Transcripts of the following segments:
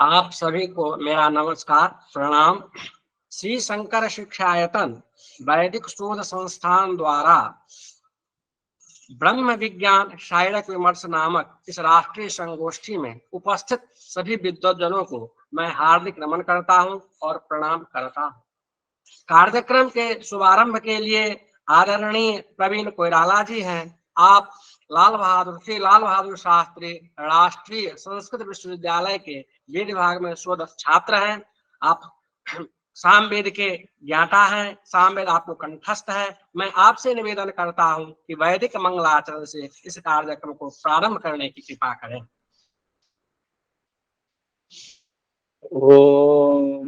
आप सभी को मेरा नमस्कार, प्रणाम। श्री शंकर शिक्षायतन वैदिक शोध संस्थान द्वारा ब्रह्म विज्ञान शायरक विमर्श नामक इस राष्ट्रीय संगोष्ठी में उपस्थित सभी विद्वज्जनों को मैं हार्दिक नमन करता हूं और प्रणाम करता हूं। कार्यक्रम के शुभारंभ के लिए आदरणीय प्रवीण कोइराला जी हैं। आप श्री लाल बहादुर शास्त्री राष्ट्रीय संस्कृत विश्वविद्यालय के वेद विभाग में शोध छात्र हैं। आप सामवेद के ज्ञाता हैं, सामवेद आपको कंठस्थ है। मैं आपसे निवेदन करता हूं कि वैदिक मंगलाचरण से इस कार्यक्रम को प्रारंभ करने की कृपा करें। ओम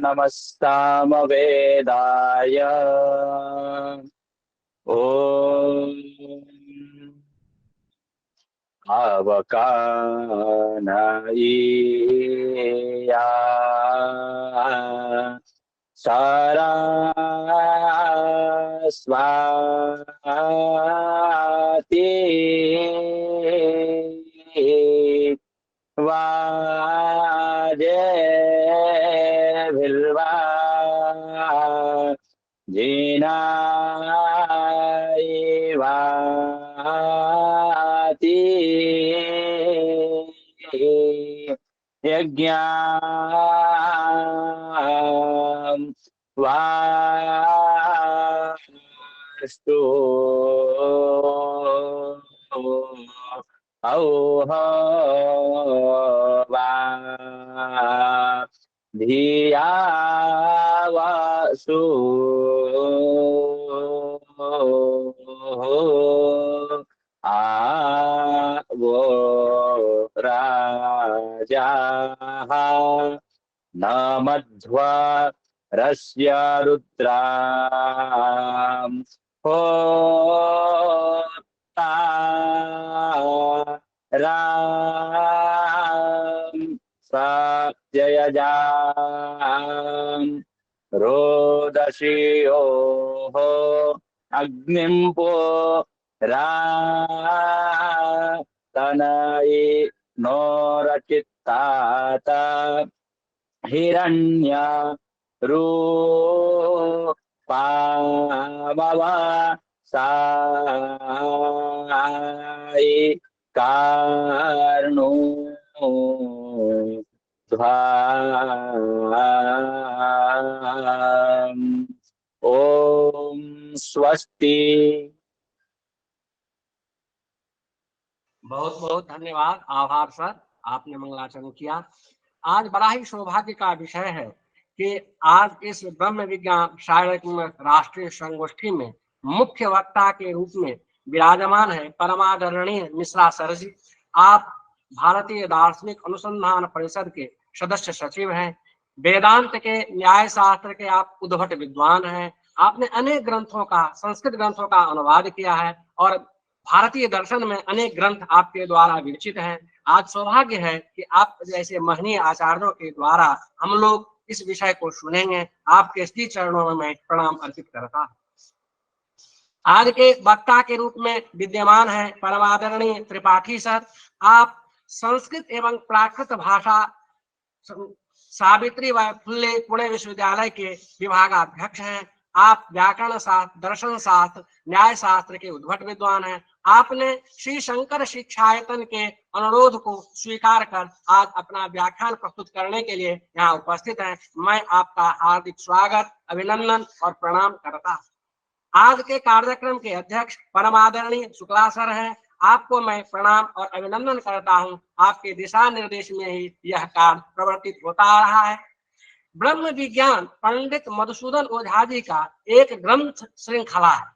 नमस्ताम वेदाय ओम आवकानय्या सारास्वाति वाजे भिल्वा जीनायवाति यज्ञां वास्तु औहवा धिया वासु आवो राजा न मध्वा रस्य रुद्रां होता राम सत्ययजां रोदशियो अग्निम्पो तनयि नो रचित्तात हिरण्य रूपामवा साई कार्णो ओम स्वस्ति। बहुत बहुत धन्यवाद, आभार सर, आपने मंगलाचरण किया। आज बड़ा ही सौभाग्य का विषय है कि आज इस ब्रह्म विज्ञान शायरक राष्ट्रीय संगोष्ठी में मुख्य वक्ता के रूप में विराजमान है परमादरणीय मिश्रा सर जी। आप भारतीय दार्शनिक अनुसंधान परिषद के सदस्य सचिव हैं, वेदांत के न्याय शास्त्र के आप उद्भट विद्वान हैं। आपने अनेक ग्रंथों का, संस्कृत ग्रंथों का अनुवाद किया है और भारतीय दर्शन में अनेक ग्रंथ आपके द्वारा विरचित हैं। आज सौभाग्य है कि आप जैसे महनीय आचार्यों के द्वारा हम लोग इस विषय को सुनेंगे। आपके श्री चरणों में मैं प्रणाम अर्पित करता हूं। आज के वक्ता के रूप में विद्यमान है परमादरणीय त्रिपाठी सर। आप संस्कृत एवं प्राकृत भाषा सावित्री बाई फुले पुणे विश्वविद्यालय के विभागाध्यक्ष हैं। आप व्याकरण शास्त्र, दर्शन शास्त्र, न्याय शास्त्र के उद्भट विद्वान हैं। आपने श्री शंकर शिक्षायतन के अनुरोध को स्वीकार कर आज अपना व्याख्यान प्रस्तुत करने के लिए यहाँ उपस्थित हैं। मैं आपका हार्दिक स्वागत, अभिनंदन और प्रणाम करता हूँ। आज के कार्यक्रम के अध्यक्ष परमादरणीय शुक्ला सर हैं। आपको मैं प्रणाम और अभिनंदन करता हूं। आपके दिशा निर्देश में ही यह कार्य प्रवर्तित होता आ रहा है। ब्रह्म विज्ञान पंडित मधुसूदन ओझा जी का एक ग्रंथ श्रृंखला है।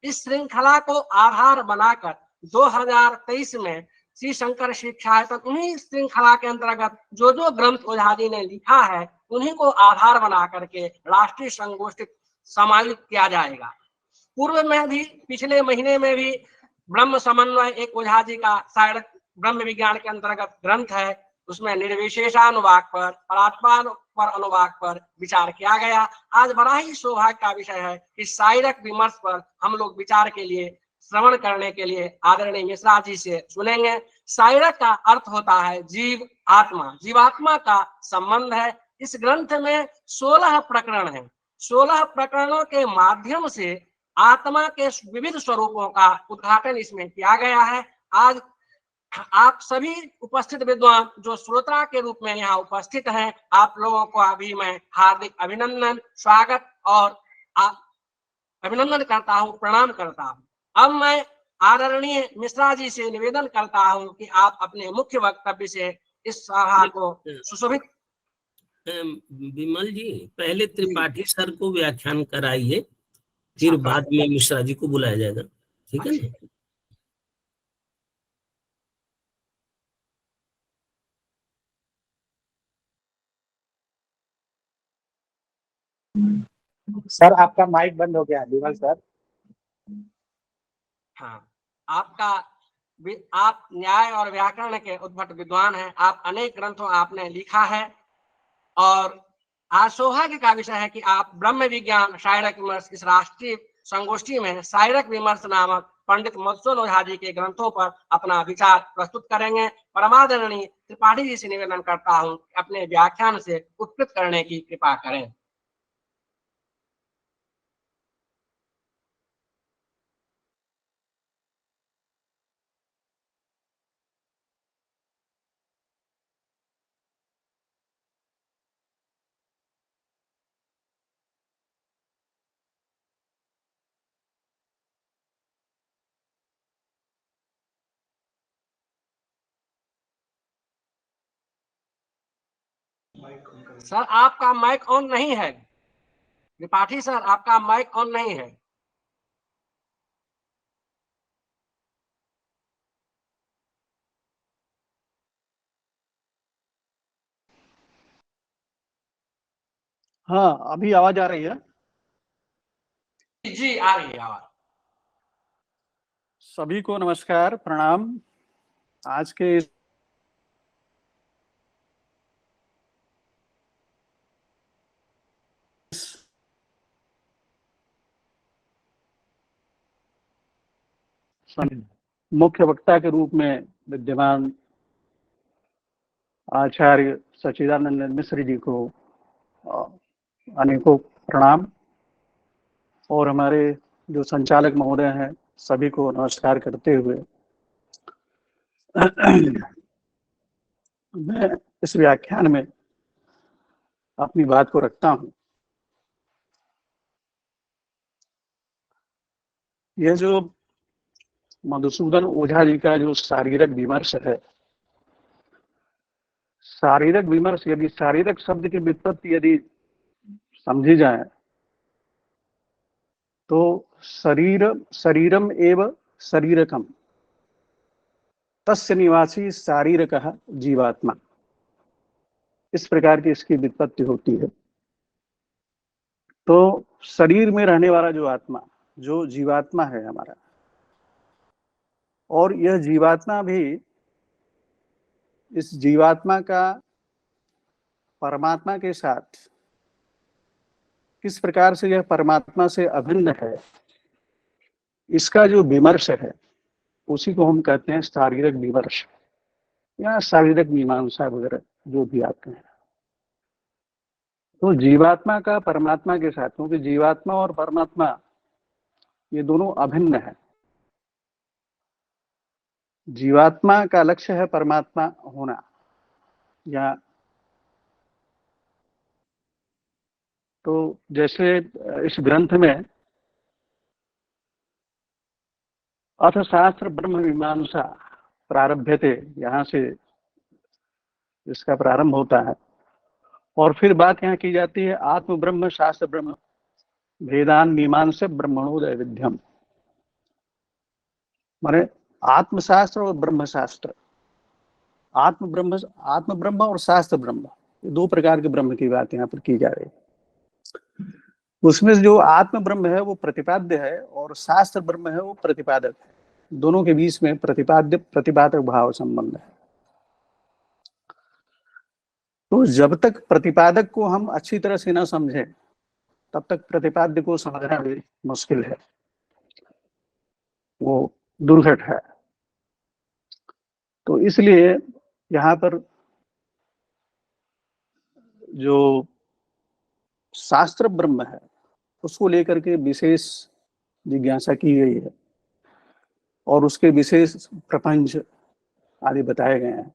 इस श्रृंखला को आधार बनाकर 2023 में श्री शंकर शिक्षायतन उन्हीं श्रृंखला के अंतर्गत जो जो ग्रंथ ओझा जी ने लिखा है उन्हीं को आधार बना करके राष्ट्रीय संगोष्ठी समायोजित किया जाएगा। पूर्व में भी, पिछले महीने में भी ब्रह्म समन्वय एक ओझा जी का शायद ब्रह्म विज्ञान के अंतर्गत ग्रंथ है, उसमें निर्विशेषानुवाद पर, परात्मा पर अनुवाद पर विचार किया गया। आज बड़ा ही सौभाग्य का विषय है कि शायरक विमर्श पर हम लोग विचार के लिए श्रवण करने के लिए आदरणीय मिश्रा जी से सुनेंगे। शारीरक का अर्थ होता है जीव आत्मा, जीवात्मा का संबंध है। इस ग्रंथ में 16 प्रकरण हैं। 16 प्रकरणों के माध्यम से आत्मा के विविध स्वरूपों का उद्घाटन इसमें किया गया है। आज आप सभी उपस्थित विद्वान जो श्रोता के रूप में यहाँ उपस्थित हैं, आप लोगों को अभी मैं हार्दिक अभिनंदन, स्वागत और अभिनंदन करता हूँ, प्रणाम करता हूँ। अब मैं आदरणीय मिश्रा जी से निवेदन करता हूँ कि आप अपने मुख्य वक्तव्य से इस सभा को सुशोभित। विमल जी, पहले त्रिपाठी सर को व्याख्यान कराइए, फिर बाद में मिश्रा जी को बुलाया जाएगा, ठीक है ना? सर आपका माइक बंद हो गया विमल सर। हाँ, आप न्याय और व्याकरण के उद्भट विद्वान हैं। आप अनेक ग्रंथों आपने लिखा है और आज सौभाग्य का विषय है कि आप ब्रह्म विज्ञान शारीरक विमर्श इस राष्ट्रीय संगोष्ठी में शारीरक विमर्श नामक पंडित मधुसूदन ओझा जी के ग्रंथों पर अपना विचार प्रस्तुत करेंगे। परमादरणीय त्रिपाठी जी से निवेदन करता हूँ अपने व्याख्यान से उत्कृत करने की कृपा करें। सर आपका माइक ऑन नहीं है। त्रिपाठी सर आपका माइक ऑन नहीं है। हाँ अभी आवाज आ रही है? जी आ रही है आवाज। सभी को नमस्कार, प्रणाम। आज के मुख्य वक्ता के रूप में विद्यमान आचार्य सच्चिदानंद मिश्र जी को अनेकों प्रणाम और हमारे जो संचालक महोदय हैं सभी को नमस्कार करते हुए मैं इस व्याख्यान में अपनी बात को रखता हूं। यह जो मधुसूदन ओझा जी का जो शारीरक विमर्श है, शारीरक विमर्श, यदि शारीरक शब्द की व्युत्पत्ति यदि समझी जाए तो शरीरम एव शरीरकम तस्य निवासी शारीरकः जीवात्मा, इस प्रकार की इसकी व्युत्पत्ति होती है। तो शरीर में रहने वाला जो आत्मा, जो जीवात्मा है हमारा, और यह जीवात्मा भी, इस जीवात्मा का परमात्मा के साथ किस प्रकार से यह परमात्मा से अभिन्न है, इसका जो विमर्श है उसी को हम कहते हैं शारीरक विमर्श या शारीरक मीमांसा वगैरह जो भी आते हैं। तो जीवात्मा का परमात्मा के साथ, क्योंकि जीवात्मा और परमात्मा ये दोनों अभिन्न है। जीवात्मा का लक्ष्य है परमात्मा होना, या तो जैसे इस ग्रंथ में अर्थशास्त्र ब्रह्म मीमांसा प्रारभ्यते, यहाँ से इसका प्रारंभ होता है और फिर बात यहाँ की जाती है आत्म ब्रह्म शास्त्र ब्रह्म भेदान मीमांसा ब्रह्मणोदय विध्यम, माने आत्मशास्त्र और ब्रह्मशास्त्र, आत्म ब्रह्म और शास्त्र ब्रह्म, ये दो प्रकार के ब्रह्म की बात यहाँ पर की जा रही है। उसमें जो आत्म ब्रह्म है वो प्रतिपाद्य है और शास्त्र ब्रह्म है वो प्रतिपादक है। दोनों के बीच में प्रतिपाद्य प्रतिपादक भाव संबंध है। तो जब तक प्रतिपादक को हम अच्छी तरह से ना समझें तब तक प्रतिपाद्य को समझना भी मुश्किल है। वो दुर्घट है। तो इसलिए यहाँ पर जो शास्त्र ब्रह्म है उसको लेकर के विशेष जिज्ञासा की गई है और उसके विशेष प्रपंच आदि बताए गए हैं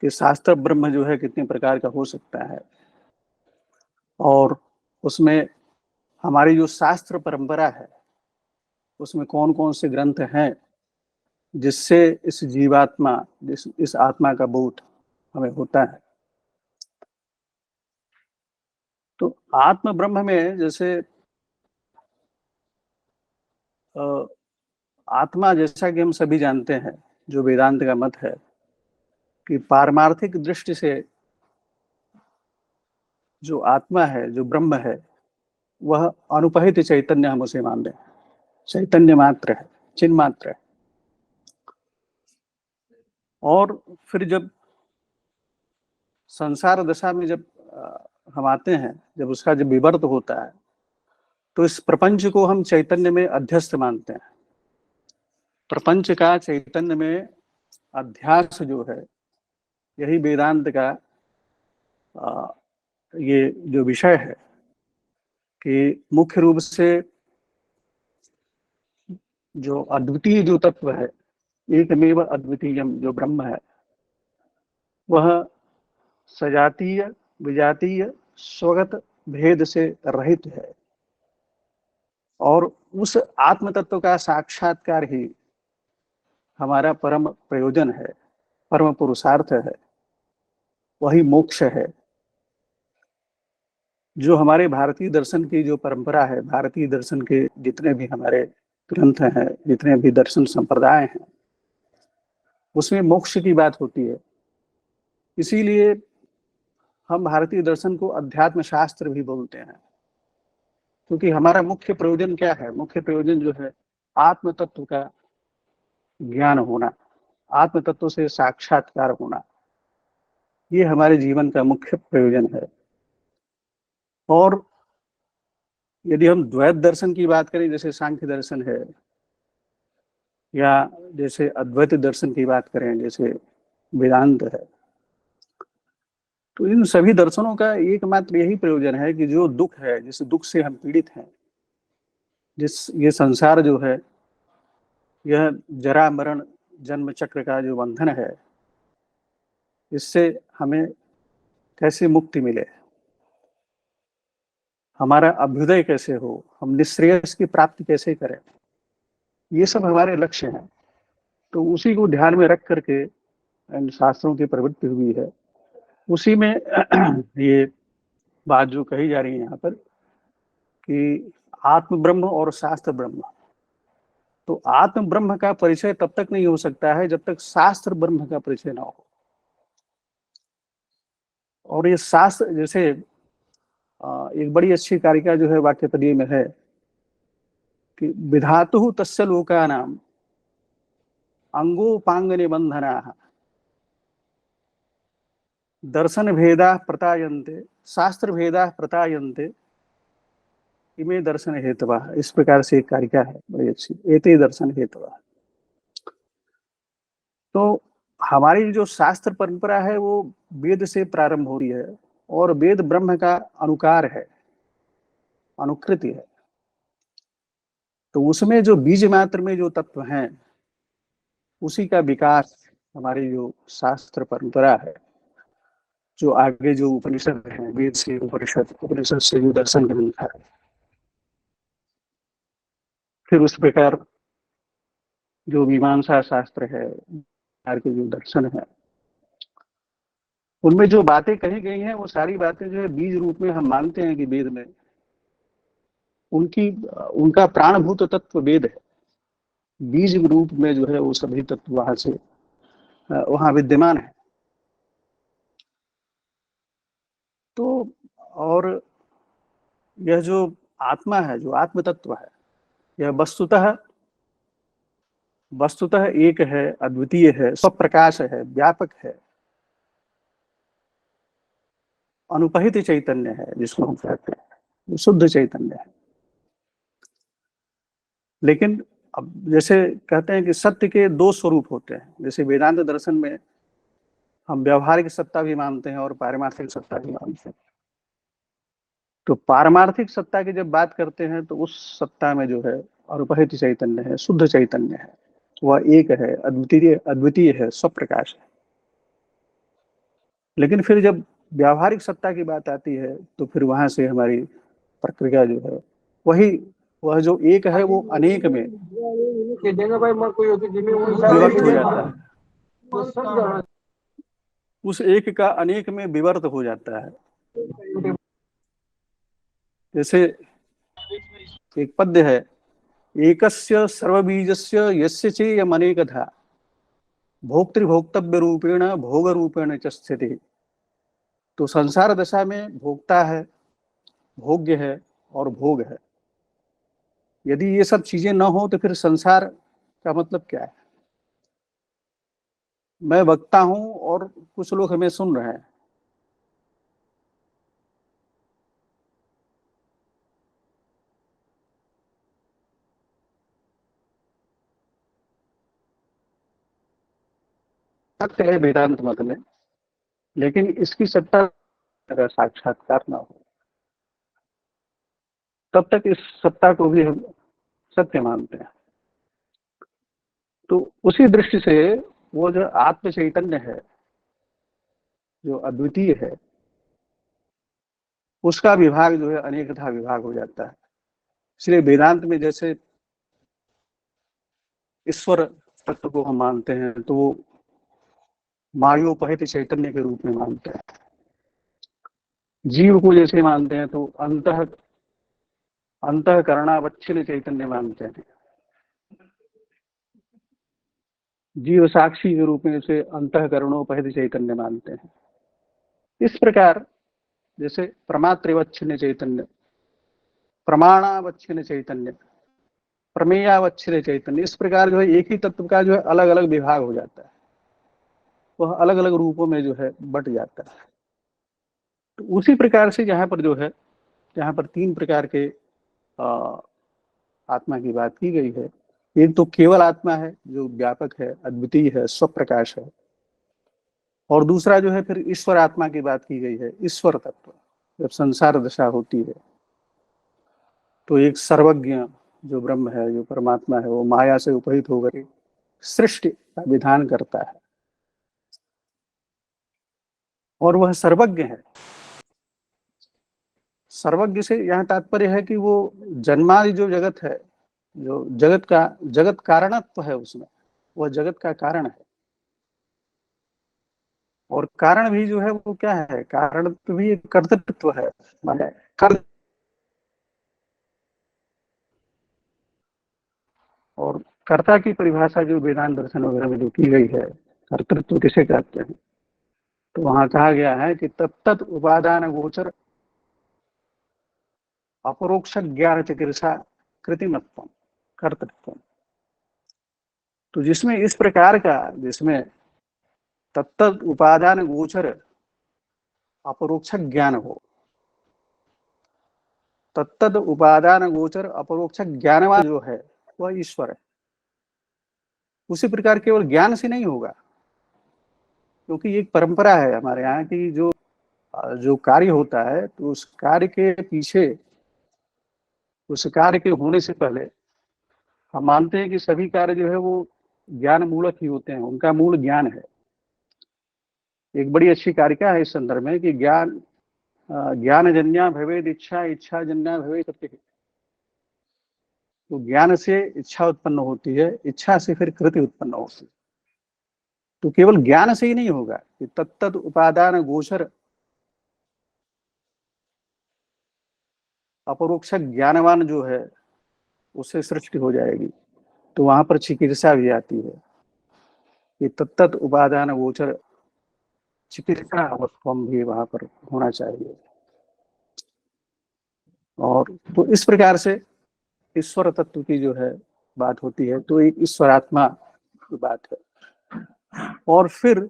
कि शास्त्र ब्रह्म जो है कितने प्रकार का हो सकता है, और उसमें हमारी जो शास्त्र परंपरा है उसमें कौन कौन से ग्रंथ हैं जिससे इस जीवात्मा, इस आत्मा का बोध हमें होता है। तो आत्म ब्रह्म में जैसे आत्मा, जैसा कि हम सभी जानते हैं, जो वेदांत का मत है कि पारमार्थिक दृष्टि से जो आत्मा है, जो ब्रह्म है, वह अनुपहित चैतन्य हम उसे मान रहे हैं, चैतन्य मात्र है, चिन्ह मात्र है। और फिर जब संसार दशा में जब हम आते हैं, जब उसका जब विवर्त होता है, तो इस प्रपंच को हम चैतन्य में अध्यस्त मानते हैं। प्रपंच का चैतन्य में अध्यास जो है, यही वेदांत का ये जो विषय है कि मुख्य रूप से जो अद्वितीय जो तत्व है, एकमेव अद्वितीयम जो ब्रह्म है, वह सजातीय विजातीय स्वगत भेद से रहित है, और उस आत्म तत्व का साक्षात्कार ही हमारा परम प्रयोजन है, परम पुरुषार्थ है, वही मोक्ष है। जो हमारे भारतीय दर्शन की जो परंपरा है, भारतीय दर्शन के जितने भी हमारे ग्रंथ हैं, जितने भी दर्शन संप्रदाय हैं, उसमें मोक्ष की बात होती है। इसीलिए हम भारतीय दर्शन को अध्यात्म शास्त्र भी बोलते हैं, क्योंकि हमारा मुख्य प्रयोजन क्या है? मुख्य प्रयोजन जो है आत्म तत्व का ज्ञान होना, आत्म तत्व से साक्षात्कार होना, ये हमारे जीवन का मुख्य प्रयोजन है। और यदि हम द्वैत दर्शन की बात करें, जैसे सांख्य दर्शन है, या जैसे अद्वैत दर्शन की बात करें, जैसे वेदांत है, तो इन सभी दर्शनों का एकमात्र यही प्रयोजन है कि जो दुख है, जिस दुख से हम पीड़ित हैं, जिस ये संसार जो है, यह जरा मरण जन्म चक्र का जो बंधन है, इससे हमें कैसे मुक्ति मिले, हमारा अभ्युदय कैसे हो, हम निश्रेयस की प्राप्ति कैसे करें, ये सब हमारे लक्ष्य हैं। तो उसी को ध्यान में रख करके इन शास्त्रों की प्रवृत्ति हुई है। उसी में ये बात जो कही जा रही है यहाँ पर कि आत्म ब्रह्म और शास्त्र ब्रह्म, तो आत्म ब्रह्म का परिचय तब तक नहीं हो सकता है जब तक शास्त्र ब्रह्म का परिचय ना हो। और ये शास्त्र, जैसे एक बड़ी अच्छी कारिका जो है वाक्यपदीय में है कि विधातु तस्य लोकानाम अंगोपांग निबंधनाः दर्शन भेदा प्रतायन्ते शास्त्र भेदा प्रतायन्ते इमे दर्शन हेतवा। इस प्रकार से एक कारिका है बड़ी अच्छी, एते दर्शन हेतवा। तो हमारी जो शास्त्र परंपरा है वो वेद से प्रारंभ हो रही है, और वेद ब्रह्म का अनुकार है, अनुकृति है। तो उसमें जो बीज मात्र में जो तत्व हैं, उसी का विकास हमारी जो शास्त्र परंपरा है, जो आगे जो उपनिषद है, वेद से उपनिषद, उपनिषद से जो दर्शन ग्रंथ है, फिर उस प्रकार जो मीमांसा शास्त्र है, के जो दर्शन है, उनमें जो बातें कही गई हैं, वो सारी बातें जो है बीज रूप में हम मानते हैं कि वेद में उनका प्राणभूत तत्व वेद है। बीज रूप में जो है वो सभी तत्व वहां से वहां विद्यमान है। तो और यह जो आत्मा है, जो आत्म तत्व है, यह वस्तुतः एक है, अद्वितीय है, स्वप्रकाश है, व्यापक है, अनुपहित चैतन्य है, जिसको हम कहते हैं शुद्ध चैतन्य है। लेकिन अब जैसे कहते हैं कि सत्य के दो स्वरूप होते हैं, जैसे वेदांत दर्शन में हम व्यवहारिक सत्ता भी मानते हैं और पारमार्थिक सत्ता भी मानते हैं। तो पारमार्थिक सत्ता की जब बात करते हैं तो उस सत्ता में जो है अरूपहित चैतन्य है, शुद्ध चैतन्य है, वह एक है, अद्वितीय है, स्वप्रकाश है। लेकिन फिर जब व्यावहारिक सत्ता की बात आती है तो फिर वहां से हमारी प्रक्रिया जो है वह जो एक है वो अनेक में विभक्त हो जाता है, उस एक का अनेक में विवर्त हो जाता है। जैसे एक पद्य है, एकस्य सर्वबीजस्य यस्य चेयम अनेकधा भोक्तृभोक्तव्य रूपेण भोग रूपेण च स्थिति। तो संसार दशा में भोक्ता है, भोग्य है और भोग है। यदि ये सब चीजें न हो तो फिर संसार का मतलब क्या है? मैं वक्ता हूं और कुछ लोग हमें सुन रहे हैं, सत्य है वेदांत मत में, लेकिन इसकी सत्ता अगर साक्षात्कार ना हो तब तक इस सत्ता को भी हम सत्य मानते हैं। तो उसी दृष्टि से वो जो आत्म चैतन्य है, जो अद्वितीय है, उसका विभाग जो है अनेकथा विभाग हो जाता है। इसलिए वेदांत में जैसे ईश्वर तत्व को हम मानते हैं तो वो मायोपहित चैतन्य के रूप में मानते हैं। जीव को जैसे मानते हैं तो अंतःकरणावच्छिन्न चैतन्य मानते हैं। जीव साक्षी के रूप में उसे अंतःकरणोपहित चैतन्य मानते हैं। इस प्रकार जैसे प्रमात्रवच्छिन्न चैतन्य, प्रमाणावच्छिन्न चैतन्य, प्रमेयावच्छिन्न चैतन्य, इस प्रकार जो है एक ही तत्व का जो है अलग अलग विभाग हो जाता है, वह अलग अलग रूपों में जो है बट जाता है। तो उसी प्रकार से यहाँ पर जो है, यहाँ पर तीन प्रकार के आत्मा की बात की गई है। एक तो केवल आत्मा है जो व्यापक है, अद्वितीय है, स्वप्रकाश है। और दूसरा जो है फिर ईश्वर आत्मा की बात की गई है, ईश्वर तत्व। जब संसार दशा होती है तो एक सर्वज्ञ जो ब्रह्म है, जो परमात्मा है, वो माया से उपहित होकर सृष्टि का विधान करता है और वह सर्वज्ञ है। सर्वज्ञ से यहाँ तात्पर्य है कि वो जन्मादि जो जगत है, जो जगत कारणत्व है, उसमें वह जगत का कारण है। और कारण भी जो है वो क्या है? कारण तो भी एक कर्तृत्व है, माने कर। और कर्ता की परिभाषा जो वेदांत दर्शन वगैरह में जो की गई है, कर्तृत्व किसे कहते हैं, तो वहां कहा गया है कि तत्त उपादान गोचर अपरोक्ष ज्ञान चिकित्सा कृतिमत्व कर्तृत्व। तो जिसमें इस प्रकार का, जिसमें तत्त उपादान गोचर अपरोक्ष ज्ञान हो, तत्त उपादान गोचर अपरोक्ष ज्ञानवान जो है वह ईश्वर है। उसी प्रकार केवल ज्ञान से नहीं होगा, क्योंकि एक परंपरा है हमारे यहाँ की, जो कार्य होता है तो उस कार्य के पीछे, उस कार्य के होने से पहले हम मानते हैं कि सभी कार्य जो है वो ज्ञान मूलक ही होते हैं, उनका मूल ज्ञान है। एक बड़ी अच्छी कारिका है इस संदर्भ में कि ज्ञानजन्या भवेद इच्छा, इच्छा जन्या भवेद कृति। तो ज्ञान से इच्छा उत्पन्न होती है, इच्छा से फिर कृति उत्पन्न होती है। तो केवल ज्ञान से ही नहीं होगा कि तत्त उपादान गोचर अपरोक्ष ज्ञानवान जो है उससे सृष्टि हो जाएगी। तो वहां पर चिकित्सा भी आती है कि तत्त उपादान गोचर चिकित्सा अवस्थम भी वहां पर होना चाहिए। और तो इस प्रकार से ईश्वर तत्व की जो है बात होती है, तो एक ईश्वरात्मा की बात है। और फिर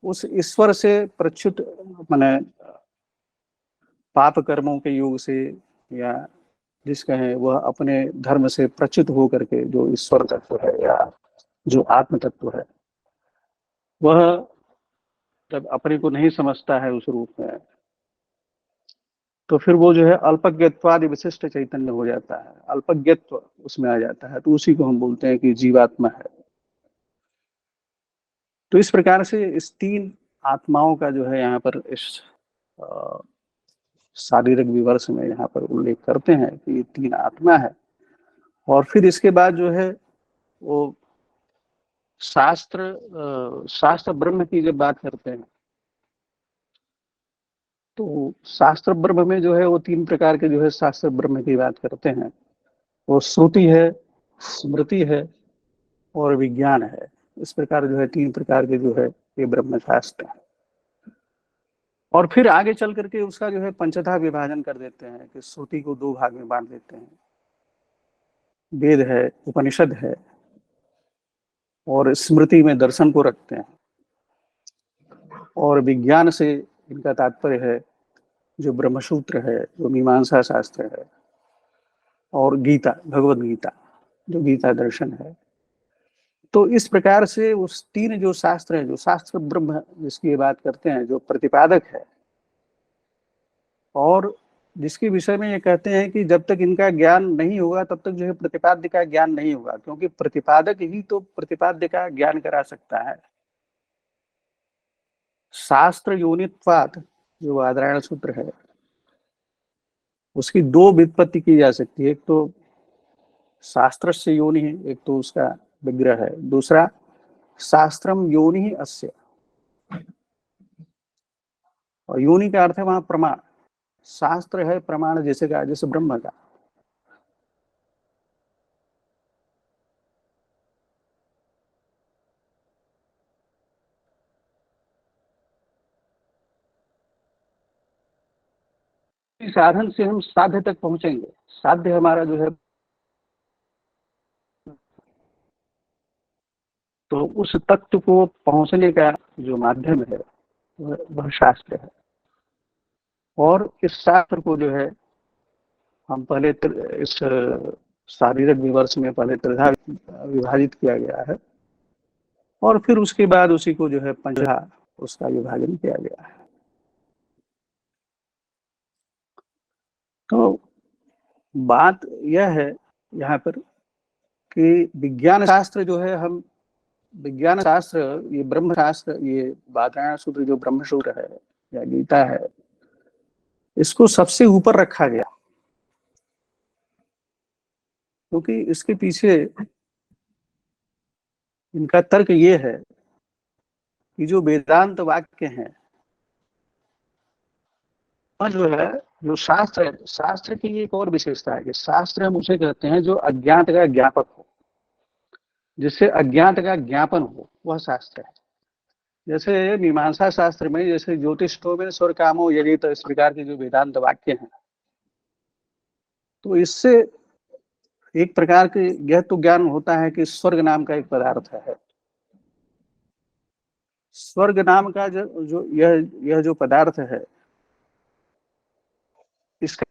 उस ईश्वर से प्रच्युत, माने पाप कर्मों के योग से या जिसका है वह अपने धर्म से प्रचित हो करके जो ईश्वर तत्व है या जो आत्म तत्व है, वह जब अपने को नहीं समझता है उस रूप में, तो फिर वो जो है अल्पज्ञत्वादि विशिष्ट चैतन्य हो जाता है, अल्पज्ञत्व उसमें आ जाता है, तो उसी को हम बोलते हैं कि जीवात्मा है। तो इस प्रकार से इस तीन आत्माओं का जो है यहाँ पर इस शारीरिक विवर्ष में यहाँ पर उल्लेख करते हैं कि ये तीन आत्मा है। और फिर इसके बाद जो है वो शास्त्र ब्रह्म की जब बात करते हैं, तो शास्त्र ब्रह्म में जो है वो तीन प्रकार के जो है शास्त्र ब्रह्म की बात करते हैं। वो श्रुति है, स्मृति है और विज्ञान है। इस प्रकार जो है तीन प्रकार के जो है ये ब्रह्म शास्त्र है। और फिर आगे चल करके उसका जो है पंचधा विभाजन कर देते हैं कि श्रुति को दो भाग में बांट देते हैं, वेद है, उपनिषद है, और स्मृति में दर्शन को रखते हैं, और विज्ञान से इनका तात्पर्य है जो ब्रह्मसूत्र है, जो मीमांसा शास्त्र है, और गीता, भगवद गीता जो गीता दर्शन है। तो इस प्रकार से उस तीन जो शास्त्र है, जो शास्त्र ब्रह्म जिसकी बात करते हैं, जो प्रतिपादक है, और जिसके विषय में ये कहते हैं कि जब तक इनका ज्ञान नहीं होगा तब तक जो है प्रतिपाद्य का ज्ञान नहीं होगा, क्योंकि प्रतिपादक ही तो प्रतिपाद्य का ज्ञान करा सकता है। शास्त्र योनित्वात् जो बादरायण सूत्र है, उसकी दो व्युत्पत्ति की जा सकती है। एक तो शास्त्र से योनि है, एक तो उसका विग्रह है, दूसरा शास्त्रम योनि ही अस्य, और योनि का अर्थ है वहां प्रमाण। शास्त्र है प्रमाण जैसे का, जैसे ब्रह्म का। इस साधन से हम साध्य तक पहुंचेंगे। साध्य हमारा जो है, तो उस तत्व को पहुंचने का जो माध्यम है वह शास्त्र है। और इस शास्त्र को जो है हम पहले इस शारीरिक विवर्ष में पहले त्रिधा विभाजित किया गया है, और फिर उसके बाद उसी को जो है पंचधा उसका विभाजन किया गया है। तो बात यह है यहाँ पर कि विज्ञान शास्त्र जो है, हम विज्ञान शास्त्र, ये ब्रह्म शास्त्र, ये बादरायण सूत्र जो ब्रह्म सूत्र है या गीता है, इसको सबसे ऊपर रखा गया, क्योंकि इसके पीछे इनका तर्क ये है कि जो वेदांत वाक्य हैं, और जो है जो शास्त्र है, शास्त्र की एक और विशेषता है कि शास्त्र हम उसे कहते हैं जो अज्ञात का ज्ञापक हो, जिससे अज्ञात का ज्ञापन हो, वह शास्त्र है। जैसे मीमांसा शास्त्र में जैसे ज्योतिष्ठो में स्वर कामो यदि, तो इस प्रकार के जो वेदांत वाक्य हैं, तो इससे एक प्रकार के यह तो ज्ञान होता है कि स्वर्ग नाम का एक पदार्थ है। स्वर्ग नाम का जो यह जो पदार्थ है, इसका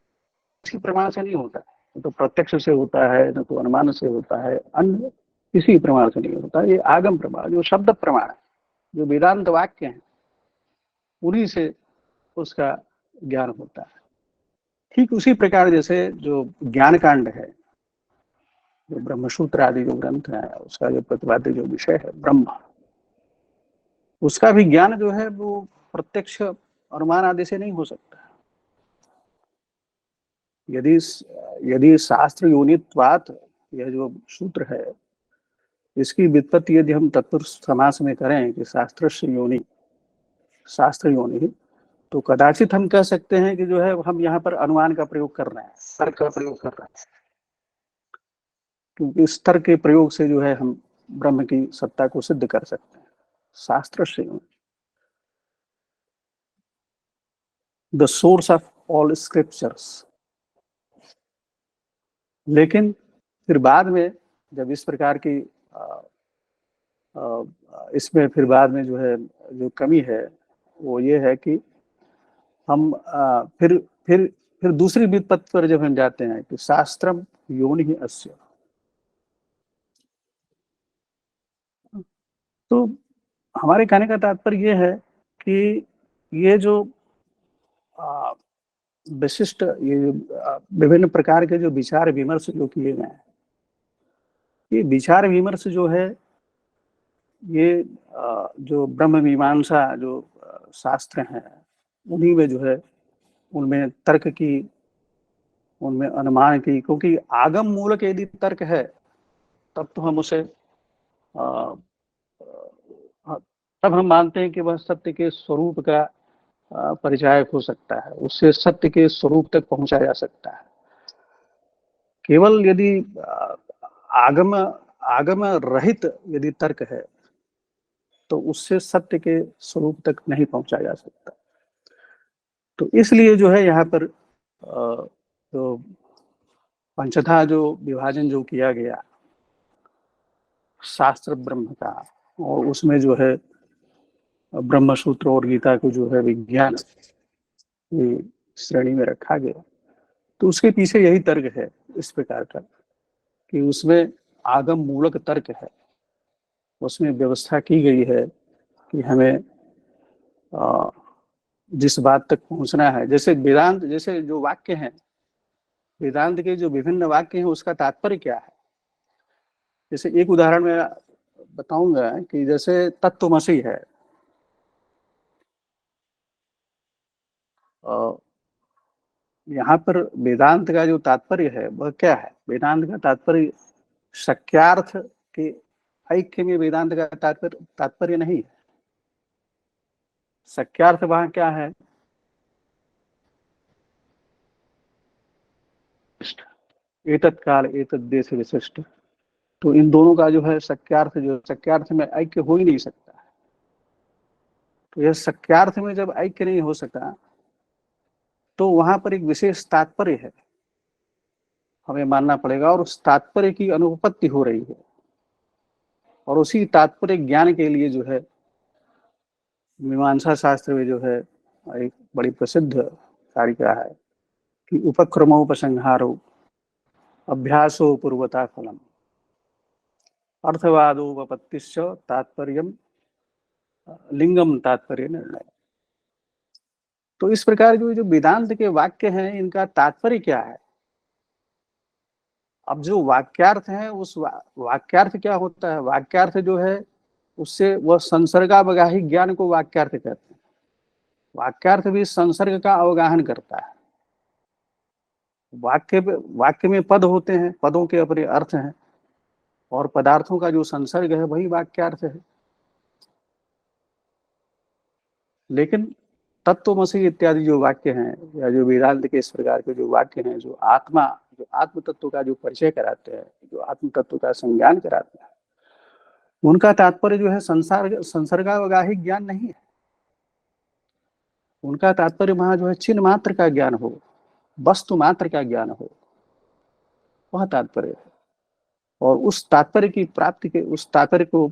किसी प्रमाण से नहीं होता है, तो प्रत्यक्ष से होता है, न तो अनुमान से होता है, अन्य किसी प्रमाण से नहीं होता। ये आगम प्रमाण, जो शब्द प्रमाण है, जो वेदांत वाक्य हैं, उन्हीं से उसका ज्ञान होता है। ठीक उसी प्रकार जैसे जो ज्ञान कांड है, जो ब्रह्मसूत्र आदि जो ग्रंथ है, उसका जो प्रतिपाद्य जो विषय है ब्रह्म, उसका भी ज्ञान जो है वो प्रत्यक्ष अनुमान आदि से नहीं हो सकता। यदि शास्त्र योनित्वात्, यह जो सूत्र है, इसकी व्युत्पत्ति यदि हम तत्पुरुष समास में करें कि शास्त्र योनि, शास्त्र योनि, तो कदाचित हम कह सकते हैं कि जो है हम यहाँ पर अनुमान का प्रयोग कर रहे हैं, तर्क का प्रयोग कर रहे हैं, क्योंकि इस तर्क के प्रयोग से जो है हम ब्रह्म की सत्ता को सिद्ध कर सकते हैं। शास्त्र से the source of all scriptures. लेकिन फिर बाद में जब इस प्रकार की इसमें फिर बाद में जो है जो कमी है वो ये है कि हम फिर फिर दूसरी व्युत्पत्ति पर जब हम जाते हैं कि शास्त्रम योनि अस्य, तो हमारे कहने का तात्पर्य ये है कि ये जो विशिष्ट, ये विभिन्न प्रकार के जो विचार विमर्श जो किए गए हैं, ये विचार विमर्श जो है, ये जो ब्रह्म मीमांसा जो शास्त्र हैं, उन्हीं में जो है, उनमें तर्क की, उनमें अनुमान की, क्योंकि आगम मूलक यदि तर्क है तब तो हम उसे तब हम मानते हैं कि वह सत्य के स्वरूप का परिचायक हो सकता है, उससे सत्य के स्वरूप तक पहुंचा जा सकता है। केवल यदि आगम आगम रहित यदि तर्क है तो उससे सत्य के स्वरूप तक नहीं पहुंचा जा सकता। तो इसलिए जो है यहाँ पर तो पंचधा जो विभाजन जो किया गया शास्त्र ब्रह्म का, और उसमें जो है ब्रह्म सूत्र और गीता को जो है विज्ञान की श्रेणी में रखा गया, तो उसके पीछे यही तर्क है इस प्रकार का कि उसमें आगम मूलक तर्क है, उसमें व्यवस्था की गई है कि हमें जिस बात तक पहुंचना है, जैसे वेदांत, जैसे जो वाक्य हैं, वेदांत के जो विभिन्न वाक्य हैं उसका तात्पर्य क्या है। जैसे एक उदाहरण मैं बताऊंगा कि जैसे तत्वमसि है, यहाँ पर वेदांत का जो तात्पर्य है वह क्या है। वेदांत का तात्पर्य शक्यार्थ के ऐक्य में वेदांत का तात्पर्य नहीं है। शक्यार्थ वहां क्या है, एतत् काल एतत् देश विशिष्ट, तो इन दोनों का जो है शक्यार्थ, जो शक्यार्थ में ऐक्य हो ही नहीं सकता है। तो यह शक्यार्थ में जब ऐक्य नहीं हो सका तो वहां पर एक विशेष तात्पर्य है, हमें मानना पड़ेगा, और उस तात्पर्य की अनुपपत्ति हो रही है। और उसी तात्पर्य ज्ञान के लिए जो है मीमांसा शास्त्र में जो है एक बड़ी प्रसिद्ध कारिका है कि उपक्रमोपसंहारो अभ्यासो पूर्वता फलम अर्थवादोपपत्तिश्च तात्पर्यम लिंगम तात्पर्य निर्णय। तो इस प्रकार जो वेदांत के वाक्य हैं इनका तात्पर्य क्या है। अब जो वाक्यार्थ है, उस वाक्यार्थ क्या होता है, वाक्यार्थ जो है उससे वह संसर्गावगाही ज्ञान को वाक्यार्थ कहते हैं। वाक्यार्थ भी संसर्ग का अवगाहन करता है। वाक्य में पद होते हैं, पदों के अपने अर्थ हैं, और पदार्थों का जो संसर्ग है वही वाक्यार्थ है। लेकिन तत्वमसि इत्यादि जो वाक्य हैं, या जो वेदांत के इस प्रकार के जो वाक्य हैं, जो आत्म तत्व का जो परिचय कराते हैं, जो आत्म तत्व का संज्ञान कराते हैं, उनका तात्पर्य जो है संसर्गावगाही ज्ञान नहीं है। उनका तात्पर्य वहां जो है चिन्ह मात्र का ज्ञान हो, वस्तु मात्र का ज्ञान हो, वह तात्पर्य है। और उस तात्पर्य की प्राप्ति के, उस तात्पर्य को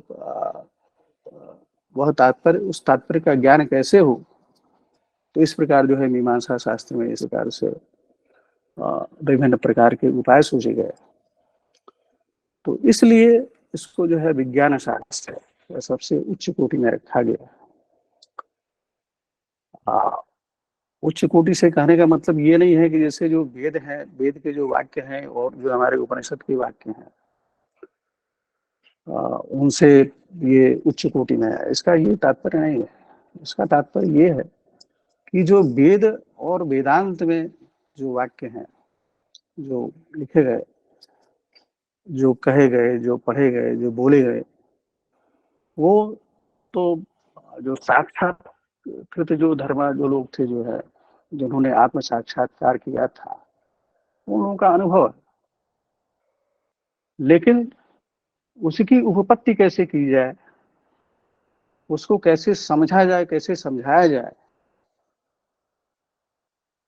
वह तात्पर्य, उस तात्पर्य का ज्ञान कैसे हो, तो इस प्रकार जो है मीमांसा शास्त्र में इस प्रकार से विभिन्न प्रकार के उपाय सोचे गए। तो इसलिए इसको जो है विज्ञान शास्त्र है, सबसे उच्च कोटि में रखा गया। उच्च कोटि से कहने का मतलब ये नहीं है कि जैसे जो वेद है, वेद के जो वाक्य हैं और जो हमारे उपनिषद के वाक्य हैं उनसे ये उच्च कोटि में है, इसका ये तात्पर्य नहीं है। इसका तात्पर्य ये है कि जो वेद और वेदांत में जो वाक्य हैं, जो लिखे गए, जो कहे गए, जो पढ़े गए, जो बोले गए, वो तो जो साक्षात्कृत जो धर्म जो लोग थे, जो है जिन्होंने आत्म साक्षात्कार किया था, उन लोगों का अनुभव है। लेकिन उसकी उपपत्ति कैसे की जाए, उसको कैसे समझा जाए, कैसे समझाया जाए,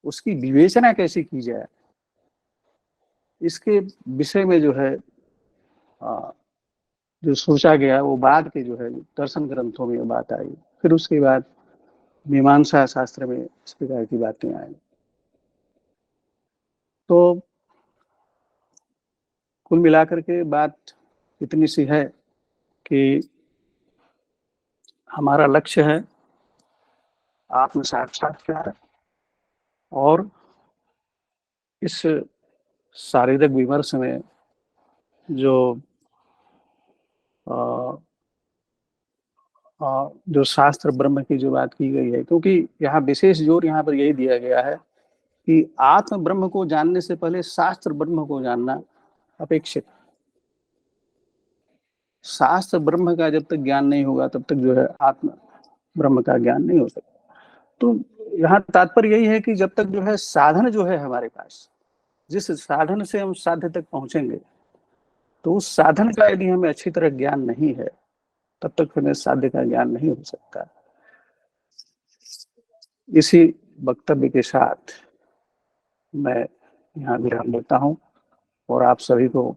उसकी विवेचना कैसे की जाए, इसके विषय में जो है जो सोचा गया, वो बाद के जो है दर्शन ग्रंथों में बात आई। फिर उसके बाद मीमांसा शास्त्र में इस प्रकार की बातें आई। तो कुल मिलाकर के बात इतनी सी है कि हमारा लक्ष्य है आत्म साक्षात्कार, और इस शारीरिक विमर्श में जो जो शास्त्र ब्रह्म की जो बात की गई है, क्योंकि यहाँ विशेष जोर यहाँ पर यही दिया गया है कि आत्म ब्रह्म को जानने से पहले शास्त्र ब्रह्म को जानना अपेक्षित। शास्त्र ब्रह्म का जब तक ज्ञान नहीं होगा तब तक जो है आत्म ब्रह्म का ज्ञान नहीं हो सकता। तो यहाँ तात्पर्य यही है कि जब तक जो है साधन जो है हमारे पास, जिस साधन से हम साध्य तक पहुंचेंगे, तो उस साधन का यदि हमें अच्छी तरह ज्ञान नहीं है तब तक हमें साध्य का ज्ञान नहीं हो सकता। इसी वक्तव्य के साथ मैं यहाँ विराम लेता हूँ और आप सभी को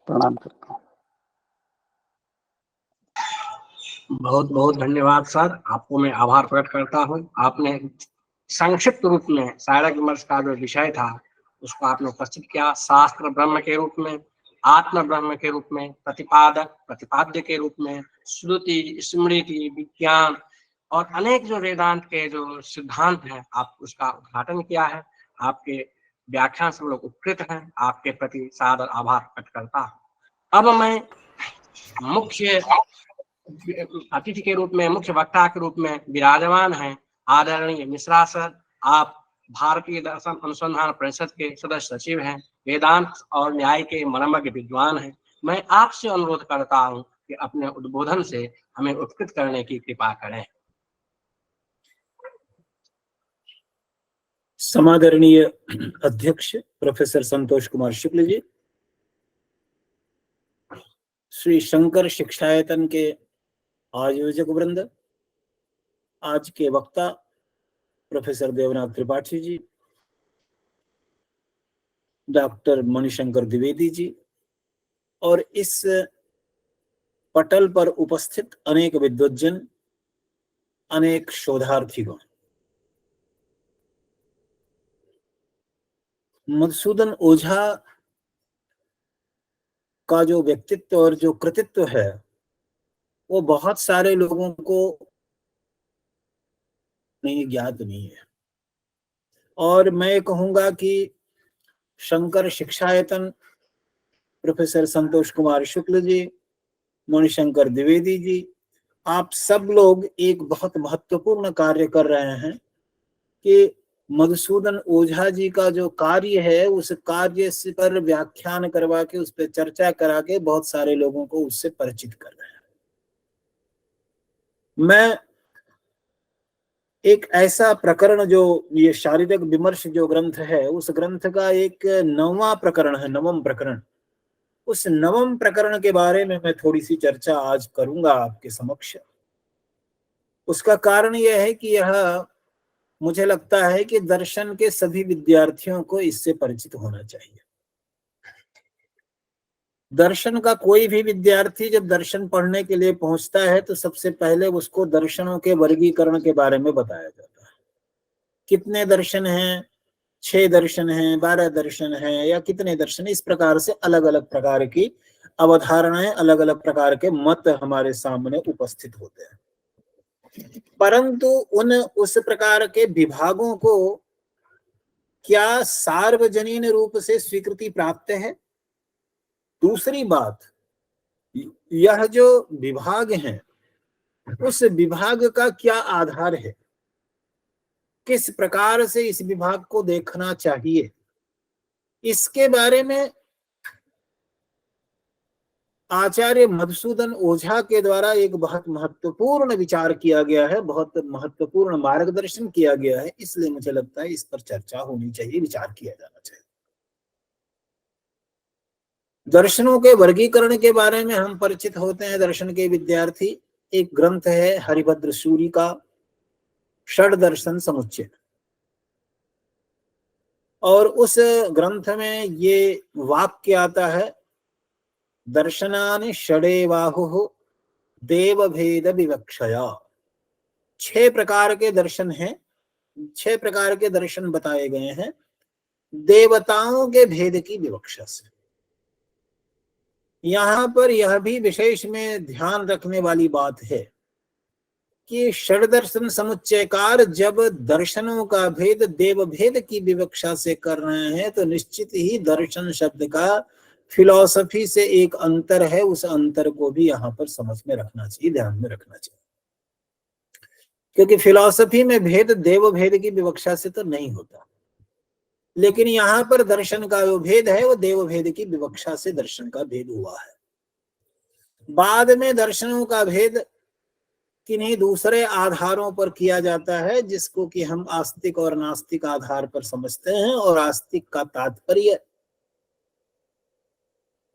प्रणाम करता हूँ। बहुत बहुत धन्यवाद सर, आपको मैं आभार प्रकट करता हूँ। आपने संक्षिप्त रूप में शारीरिक विमर्श का जो विषय था उसको आपने उपस्थित किया, शास्त्र ब्रह्म के रूप में, आत्म ब्रह्म के रूप में, प्रतिपादक प्रतिपाद्य के रूप में, श्रुति स्मृति विज्ञान और अनेक जो वेदांत के जो सिद्धांत हैं, आप उसका उद्घाटन किया है। आपके व्याख्यान से हम लोग उपकृत हैं, आपके प्रति सादर आभार प्रकट करता हूँ। अब मैं मुख्य अतिथि के रूप में, मुख्य वक्ता के रूप में विराजमान हैं आदरणीय मिश्रा सर। आप भारतीय दर्शन अनुसंधान परिषद के सदस्य सचिव हैं, वेदांत और न्याय के मर्मज्ञ विद्वान हैं। मैं आपसे अनुरोध करता हूं कि अपने उद्बोधन से हमें उपकृत करने की कृपा करें। समादरणीय अध्यक्ष प्रोफेसर संतोष कुमार शुक्ल जी, श्री शंकर शिक्षायतन के आयोजक वृंद, आज के वक्ता प्रोफेसर देवनाथ त्रिपाठी जी, डॉक्टर मणिशंकर द्विवेदी जी और इस पटल पर उपस्थित अनेक विद्वज्जन, अनेक शोधार्थीगण, मधुसूदन ओझा का जो व्यक्तित्व और जो कृतित्व है वो बहुत सारे लोगों को नहीं ज्ञात नहीं है। और मैं कहूंगा कि शंकर शिक्षायतन, प्रोफेसर संतोष कुमार शुक्ल जी, मणिशंकर द्विवेदी जी, आप सब लोग एक बहुत महत्वपूर्ण कार्य कर रहे हैं कि मधुसूदन ओझा जी का जो कार्य है उस कार्य से पर व्याख्यान करवा के उस पर चर्चा करा के बहुत सारे लोगों को उससे परिचित कर रहे हैं। मैं एक ऐसा प्रकरण, जो ये शारीरिक विमर्श जो ग्रंथ है, उस ग्रंथ का एक नौवां प्रकरण है, नवम प्रकरण, उस नवम प्रकरण के बारे में मैं थोड़ी सी चर्चा आज करूंगा आपके समक्ष। उसका कारण यह है कि यह मुझे लगता है कि दर्शन के सभी विद्यार्थियों को इससे परिचित होना चाहिए। दर्शन का कोई भी विद्यार्थी जब दर्शन पढ़ने के लिए पहुंचता है तो सबसे पहले उसको दर्शनों के वर्गीकरण के बारे में बताया जाता है। कितने दर्शन हैं, 6 दर्शन हैं, 12 दर्शन हैं या कितने दर्शन, इस प्रकार से अलग अलग प्रकार की अवधारणाएं, अलग अलग प्रकार के मत हमारे सामने उपस्थित होते हैं। परंतु उस प्रकार के विभागों को क्या सार्वजनीन रूप से स्वीकृति प्राप्त है? दूसरी बात, यह जो विभाग है उस विभाग का क्या आधार है, किस प्रकार से इस विभाग को देखना चाहिए, इसके बारे में आचार्य मधुसूदन ओझा के द्वारा एक बहुत महत्वपूर्ण विचार किया गया है, बहुत महत्वपूर्ण मार्गदर्शन किया गया है। इसलिए मुझे लगता है इस पर चर्चा होनी चाहिए, विचार किया जाना चाहिए। दर्शनों के वर्गीकरण के बारे में हम परिचित होते हैं, दर्शन के विद्यार्थी। एक ग्रंथ है हरिभद्र सूरी का षड दर्शन समुच्चय, और उस ग्रंथ में ये वाक्य आता है, दर्शनानि षडेवाहुः देव भेद विवक्षया। 6 प्रकार के दर्शन हैं, 6 प्रकार के दर्शन बताए गए हैं। देवताओं के भेद की विवक्षा से। यहाँ पर यह भी विशेष में ध्यान रखने वाली बात है कि षड्दर्शन समुच्चयकार जब दर्शनों का भेद देव भेद की विवक्षा से कर रहे हैं तो निश्चित ही दर्शन शब्द का फिलॉसफी से एक अंतर है, उस अंतर को भी यहाँ पर समझ में रखना चाहिए, ध्यान में रखना चाहिए। क्योंकि फिलॉसफी में भेद देव भेद की विवक्षा से तो नहीं होता, लेकिन यहाँ पर दर्शन का जो भेद है वो देव भेद की विवक्षा से दर्शन का भेद हुआ है। बाद में दर्शनों का भेद किन्हीं दूसरे आधारों पर किया जाता है जिसको कि हम आस्तिक और नास्तिक आधार पर समझते हैं। और आस्तिक का तात्पर्य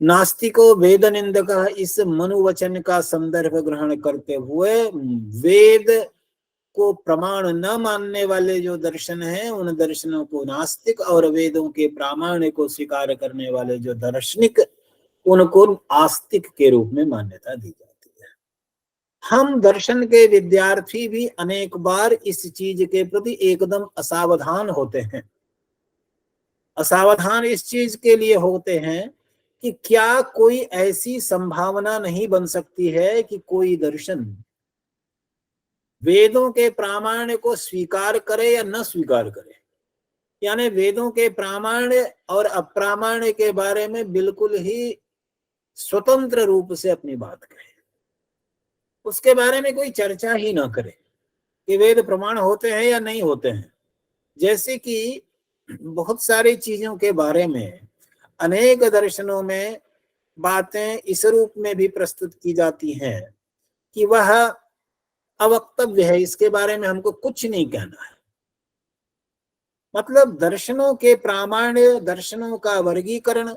नास्तिको वेद निंदक इस मनुवचन का संदर्भ ग्रहण करते हुए वेद को प्रमाण न मानने वाले जो दर्शन हैं उन दर्शनों को नास्तिक, और वेदों के प्रामाण्य को स्वीकार करने वाले जो दार्शनिक उनको आस्तिक के रूप में मान्यता दी जाती है। हम दर्शन के विद्यार्थी भी अनेक बार इस चीज के प्रति एकदम असावधान होते हैं। असावधान इस चीज के लिए होते हैं कि क्या कोई ऐसी संभावना नहीं बन सकती है कि कोई दर्शन वेदों के प्रामाण्य को स्वीकार करे या न स्वीकार करे, यानी वेदों के प्रामाण्य और अप्रामाण्य के बारे में बिल्कुल ही स्वतंत्र रूप से अपनी बात कहे, उसके बारे में कोई चर्चा ही ना करे कि वेद प्रमाण होते हैं या नहीं होते हैं। जैसे कि बहुत सारी चीजों के बारे में अनेक दर्शनों में बातें इस रूप में भी प्रस्तुत की जाती हैं कि वह अवक्तव्य है, इसके बारे में हमको कुछ नहीं कहना है। मतलब दर्शनों के प्रामाण्य, दर्शनों का वर्गीकरण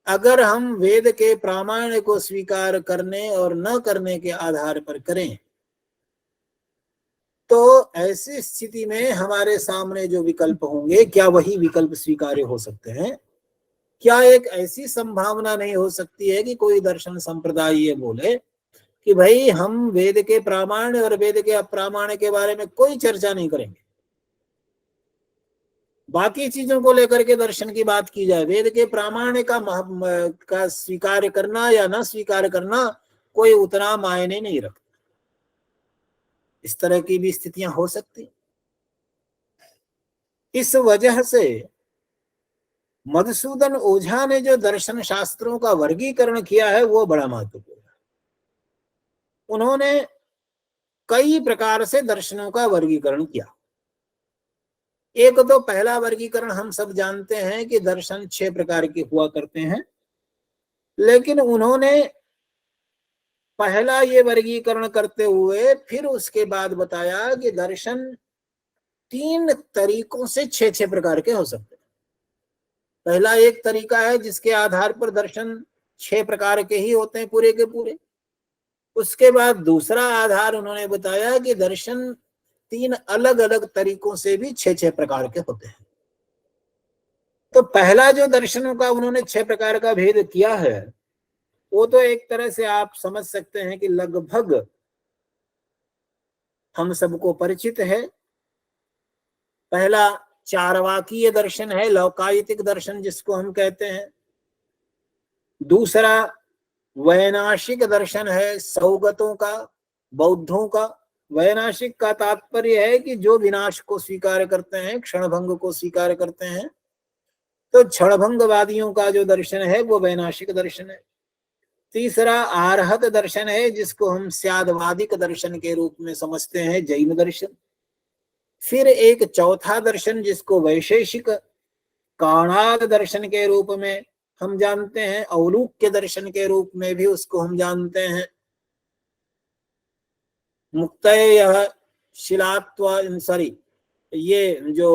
अगर हम वेद के प्रामाण्य को स्वीकार करने और न करने के आधार पर करें तो ऐसी स्थिति में हमारे सामने जो विकल्प होंगे क्या वही विकल्प स्वीकार्य हो सकते हैं? क्या एक ऐसी संभावना नहीं हो सकती है कि कोई दर्शन संप्रदाय ये बोले कि भाई हम वेद के प्रामाण्य और वेद के अप्रामाण्य के बारे में कोई चर्चा नहीं करेंगे, बाकी चीजों को लेकर के दर्शन की बात की जाए, वेद के प्रामाण्य का स्वीकार करना या न स्वीकार करना कोई उतना मायने नहीं रखता। इस तरह की भी स्थितियां हो सकती। इस वजह से मधुसूदन ओझा ने जो दर्शन शास्त्रों का वर्गीकरण किया है वो बड़ा महत्वपूर्ण है। उन्होंने कई प्रकार से दर्शनों का वर्गीकरण किया। एक तो पहला वर्गीकरण हम सब जानते हैं कि दर्शन 6 प्रकार के हुआ करते हैं, लेकिन उन्होंने पहला ये वर्गीकरण करते हुए फिर उसके बाद बताया कि दर्शन 3 तरीकों से 6 प्रकार के हो सकते हैं। पहला एक तरीका है जिसके आधार पर दर्शन 6 प्रकार के ही होते हैं पूरे के पूरे। उसके बाद दूसरा आधार उन्होंने बताया कि दर्शन 3 अलग अलग तरीकों से भी 6 प्रकार के होते हैं। तो पहला जो दर्शनों का उन्होंने 6 प्रकार का भेद किया है वो तो एक तरह से आप समझ सकते हैं कि लगभग हम सबको परिचित है। पहला चारवाकीय दर्शन है, लौकायतिक दर्शन जिसको हम कहते हैं। दूसरा वैनाशिक दर्शन है, सौगतों का, बौद्धों का। वैनाशिक का तात्पर्य है कि जो विनाश को स्वीकार करते हैं, क्षणभंग को स्वीकार करते हैं। तो क्षणभंगवादियों का जो दर्शन है वो वैनाशिक दर्शन है। तीसरा आरहत दर्शन है जिसको हम स्यादवादिक दर्शन के रूप में समझते हैं, जैन दर्शन। फिर एक चौथा दर्शन जिसको वैशेषिक काणाद दर्शन के रूप में हम जानते हैं, औलूक्य दर्शन के रूप में भी उसको हम जानते हैं। मुक्तय शिलात्व ये जो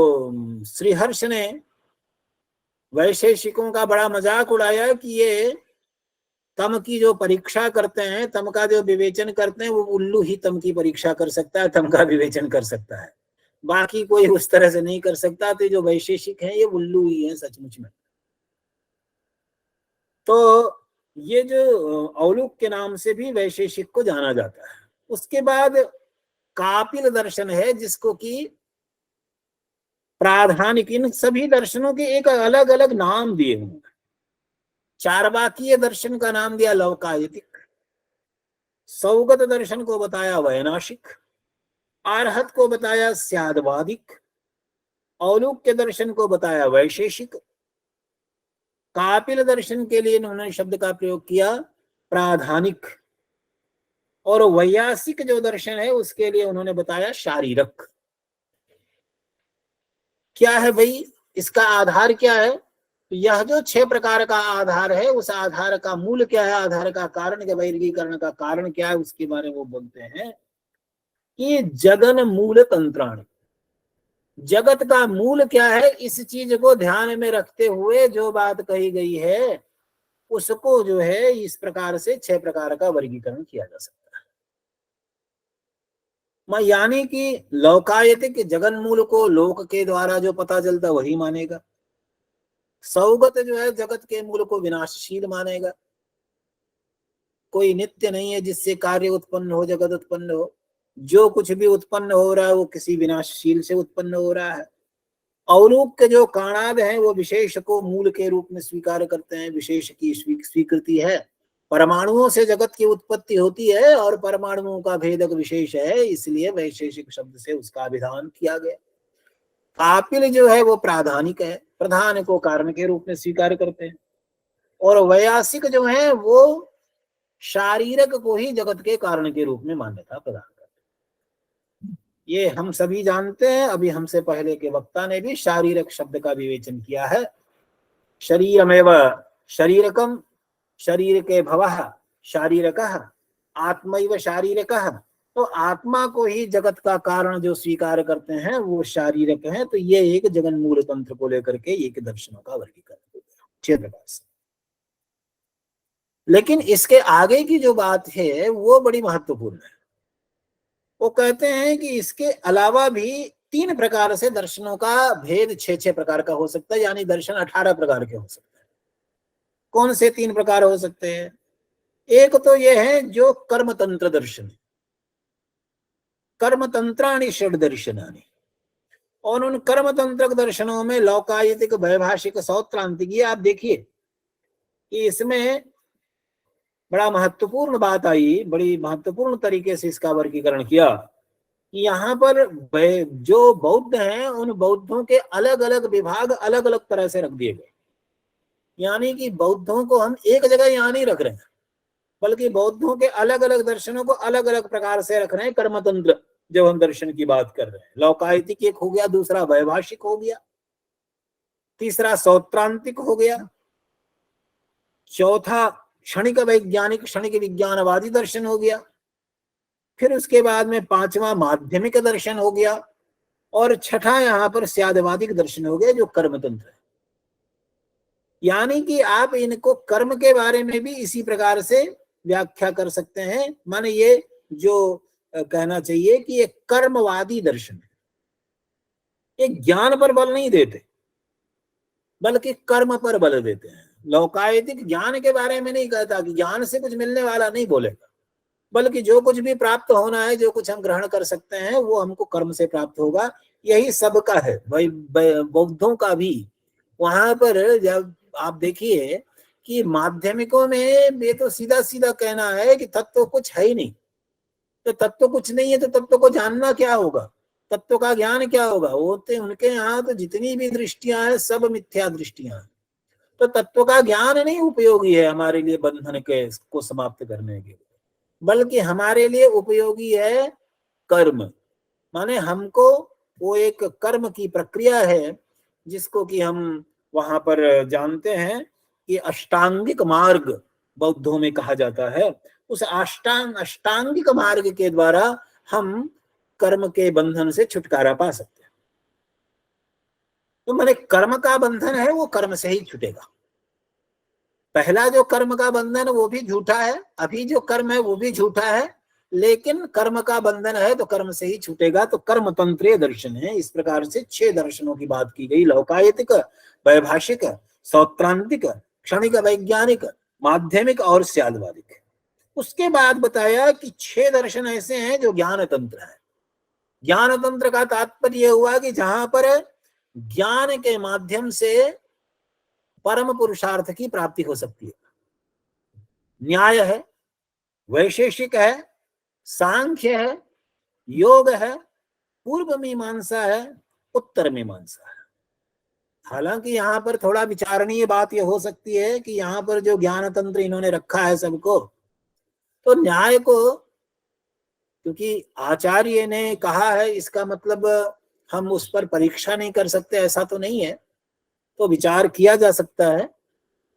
श्रीहर्ष ने वैशेषिकों का बड़ा मजाक उड़ाया कि ये तम की जो परीक्षा करते हैं, तम का जो विवेचन करते हैं, वो उल्लू ही तम की परीक्षा कर सकता है, तम का विवेचन कर सकता है, बाकी कोई उस तरह से नहीं कर सकता। तो जो वैशेषिक हैं ये उल्लू ही हैं सचमुच में। तो ये जो औलूक के नाम से भी वैशेषिक को जाना जाता है। उसके बाद कापिल दर्शन है जिसको कि प्राधानिक, इन सभी दर्शनों के एक अलग अलग नाम दिए हुए। चारवाकीय दर्शन का नाम दिया लौकायतिक, सौगत दर्शन को बताया वैनाशिक, आरहत को बताया स्यादवादिक, औलूक्य दर्शन को बताया वैशेषिक, कापिल दर्शन के लिए इन्होंने शब्द का प्रयोग किया प्राधानिक, और वैयासिक जो दर्शन है उसके लिए उन्होंने बताया शारीरक। क्या है भाई इसका आधार क्या है? यह जो 6 प्रकार का आधार है, उस आधार का मूल क्या है, आधार का कारण के वर्गीकरण का कारण क्या है, उसके बारे में वो बोलते हैं कि जगन मूल तंत्राणी, जगत का मूल क्या है, इस चीज को ध्यान में रखते हुए जो बात कही गई है उसको जो है इस प्रकार से 6 प्रकार का वर्गीकरण किया जा सकता है। यानी कि लौकायतिक जगन मूल को लोक के द्वारा जो पता चलता वही मानेगा, सौगत जो है जगत के मूल को विनाशशील मानेगा, कोई नित्य नहीं है जिससे कार्य उत्पन्न हो, जगत उत्पन्न हो, जो कुछ भी उत्पन्न हो रहा है वो किसी विनाशशील से उत्पन्न हो रहा है। औलूक्य जो काणाद है वो विशेष को मूल के रूप में स्वीकार करते हैं, विशेष की स्वीकृति है। परमाणुओं से जगत की उत्पत्ति होती है और परमाणुओं का भेदक विशेष है, इसलिए वैशेषिक शब्द से उसका विधान किया गया। कापिल जो है वो प्राधानिक है, प्रधान को कारण के रूप में स्वीकार करते हैं, और वैयासिक जो है वो शारीरक को ही जगत के कारण के रूप में मान्यता प्रदान करते हैं। ये हम सभी जानते हैं, अभी हमसे पहले के वक्ता ने भी शारीरक शब्द का विवेचन किया है। शरीरमेव शरीरकम, शरीर के भवः शारीरकः, आत्मैव शारीरकः, तो आत्मा को ही जगत का कारण जो स्वीकार करते हैं वो शारीरक है। तो ये एक जगन मूल तंत्र को लेकर के एक दर्शनों का वर्गीकरण हो गया 6 प्रकार से। लेकिन इसके आगे की जो बात है वो बड़ी महत्वपूर्ण है। वो कहते हैं कि इसके अलावा भी 3 प्रकार से दर्शनों का भेद 6 प्रकार का हो सकता है, यानी दर्शन 18 प्रकार के हो सकते हैं। कौन से 3 प्रकार हो सकते हैं? एक तो यह है जो कर्म तंत्र दर्शन, कर्म तंत्राणि षड दर्शनानि, और उन कर्म तंत्रक दर्शनों में लौकायतिक, वैभाषिक, सौत्रांतिक, ये आप देखिए कि इसमें बड़ा महत्वपूर्ण बात आई, बड़ी महत्वपूर्ण तरीके से इसका वर्गीकरण किया कि यहाँ पर जो बौद्ध हैं उन बौद्धों के अलग अलग विभाग अलग अलग तरह से रख दिए गए। यानी कि बौद्धों को हम एक जगह यहाँ नहीं रख रहे हैं, बल्कि बौद्धों के अलग अलग दर्शनों को अलग अलग प्रकार से रख रहे हैं। कर्मतंत्र जब हम दर्शन की बात कर रहे हैं, लौकायतिक एक हो गया, दूसरा वैभाषिक हो गया, तीसरा सौत्रांतिक हो गया, चौथा क्षणिक वैज्ञानिक, क्षणिक विज्ञानवादी दर्शन हो गया, फिर उसके बाद में 5वां माध्यमिक दर्शन हो गया, और 6ठा यहाँ पर स्यादवादिक दर्शन हो गया जो कर्मतंत्र है। यानी कि आप इनको कर्म के बारे में भी इसी प्रकार से व्याख्या कर सकते हैं। माने ये जो कहना चाहिए कि ये कर्मवादी दर्शन है, ये ज्ञान पर बल नहीं देते बल्कि कर्म पर बल देते हैं। लौकायतिक ज्ञान के बारे में नहीं कहता कि ज्ञान से कुछ मिलने वाला नहीं बोलेगा, बल्कि जो कुछ भी प्राप्त होना है, जो कुछ हम ग्रहण कर सकते हैं वो हमको कर्म से प्राप्त होगा। यही सबका है भाई, बौद्धों का भी। वहां पर जब आप देखिए कि माध्यमिकों में ये तो सीधा सीधा कहना है कि तत्व कुछ है ही नहीं, तो तत्व कुछ नहीं है तो तत्व को जानना क्या होगा, तत्व का ज्ञान क्या होगा? वो तो उनके यहाँ तो जितनी भी दृष्टियां हैं सब मिथ्या दृष्टियां हैं। तो तत्व का ज्ञान नहीं उपयोगी है हमारे लिए बंधन के को समाप्त करने के लिए, बल्कि हमारे लिए उपयोगी है कर्म। माने हमको वो एक कर्म की प्रक्रिया है जिसको कि हम वहां पर जानते हैं कि अष्टांगिक मार्ग बौद्धों में कहा जाता है। उस अष्टांगिक मार्ग के द्वारा हम कर्म के बंधन से छुटकारा पा सकते हैं। तो मैंने कर्म का बंधन है वो कर्म से ही छूटेगा। पहला जो कर्म का बंधन वो भी झूठा है, अभी जो कर्म है वो भी झूठा है, लेकिन कर्म का बंधन है तो कर्म से ही छूटेगा। तो कर्म तंत्रीय दर्शन है। इस प्रकार से 6 दर्शनों की बात की गई, लौकायतिक, वैभाषिक, सौत्रांतिक, क्षणिक वैज्ञानिक, माध्यमिक और स्यादवादिक। उसके बाद बताया कि 6 दर्शन ऐसे हैं जो ज्ञान तंत्र है। ज्ञान तंत्र का तात्पर्य हुआ कि जहां पर ज्ञान के माध्यम से परम पुरुषार्थ की प्राप्ति हो सकती है। न्याय है, वैशेषिक है, सांख्य है, योग है, पूर्व मीमांसा है, उत्तर मीमांसा है। हालांकि यहाँ पर थोड़ा विचारणीय बात यह हो सकती है कि यहाँ पर जो ज्ञान तंत्र इन्होंने रखा है सबको, तो न्याय को, क्योंकि आचार्य ने कहा है, इसका मतलब हम उस पर परीक्षा नहीं कर सकते, ऐसा तो नहीं है। तो विचार किया जा सकता है,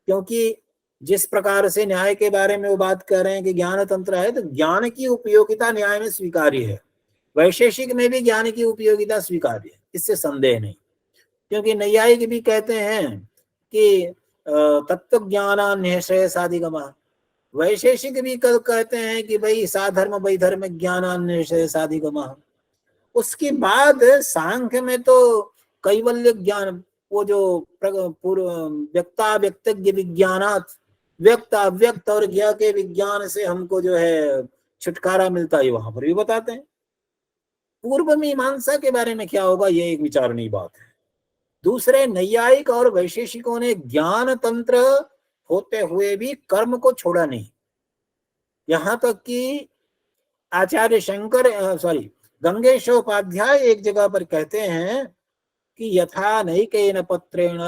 क्योंकि जिस प्रकार से न्याय के बारे में वो बात कर रहे हैं कि ज्ञान तंत्र है, तो ज्ञान की उपयोगिता न्याय में स्वीकार्य है। वैशेषिक में भी ज्ञान की उपयोगिता स्वीकार्य है, इससे संदेह नहीं। क्योंकि नैयायिक भी कहते हैं कि तत्व ज्ञानान्यश्रेयसाधिगमः, वैशेषिक भी कल कहते हैं कि भाई साधर्म वैधर्म ज्ञानान्यश्रेयसाधिगमः। उसके बाद सांख्य में तो कैवल्य ज्ञान, वो जो व्यक्ता व्यक्तज्ञ विज्ञानात् व्यक्त अव्यक्त और ज्ञा के विज्ञान से हमको जो है छुटकारा मिलता है, वहां पर भी बताते हैं। पूर्व मीमांसा के बारे में क्या होगा, ये एक विचारणीय बात है। दूसरे नैयायिक और वैशेषिकों ने ज्ञान तंत्र होते हुए भी कर्म को छोड़ा नहीं। यहां तक कि आचार्य गंगेशोपाध्याय एक जगह पर कहते हैं कि यथा नैकेन पत्रेण,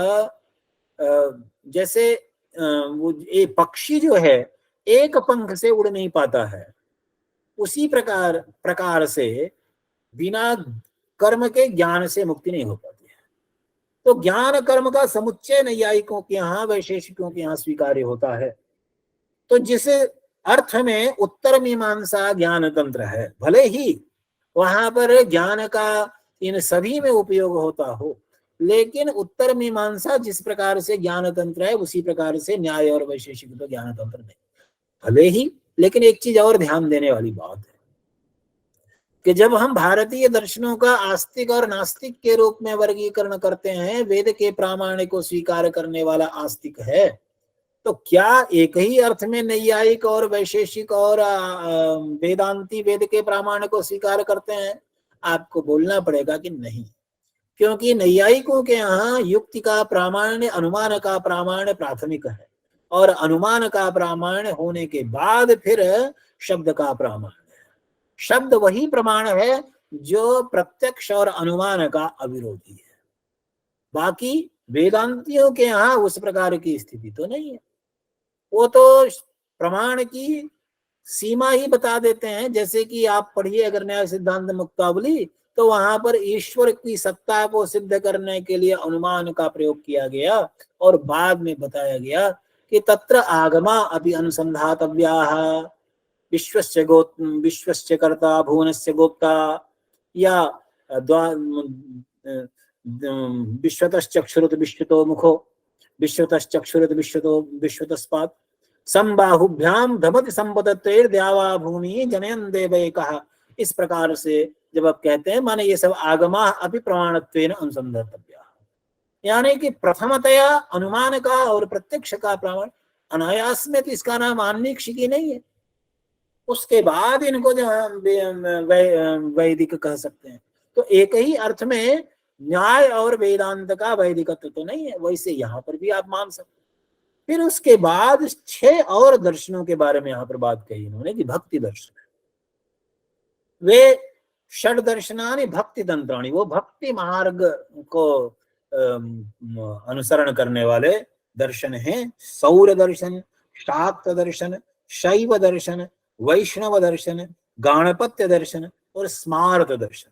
जैसे वो एक पक्षी जो है एक पंख से उड़ नहीं पाता है, उसी प्रकार से बिना कर्म के ज्ञान से मुक्ति नहीं हो पाती है। तो ज्ञान कर्म का समुच्चय नैयायिकों के यहाँ, वैशेषिकों के यहाँ स्वीकार्य होता है। तो जिस अर्थ में उत्तर मीमांसा ज्ञान तंत्र है, भले ही वहां पर ज्ञान का इन सभी में उपयोग होता हो, लेकिन उत्तर मीमांसा जिस प्रकार से ज्ञान तंत्र है, उसी प्रकार से न्याय और वैशेषिक तो ज्ञान तंत्र नहीं, भले ही। लेकिन एक चीज और ध्यान देने वाली बात है कि जब हम भारतीय दर्शनों का आस्तिक और नास्तिक के रूप में वर्गीकरण करते हैं, वेद के प्रामाण्य को स्वीकार करने वाला आस्तिक है, तो क्या एक ही अर्थ में नैयायिक और वैशेषिक और वेदांती वेद के प्रामाण्य को स्वीकार करते हैं? आपको बोलना पड़ेगा कि नहीं, क्योंकि नैयायिकों के यहाँ युक्ति का प्रामाण्य, अनुमान का प्रामाण्य प्राथमिक है, और अनुमान का प्रामाण्य होने के बाद फिर शब्द का प्रामाण्य है। शब्द वही प्रमाण है जो प्रत्यक्ष और अनुमान का अविरोधी है। बाकी वेदांतियों के यहाँ उस प्रकार की स्थिति तो नहीं है। वो तो प्रमाण की सीमा ही बता देते हैं। जैसे कि आप पढ़िए अगर न्याय सिद्धांत मुक्तावली, तो वहां पर ईश्वर की सत्ता को सिद्ध करने के लिए अनुमान का प्रयोग किया गया, और बाद में बताया गया कि तत्र आगमा अपि अनुसंधातव्याः, विश्वस्य कर्ता भुवनस्य गोप्ता, या विश्वतश्चक्षुरुत विश्वतो मुखो, विश्वतश्चक्षुरुत विश्वतस्पात्, संबाहुभ्याम धमति संपदत्वैर्द्यावा भूमि जनयन् देवैकः। इस प्रकार से जब आप कहते हैं, माने ये सब आगमा अपि प्रमाणत्वेन अनुसंधातव्याः, यानी कि प्रथमतया अनुमान का और प्रत्यक्ष का प्रमाण अनायास में, तो इसका नाम आन्वीक्षिकी नहीं है। उसके बाद इनको जो वैदिक कह सकते हैं। तो एक ही अर्थ में न्याय और वेदांत का वैदिकत्व तो नहीं है, वैसे यहाँ पर भी आप मान सकते। फिर उसके बाद 6 और दर्शनों के बारे में यहाँ पर बात कही इन्होंने कि भक्ति दर्शन, वे षड दर्शनानि भक्ति तंत्राणि, वो भक्ति मार्ग को अनुसरण करने वाले दर्शन हैं। सौर दर्शन, शाक्त दर्शन, शैव दर्शन, वैष्णव दर्शन, गाणपत्य दर्शन और स्मार्त दर्शन।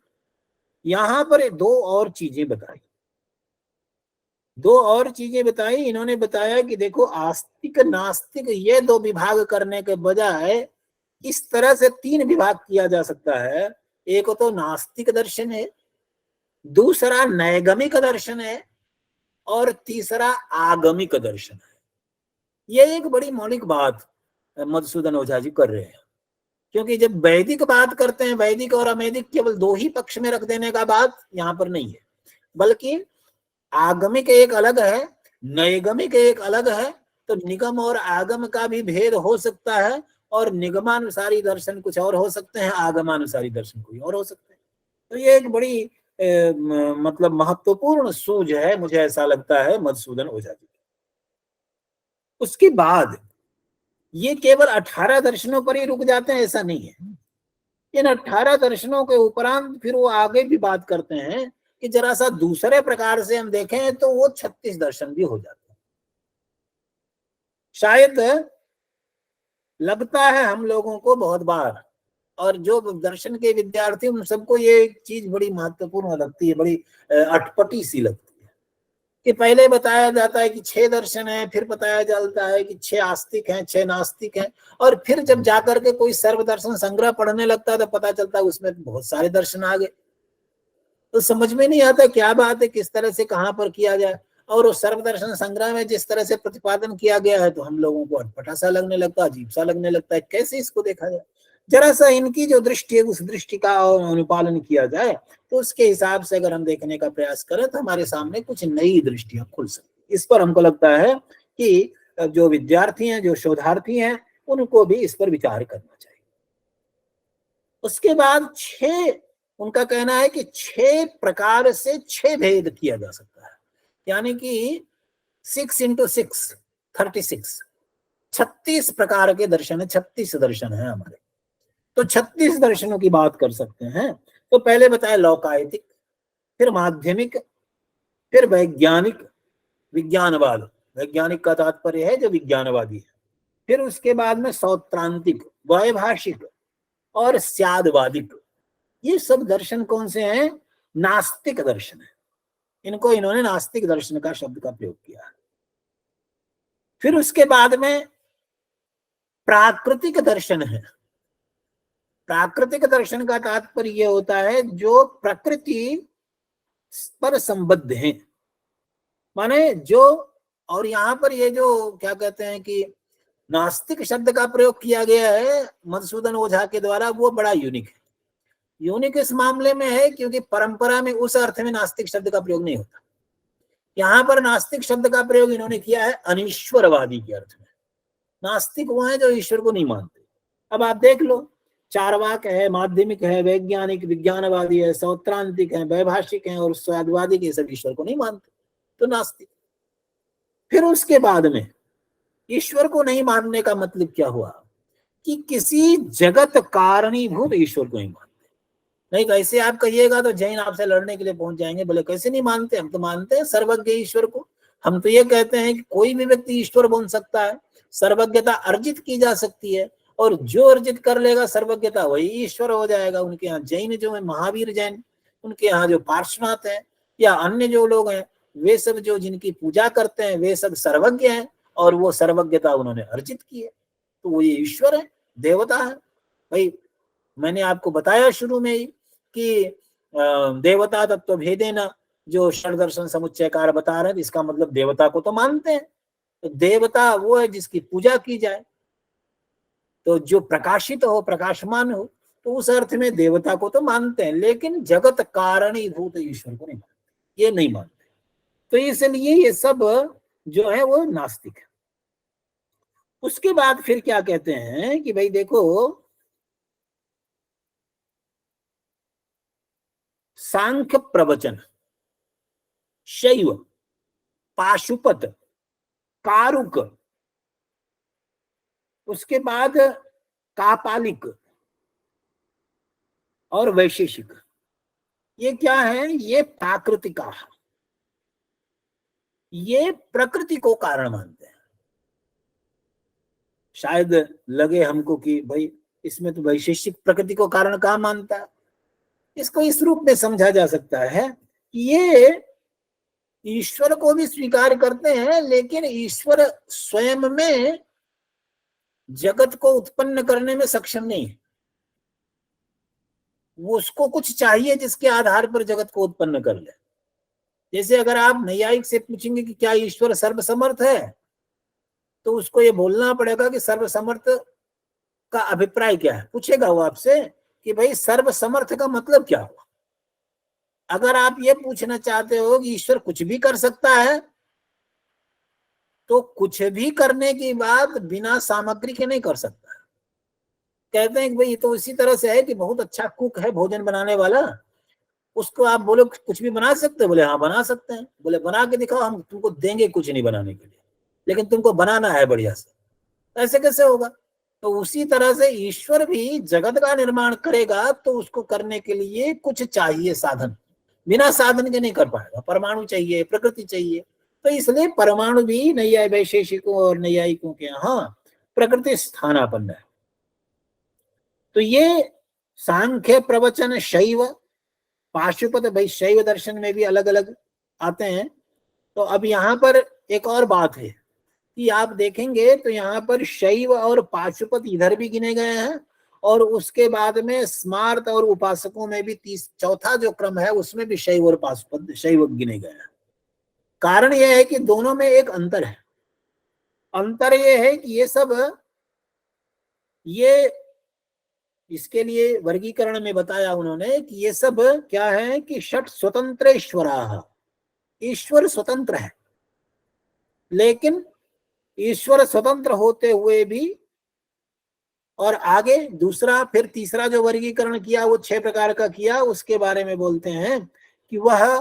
यहाँ पर 2 और चीजें बताई, 2 और चीजें बताई इन्होंने। बताया कि देखो, आस्तिक नास्तिक ये 2 विभाग करने के बजाय इस तरह से 3 विभाग किया जा सकता है। एक तो नास्तिक दर्शन है, दूसरा नैगमिक दर्शन है, और तीसरा आगमिक दर्शन है। ये एक बड़ी मौलिक बात मधुसूदन ओझा जी कर रहे हैं, क्योंकि जब वैदिक बात करते हैं, वैदिक और अवैदिक केवल 2 ही पक्ष में रख देने का बात यहाँ पर नहीं है, बल्कि आगमिक एक अलग है, नैगमिक एक अलग है। तो निगम और आगम का भी भेद हो सकता है, और निगमानुसारी दर्शन कुछ और हो सकते हैं, आगमानुसारी दर्शन कोई और हो सकते हैं। तो ये एक बड़ी मतलब महत्वपूर्ण सूझ है, मुझे ऐसा लगता है, मधुसूदन ओझा जी। उसके बाद ये केवल 18 दर्शनों पर ही रुक जाते हैं ऐसा नहीं है। इन 18 दर्शनों के उपरांत फिर वो आगे भी बात करते हैं कि जरा सा दूसरे प्रकार से हम देखें तो वो 36 दर्शन भी हो जाते हैं। शायद लगता है हम लोगों को बहुत बार, और जो दर्शन के विद्यार्थी उन सबको ये चीज बड़ी महत्वपूर्ण लगती है, बड़ी अटपटी सी लगती है कि पहले बताया जाता है कि 6 दर्शन है, फिर बताया जाता है कि 6 आस्तिक हैं, 6 नास्तिक हैं, और फिर जब जाकर के कोई सर्व दर्शन संग्रह पढ़ने लगता है तो पता चलता है उसमें बहुत सारे दर्शन आ गए। तो समझ में नहीं आता क्या बात है, किस तरह से कहाँ पर किया जाए। और उस सर्वदर्शन संग्रह में जिस तरह से प्रतिपादन किया गया है तो हम लोगों को अटपटा सा लगने लगता है, अजीब सा लगने लगता है, कैसे इसको देखा जाए। जरा सा इनकी जो दृष्टि है उस दृष्टि का अनुपालन किया जाए तो उसके हिसाब से अगर हम देखने का प्रयास करें तो हमारे सामने कुछ नई दृष्टियां खुल सकती। इस पर हमको लगता है कि जो विद्यार्थी हैं, जो शोधार्थी हैं, उनको भी इस पर विचार करना चाहिए। उसके बाद 6, उनका कहना है कि 6 प्रकार से 6 भेद किया जा सकता है, यानी कि 6 into 6 36, 36 प्रकार के दर्शन है, 36 दर्शन है हमारे। तो 36 दर्शनों की बात कर सकते हैं। तो पहले बताया लौकायतिक, फिर माध्यमिक, फिर वैज्ञानिक, विज्ञानवाद, वैज्ञानिक का तात्पर्य है जो विज्ञानवादी है, फिर उसके बाद में सौत्रांतिक, वैभाषिक और स्यादवादिक। ये सब दर्शन कौन से हैं? नास्तिक दर्शन है। इनको इन्होंने नास्तिक दर्शन का शब्द का प्रयोग किया है। फिर उसके बाद में प्राकृतिक दर्शन है। प्राकृतिक दर्शन का तात्पर्य यह होता है जो प्रकृति पर संबद्ध है, माने जो, और यहाँ पर ये जो क्या कहते हैं कि नास्तिक शब्द का प्रयोग किया गया है मधुसूदन ओझा के द्वारा, वो बड़ा यूनिक है। यूनिक इस मामले में है क्योंकि परंपरा में उस अर्थ में नास्तिक शब्द का प्रयोग नहीं होता। यहाँ पर नास्तिक शब्द का प्रयोग इन्होंने किया है अनीश्वरवादी के अर्थ में। नास्तिक वो है जो ईश्वर को नहीं मानते। अब आप देख लो, चारवाक है, माध्यमिक है, वैज्ञानिक, विज्ञानवादी है, सौत्रांतिक है, वैभाषिक है और स्वादवादी के सब ईश्वर को नहीं मानते, तो नास्तिक। फिर उसके बाद में ईश्वर को नहीं मानने का मतलब क्या हुआ कि किसी जगत कारणीभूत ईश्वर को नहीं मानते। नहीं तो ऐसे आप कहिएगा तो जैन आपसे लड़ने के लिए पहुंच जाएंगे, बोले कैसे नहीं मानते, हम तो मानते हैं सर्वज्ञ ईश्वर को। हम तो ये कहते हैं कि कोई भी व्यक्ति ईश्वर बन सकता है, सर्वज्ञता अर्जित की जा सकती है, और जो अर्जित कर लेगा सर्वज्ञता वही ईश्वर हो जाएगा। उनके यहाँ जैन जो है, महावीर जैन, उनके यहाँ जो पार्श्वनाथ है या अन्य जो लोग हैं, वे सब जो जिनकी पूजा करते हैं वे सब सर्वज्ञ हैं, और वो सर्वज्ञता उन्होंने अर्जित की है, तो वो ये ईश्वर है, देवता है। भाई मैंने आपको बताया शुरू में ही कि देवता तत्व भेदेना जो षड्दर्शन समुच्चयकार बता रहे हैं, इसका मतलब देवता को तो मानते हैं। तो देवता वो है जिसकी पूजा की जाए, तो जो प्रकाशित हो, प्रकाशमान हो, तो उस अर्थ में देवता को तो मानते हैं, लेकिन जगत कारणीभूत ईश्वर को नहीं मानते, ये नहीं मानते। तो इसलिए ये सब जो है वो नास्तिक है। उसके बाद फिर क्या कहते हैं कि भाई देखो, सांख्य प्रवचन, शैव, पाशुपत, कारुक, उसके बाद कापालिक और वैशेषिक, ये क्या है? ये प्राकृतिका, ये प्रकृति को कारण मानते हैं। शायद लगे हमको कि भाई इसमें तो वैशेषिक प्रकृति को कारण कहाँ मानता है। इसको इस रूप में समझा जा सकता है कि ये ईश्वर को भी स्वीकार करते हैं, लेकिन ईश्वर स्वयं में जगत को उत्पन्न करने में सक्षम नहीं है। वो उसको कुछ चाहिए जिसके आधार पर जगत को उत्पन्न कर ले। जैसे अगर आप नैयायिक से पूछेंगे कि क्या ईश्वर सर्वसमर्थ है, तो उसको ये बोलना पड़ेगा कि सर्वसमर्थ का अभिप्राय क्या है। पूछेगा वो आपसे कि भाई सर्वसमर्थ का मतलब क्या हुआ। अगर आप ये पूछना चाहते हो कि ईश्वर कुछ भी कर सकता है, तो कुछ भी करने की बात बिना सामग्री के नहीं कर सकता। कहते हैं कि भाई ये तो इसी तरह से है कि बहुत अच्छा कुक है, भोजन बनाने वाला, उसको आप बोलो कुछ भी बना सकते हो, बोले हाँ बना सकते हैं, बोले बना के दिखाओ, हम तुमको देंगे कुछ नहीं बनाने के लिए, लेकिन तुमको बनाना है बढ़िया से। ऐसे कैसे होगा? तो उसी तरह से ईश्वर भी जगत का निर्माण करेगा तो उसको करने के लिए कुछ चाहिए साधन, बिना साधन के नहीं कर पाएगा। परमाणु चाहिए, प्रकृति चाहिए। तो इसलिए परमाणु भी नैयाय वैशेषिकों और नैयायिकों के यहाँ प्रकृति स्थानापन्न है। तो ये सांख्य प्रवचन शैव पाशुपत भाई शैव दर्शन में भी अलग अलग आते हैं। तो अब यहाँ पर एक और बात है कि आप देखेंगे तो यहाँ पर शैव और पाशुपत इधर भी गिने गए हैं, और उसके बाद में स्मार्त और उपासकों में भी चौथा जो क्रम है उसमें भी शैव और पाशुपत शैव गिने गए हैं। कारण यह है कि दोनों में एक अंतर है। अंतर यह है कि ये सब ये इसके लिए वर्गीकरण में बताया उन्होंने कि ये सब क्या है कि षट स्वतंत्र ईश्वराः, ईश्वर स्वतंत्र है, लेकिन ईश्वर स्वतंत्र होते हुए भी, और आगे दूसरा फिर तीसरा जो वर्गीकरण किया वो 6 प्रकार का किया, उसके बारे में बोलते हैं कि वह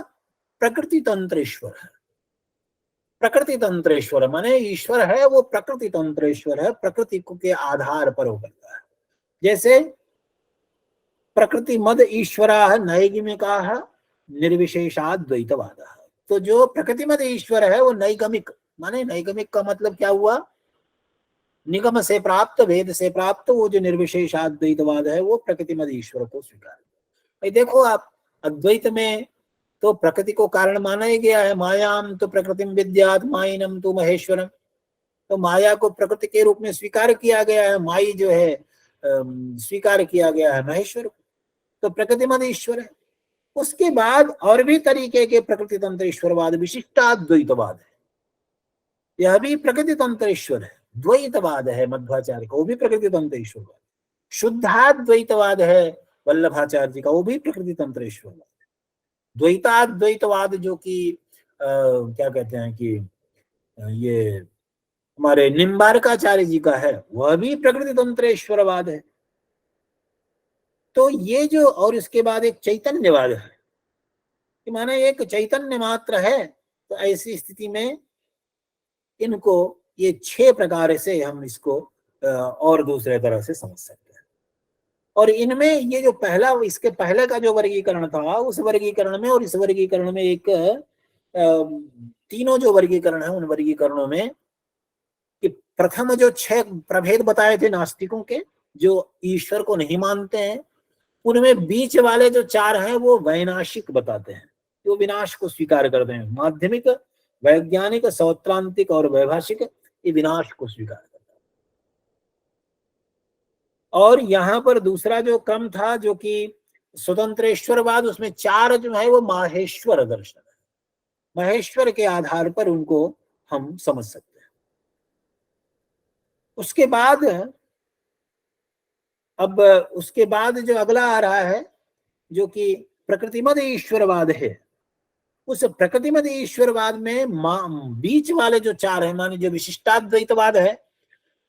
प्रकृति तंत्र ईश्वर है। प्रकृति तंत्र ईश्वर माने ईश्वर है वो प्रकृति तंत्र ईश्वर है, प्रकृति के आधार पर हो करता है। जैसे प्रकृति मद ईश्वराः नैगमिकाः निर्विशेषाद्वैतवादाः। तो जो प्रकृति मद ईश्वर है वो नैगमिक, माने नैगमिक का मतलब क्या हुआ? निगम से प्राप्त, वेद से प्राप्त वो जो निर्विशेषाद्वैतवाद है वो प्रकृति मद ईश्वर को स्वीकार। भाई देखो आप, अद्वैत में तो प्रकृति को कारण माना ही गया है। मायाम तो प्रकृतिम विद्यात् मायिनम तो महेश्वरम। तो माया को प्रकृति के रूप में स्वीकार किया गया है, माई जो है स्वीकार किया गया है महेश्वर को। तो प्रकृति मद ईश्वर है। उसके बाद और भी तरीके के प्रकृति तंत्र ईश्वरवाद, विशिष्टाद्वैतवाद है, यह भी प्रकृति तंत्र ईश्वर है। द्वैतवाद है मध्वाचार्य का, वो भी प्रकृति तंत्र ईश्वरवाद। शुद्धाद्वैतवाद है वल्लभाचार्य जी का, वो भी प्रकृति तंत्र ईश्वरवाद। द्वैताद्वैतवाद जो कि क्या कहते हैं कि ये हमारे निम्बारकाचार्य जी का है, वह भी प्रकृति तंत्र ईश्वरवाद है। तो ये जो, और इसके बाद एक चैतन्यवाद है कि माने एक चैतन्य मात्र है। तो ऐसी स्थिति में इनको ये 6 प्रकार से हम इसको और दूसरे तरह से समझ सकते हैं। और इनमें ये जो पहला, इसके पहले का जो वर्गीकरण था, उस वर्गीकरण में और इस वर्गीकरण में एक तीनों जो वर्गीकरण है उन वर्गीकरणों में कि प्रथम जो 6 प्रभेद बताए थे नास्तिकों के, जो ईश्वर को नहीं मानते हैं, उनमें बीच वाले जो 4 हैं वो वैनाशिक बताते हैं, वो विनाश को स्वीकार करते हैं। माध्यमिक, वैज्ञानिक, सौत्रांतिक और वैभाषिक, ये विनाश को स्वीकार करते हैं। और यहाँ पर दूसरा जो क्रम था जो कि स्वतंत्रेश्वरवाद, उसमें 4 जो है वो माहेश्वर दर्शन है। महेश्वर के आधार पर उनको हम समझ सकते हैं। उसके बाद अब उसके बाद जो अगला आ रहा है जो कि प्रकृतिमद ईश्वरवाद है, उस प्रकृतिमद ईश्वरवाद में बीच वाले जो 4 है, माने जो विशिष्टाद्वैतवाद है,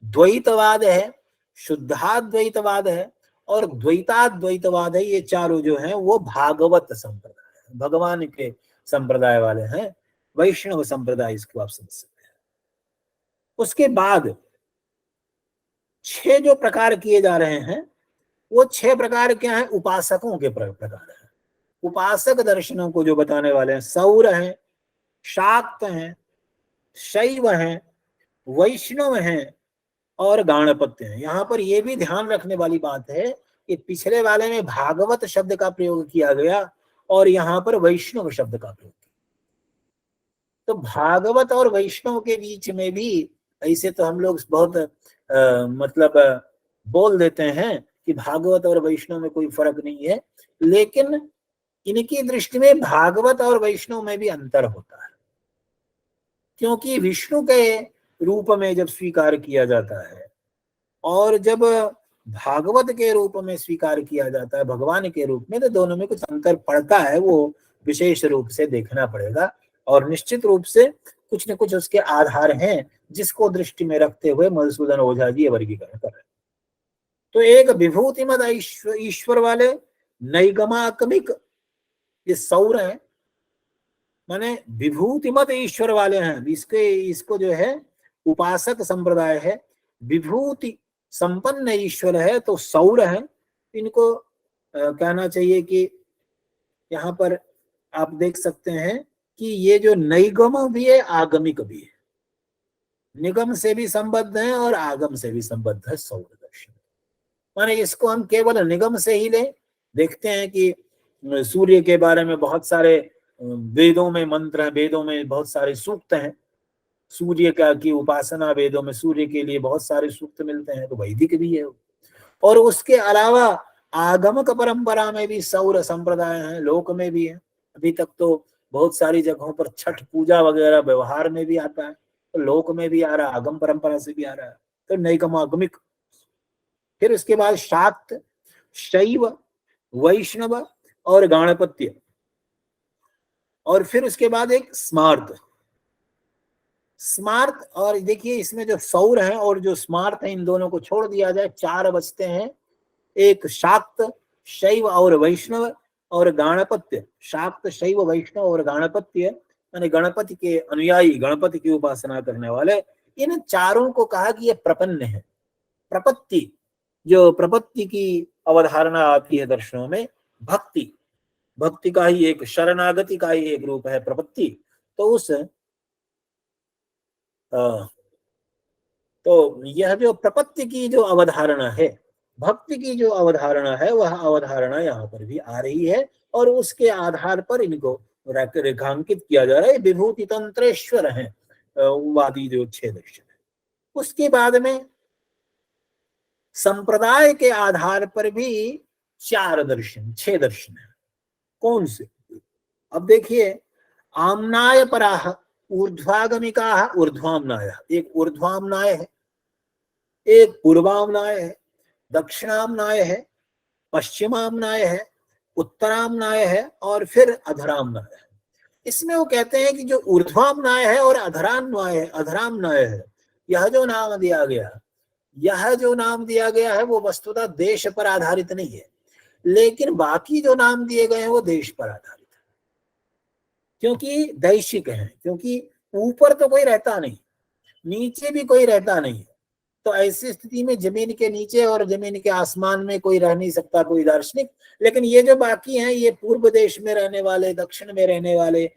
द्वैतवाद है, शुद्धाद्वैतवाद है और द्वैताद्वैतवाद है, ये चारों जो हैं वो भागवत संप्रदाय है, भगवान के संप्रदाय वाले हैं, वैष्णव संप्रदाय, इसको आप समझ सकते हैं। उसके बाद 6 जो प्रकार किए जा रहे हैं वो 6 प्रकार क्या है? उपासकों के प्रकार है। उपासक दर्शनों को जो बताने वाले हैं, सौर हैं, शाक्त हैं, शैव हैं, वैष्णव हैं और गाणपत्य हैं। यहाँ पर यह भी ध्यान रखने वाली बात है कि पिछले वाले में भागवत शब्द का प्रयोग किया गया और यहाँ पर वैष्णव शब्द का प्रयोग किया। तो भागवत और वैष्णव के बीच में भी ऐसे तो हम लोग बहुत मतलब बोल देते हैं कि भागवत और वैष्णव में कोई फर्क नहीं है, लेकिन इनकी दृष्टि में भागवत और वैष्णव में भी अंतर होता है, क्योंकि विष्णु के रूप में जब स्वीकार किया जाता है और जब भागवत के रूप में स्वीकार किया जाता है भगवान के रूप में, तो दोनों में कुछ अंतर पड़ता है, वो विशेष रूप से देखना पड़ेगा। और निश्चित रूप से कुछ न कुछ उसके आधार हैं जिसको दृष्टि में रखते हुए मधुसूदन ओझा जी वर्गीकरण कर रहे हैं। तो एक विभूतिमद ईश्वर वाले, नैगमाकमिक ये सौर है, माने विभूति मत ईश्वर वाले हैं। इसको जो है उपासक संप्रदाय है, विभूति संपन्न ईश्वर है तो सौर है। इनको कहना चाहिए कि यहाँ पर आप देख सकते हैं कि ये जो नैगम भी है आगमिक भी है, निगम से भी संबद्ध है और आगम से भी संबद्ध है सौर दर्शन। माने इसको हम केवल निगम से ही ले, देखते हैं कि सूर्य के बारे में बहुत सारे वेदों में मंत्र हैं, वेदों में बहुत सारे सूक्त हैं, सूर्य का की उपासना वेदों में सूर्य के लिए बहुत सारे सूक्त मिलते हैं, तो वैदिक भी है। और उसके अलावा आगमक परंपरा में भी सौर संप्रदाय है, लोक में भी है। अभी तक तो बहुत सारी जगहों पर छठ पूजा वगैरह व्यवहार में भी आता है, तो लोक में भी आ रहा है, आगम परंपरा से भी आ रहा है, तो नैगम आगमिक। फिर उसके बाद शाक्त, शैव, वैष्णव और गाणपत्य, और फिर उसके बाद एक स्मार्त। स्मार्त, और देखिए इसमें जो सौर है और जो स्मार्त है इन दोनों को छोड़ दिया जाए, 4 बचते हैं, एक शाक्त, शैव और वैष्णव और गाणपत्य। शाक्त, शैव, वैष्णव और गाणपत्य यानी गणपति के अनुयायी, गणपति की उपासना करने वाले। इन चारों को कहा कि ये प्रपन्न है। प्रपत्ति, जो प्रपत्ति की अवधारणा आती है दर्शनों में, भक्ति, भक्ति का ही एक, शरणागति का ही एक रूप है प्रपत्ति। तो यह जो प्रपत्ति की जो अवधारणा है, भक्ति की जो अवधारणा है, वह अवधारणा यहाँ पर भी आ रही है और उसके आधार पर इनको रेखांकित किया जा रहा है। विभूति तंत्रेश्वर है वादी जो 6 दर्शन है। उसके बाद में संप्रदाय के आधार पर भी 4 दर्शन, 6 दर्शन है। कौन से? अब देखिए, आम्नाय पराह, ऊर्ध्वागमिका, ऊर्ध्वाम्नाय। एक ऊर्ध्वाम्नाय है, एक पूर्वाम्नाय है, दक्षिणाम्नाय है, पश्चिमाम्नाय है, उत्तराम्नाय है और फिर अधराम्नाय है। इसमें वो कहते हैं कि जो ऊर्ध्वाम्नाय है और अधराम्नाय है, यह जो नाम दिया गया है वो वस्तुतः देश पर आधारित नहीं है, लेकिन बाकी जो नाम दिए गए हैं वो देश पर आधारित है, क्योंकि दैशिक है। क्योंकि ऊपर तो कोई रहता नहीं, नीचे भी कोई रहता नहीं, तो ऐसी स्थिति में जमीन के नीचे और जमीन के आसमान में कोई रह नहीं सकता, कोई दार्शनिक। लेकिन ये जो बाकी हैं, ये पूर्व देश में रहने वाले, दक्षिण में रहने वाले,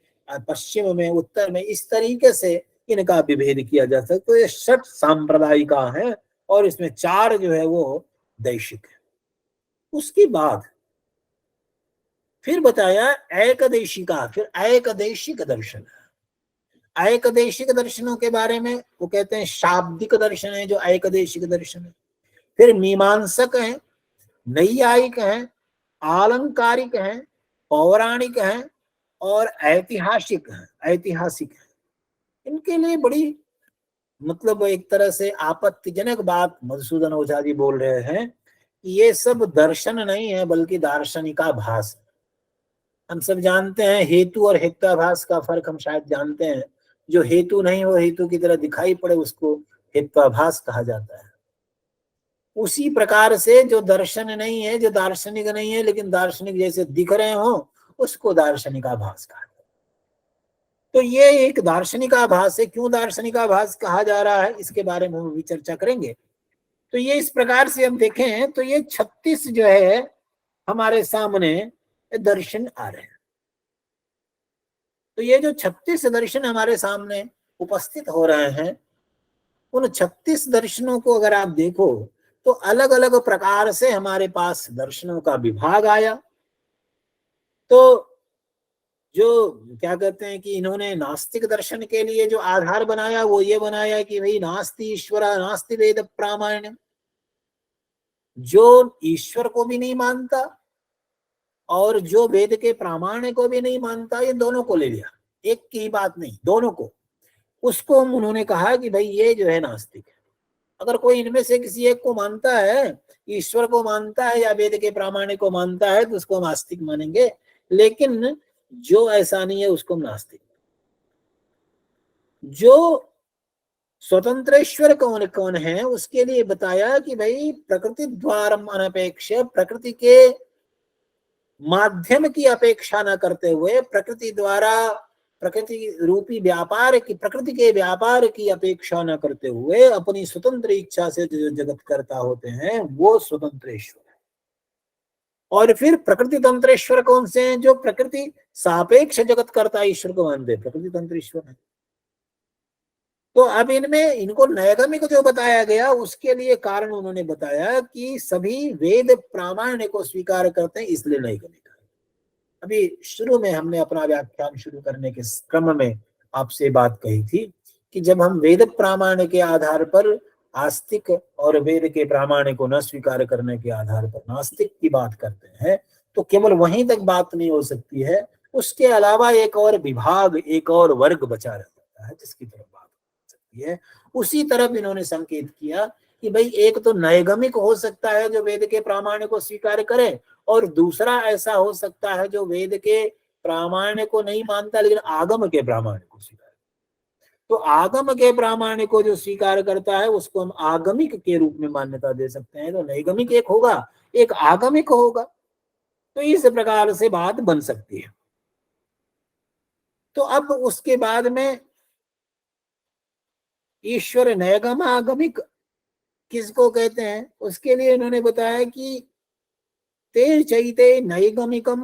पश्चिम में, उत्तर में, इस तरीके से इनका विभेद किया जा सकता है। तो ये 6 सांप्रदायिका है और इसमें 4 जो है वो दैशिक है। उसके बाद फिर बताया एकदेशिका, फिर एकदेशिक दर्शन है। एकदेशिक दर्शनों के बारे में वो कहते हैं शाब्दिक दर्शन है जो एकदेशिक दर्शन है। फिर मीमांसक हैं, नैयायिक हैं, आलंकारिक हैं, पौराणिक हैं और ऐतिहासिक हैं। इनके लिए बड़ी मतलब एक तरह से आपत्तिजनक बात मधुसूदन ओझा जी बोल रहे हैं कि ये सब दर्शन नहीं है बल्कि दार्शनिकाभास है। हम सब जानते हैं हेतु और हेत्वाभास का फर्क हम शायद जानते हैं। जो हेतु नहीं हो, हेतु की तरह दिखाई पड़े, उसको हेत्वाभास कहा जाता है। उसी प्रकार से जो दर्शन नहीं है, जो दार्शनिक नहीं है लेकिन दार्शनिक जैसे दिख रहे हो, उसको दार्शनिकाभास कहा जाता है। तो ये एक दार्शनिकाभास है। क्यों दार्शनिकाभास कहा जा रहा है, इसके बारे में हम भी चर्चा करेंगे। तो ये इस प्रकार से हम देखें तो ये 36 जो है हमारे सामने दर्शन आ रहे हैं। तो ये जो 36 दर्शन हमारे सामने उपस्थित हो रहे हैं, उन 36 दर्शनों को अगर आप देखो तो अलग अलग प्रकार से हमारे पास दर्शनों का विभाग आया। तो जो क्या कहते हैं कि इन्होंने नास्तिक दर्शन के लिए जो आधार बनाया वो ये बनाया कि भाई नास्ति ईश्वरा नास्ति वेद प्रामाण्यम। जो ईश्वर को भी नहीं मानता और जो वेद के प्रामाण्य को भी नहीं मानता, ये दोनों को ले लिया, एक की ही बात नहीं, दोनों को। उसको उन्होंने कहा कि भाई ये जो है नास्तिक है। अगर कोई इनमें से किसी एक को मानता है, ईश्वर को मानता है या वेद के प्रामाण्य को मानता है, तो उसको हम आस्तिक मानेंगे। लेकिन जो ऐसा नहीं है उसको हम नास्तिक। जो स्वतंत्रेश्वर कौन कौन है उसके लिए बताया कि भाई प्रकृति द्वारम अनपेक्ष, प्रकृति के माध्यम की अपेक्षा न करते हुए प्रकृति द्वारा, प्रकृति रूपी व्यापार की, प्रकृति के व्यापार की अपेक्षा न करते हुए अपनी स्वतंत्र इच्छा से जो जगत करता होते हैं वो स्वतंत्रेश्वर है। और फिर प्रकृति तंत्रेश्वर कौन से हैं? जो प्रकृति सापेक्ष जगत करता ईश्वर को मानते, प्रकृति तंत्रेश्वर है। तो अब इनमें इनको नैगमिक जो बताया गया उसके लिए कारण उन्होंने बताया कि सभी वेद प्रामाण्य को स्वीकार करते हैं, इसलिए नैगमिक। अभी शुरू में हमने अपना व्याख्यान शुरू करने के क्रम में आपसे बात कही थी कि जब हम वेद प्रामाण्य के आधार पर आस्तिक और वेद के प्रामाण्य को न स्वीकार करने के आधार पर नास्तिक की बात करते हैं तो केवल वहीं तक बात नहीं हो सकती है, उसके अलावा एक और विभाग, एक और वर्ग बचा रह जाता है जिसकी तरफ बात हो सकती है। उसी तरफ इन्होंने संकेत किया कि भाई एक तो नैगमिक हो सकता है जो वेद के प्रामाण्य को स्वीकार करे, और दूसरा ऐसा हो सकता है जो वेद के प्रामाण्य को नहीं मानता लेकिन आगम के प्रामाण्य को स्वीकार। तो आगम के प्रामाण्य को जो स्वीकार करता है उसको हम आगमिक के रूप में मान्यता दे सकते हैं। तो नैगमिक एक होगा, एक आगमिक होगा, तो इस प्रकार से बात बन सकती है। तो अब उसके बाद में ईश्वर नैगम आगमिक किसको कहते हैं उसके लिए इन्होंने बताया कि ते चैते नैगमिकम।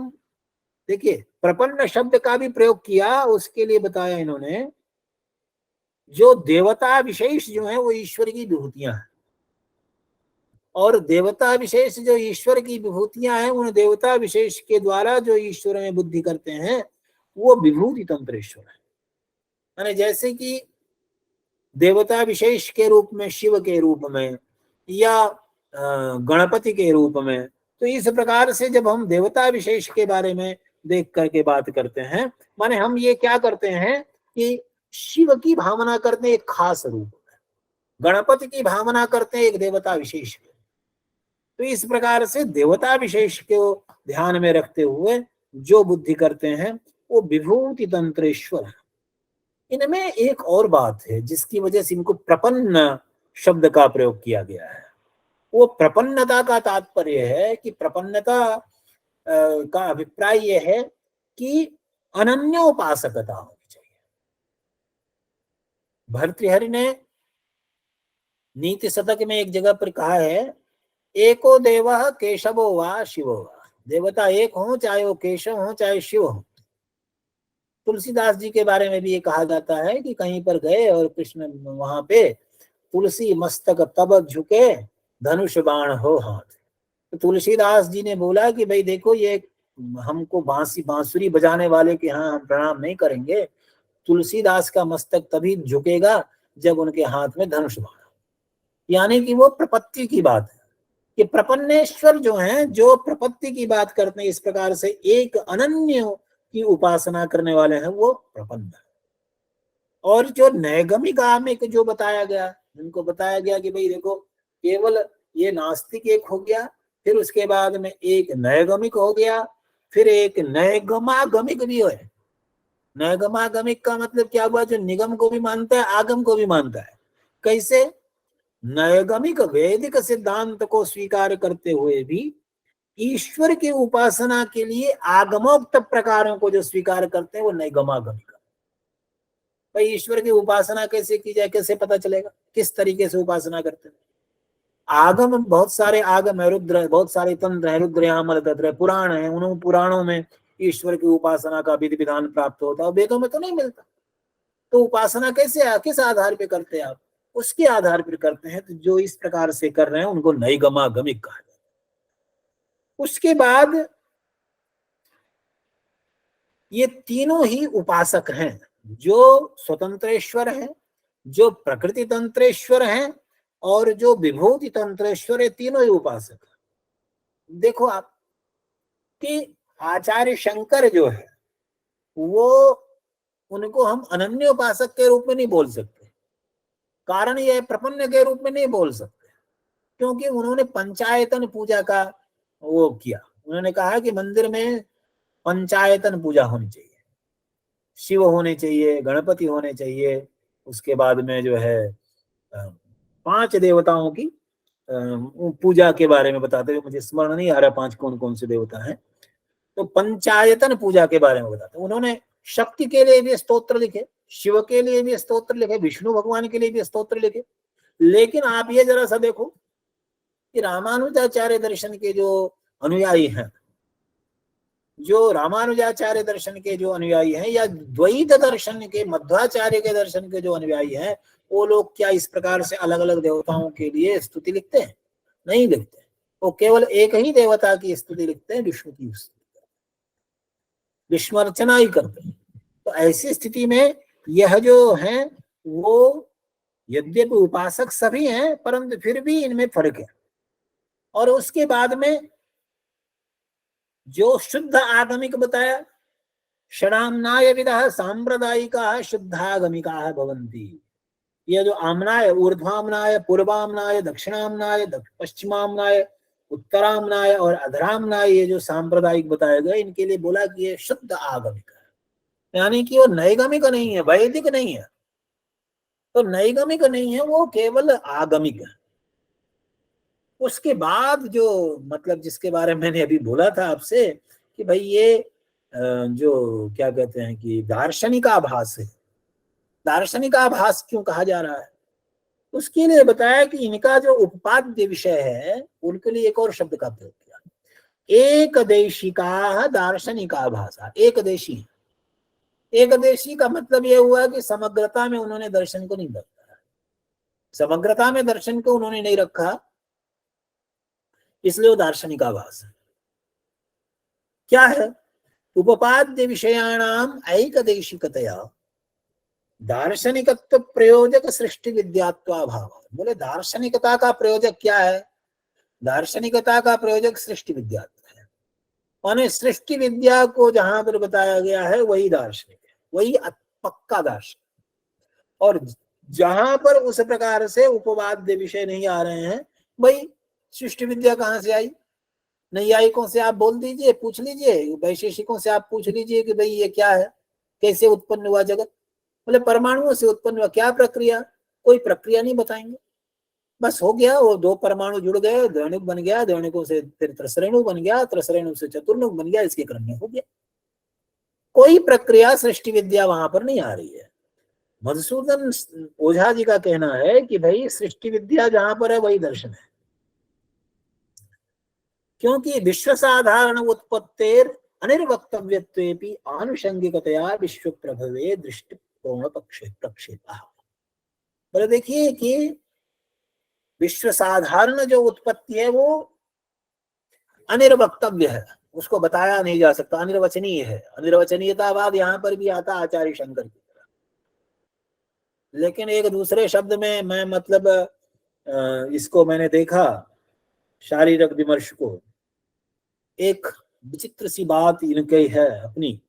देखिए प्रपन्न शब्द का भी प्रयोग किया, उसके लिए बताया इन्होंने जो देवता विशेष जो है वो ईश्वर की विभूतियां हैं, और देवता विशेष जो ईश्वर की विभूतियां हैं उन देवता विशेष के द्वारा जो ईश्वर में बुद्धि करते हैं वो विभूति तंत्रेश्वर है। माने जैसे कि देवता विशेष के रूप में शिव के रूप में या गणपति के रूप में, तो इस प्रकार से जब हम देवता विशेष के बारे में देख करके बात करते हैं, माने हम ये क्या करते हैं कि शिव की भावना करते हैं एक खास रूप में, गणपति की भावना करते हैं एक देवता विशेष में। तो इस प्रकार से देवता विशेष को ध्यान में रखते हुए जो बुद्धि करते हैं वो विभूति तंत्रेश्वर है। इनमें एक और बात है जिसकी वजह से इनको प्रपन्न शब्द का प्रयोग किया गया है। वो प्रपन्नता का तात्पर्य है कि प्रपन्नता का अभिप्राय यह है कि अनन्योपासकता होनी चाहिए। भर्तृहरि ने नीति शतक में एक जगह पर कहा है, एको देवः केशवो वा शिवो वा। देवता एक हो, चाहे वो केशव हो चाहे शिव हो। तुलसीदास जी के बारे में भी ये कहा जाता है कि कहीं पर गए और कृष्ण वहां पे तुलसी मस्तक तब झुके धनुष बाण हो हाथ। तो तुलसीदास जी ने बोला कि भाई देखो ये हमको बांसुरी बजाने वाले के यहाँ हम प्रणाम नहीं करेंगे, तुलसीदास का मस्तक तभी झुकेगा जब उनके हाथ में धनुष बाण। यानी कि वो प्रपत्ति की बात है कि प्रपन्नेश्वर जो हैं जो प्रपत्ति की बात करते हैं, इस प्रकार से एक अनन्य की उपासना करने वाले हैं वो प्रपन्न है। और जो नैगमिक आमिक जो बताया गया, जिनको बताया गया कि भाई देखो केवल ये नास्तिक एक हो गया, फिर उसके बाद में एक नैगमिक हो गया, फिर एक नैगमागमिक भी है। नैगमागमिक का मतलब क्या हुआ? जो निगम को भी मानता है आगम को भी मानता है। कैसे? नैगमिक वैदिक सिद्धांत को स्वीकार करते हुए भी ईश्वर की उपासना के लिए आगमोक्त प्रकारों को जो स्वीकार करते हैं वो नैगमागमिक। भाई ईश्वर की उपासना कैसे की जाए, कैसे पता चलेगा किस तरीके से उपासना करते हैं? आगम, बहुत सारे आगम है, रुद्र, बहुत सारे तंत्र है, रुद्र यामल तंत्र है, पुराण है, उन पुराणों में ईश्वर की उपासना का विधि विधान प्राप्त होता है, वेदों में तो नहीं मिलता। तो उपासना कैसे, किस आधार पे करते हैं आप? उसके आधार पर करते हैं। तो जो इस प्रकार से कर रहे हैं उनको नैगमागमिक कहा जाता है। उसके बाद ये तीनों ही उपासक हैं, जो स्वतंत्रेश्वर है, जो प्रकृति तंत्रेश्वर है और जो विभूति तंत्रेश्वर है, तीनों ही उपासक है। देखो आप कि आचार्य शंकर जो है वो, उनको हम अनन्य उपासक के रूप में नहीं बोल सकते। कारण यह प्रपन्न के रूप में नहीं बोल सकते, क्योंकि उन्होंने पंचायतन पूजा का वो किया। उन्होंने कहा कि मंदिर में पंचायतन पूजा होनी चाहिए, शिव होने चाहिए, गणपति होने चाहिए, उसके बाद में जो है 5 देवताओं की पूजा के बारे में बताते हुए, मुझे स्मरण नहीं आ रहा 5 कौन कौन से देवता हैं, तो पंचायतन पूजा के बारे में बताते। उन्होंने शक्ति के लिए भी स्तोत्र लिखे, शिव के लिए भी स्तोत्र लिखे, विष्णु भगवान के लिए भी स्तोत्र लिखे। लेकिन आप ये जरा सा देखो कि रामानुजाचार्य दर्शन के जो अनुयायी हैं, जो रामानुजाचार्य दर्शन के जो अनुयायी हैं, या द्वैत दर्शन के, मध्वाचार्य के दर्शन के जो अनुयायी हैं, वो लोग क्या इस प्रकार से अलग अलग देवताओं के लिए स्तुति लिखते हैं? नहीं लिखते। वो केवल एक ही देवता की स्तुति लिखते हैं, विष्णु की स्तुति, विष्णु अर्चना ही करते हैं। तो ऐसी स्थिति में यह जो है वो यद्यपि उपासक सभी हैं, परंतु फिर भी इनमें फर्क है। और उसके बाद में जो शुद्ध आगमिक बताया, षडाम्नाय विदः सांप्रदायिकाः शुद्धागमिकाः भवन्ति। यह जो आम्नाय, ऊर्ध्वाम्नाय, पूर्वाम्नाय, दक्षिणाम्नाय, पश्चिमाम्नाय, उत्तराम्नाय और अधराम्नाय, ये जो सांप्रदायिक बताए गए, इनके लिए बोला कि ये शुद्ध आगमिक है, यानी कि वो नैगमिक नहीं है, वैदिक नहीं है। तो नैगमिक नहीं है, वो केवल आगमिक है। उसके बाद जो मतलब जिसके बारे में मैंने अभी बोला था आपसे कि भाई ये जो क्या कहते हैं कि दार्शनिक आभास है। दार्शनिक आभास क्यों कहा जा रहा है? उसके लिए बताया कि इनका जो उपपाद्य विषय है, उनके लिए एक और शब्द का प्रयोग किया, एकदेशिका दार्शनिक आभासा। एकदेशी, एकदेशी का मतलब यह हुआ कि समग्रता में उन्होंने दर्शन को नहीं रखा, समग्रता में दर्शन को उन्होंने नहीं रखा, इसलिए वो दार्शनिक आभास है। क्या है? उपपाद्य विषयाणाम ऐकदेशिकतया दार्शनिकत्व प्रयोजक सृष्टि विद्यात्वाभाव। बोले दार्शनिकता का प्रयोजक क्या है? दार्शनिकता का प्रयोजक सृष्टि विद्यात्व है। माने सृष्टि विद्या को जहां पर बताया गया है वही दार्शनिक है, वही पक्का दार्शनिक। और जहां पर उस प्रकार से उपवाद्य विषय नहीं आ रहे हैं, भाई सृष्टि विद्या कहाँ से आई? नैयायिकों से आप बोल दीजिए, पूछ लीजिए, वैशेषिकों से आप पूछ लीजिए कि भाई ये क्या है, कैसे उत्पन्न हुआ जगत? बोले परमाणुओं से उत्पन्न हुआ। क्या प्रक्रिया? कोई प्रक्रिया नहीं बताएंगे, बस हो गया, वो दो परमाणु जुड़ गए, द्वैणुक बन गया, द्वैणुकों से फिर त्रसरेणु बन गया, त्रसरेणु से चतुर्णुक बन गया, इसके क्रम में हो गया। कोई प्रक्रिया सृष्टि विद्या वहां पर नहीं आ रही है। मधुसूदन ओझा जी का कहना है कि भाई सृष्टि विद्या जहां पर है वही दर्शन है, क्योंकि विश्व साधारण उत्पत्तेर अनिर्वक्तव्यत्वेपि आनुषंगिकतया विश्व प्रभवे दृष्टि पूर्ण प्रक्षेपः। बोले देखिए कि विश्व साधारण जो उत्पत्ति है वो अनिर्वक्तव्य है, उसको बताया नहीं जा सकता, अनिर्वचनीय है। अनिर्वचनीयतावाद यहाँ पर भी आता आचार्य शंकर की तरह। लेकिन एक दूसरे शब्द में मैं मतलब इसको मैंने देखा, शारीरिक विमर्श को, एक विचित्र सी बात इनकी है अपनी,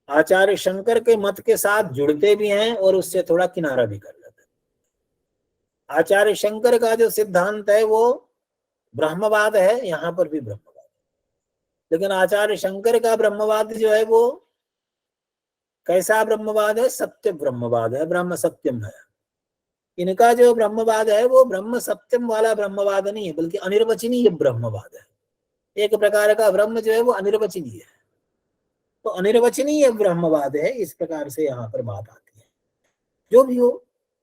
आचार्य शंकर के मत के साथ जुड़ते भी हैं और उससे थोड़ा किनारा भी कर लेते हैं। आचार्य शंकर का जो सिद्धांत है वो ब्रह्मवाद है, यहाँ पर भी ब्रह्मवाद, लेकिन आचार्य शंकर का ब्रह्मवाद जो है वो कैसा ब्रह्मवाद है? सत्य ब्रह्मवाद है, ब्रह्म सत्यम है। इनका जो ब्रह्मवाद है वो ब्रह्म सत्यम वाला ब्रह्मवाद नहीं है, बल्कि अनिर्वचनीय ब्रह्मवाद है। एक प्रकार का ब्रह्म जो है वो अनिर्वचनीय है, तो अनिर्वचनीय ब्रह्मवाद है। इस प्रकार से यहाँ पर बात आती है। जो भी हो,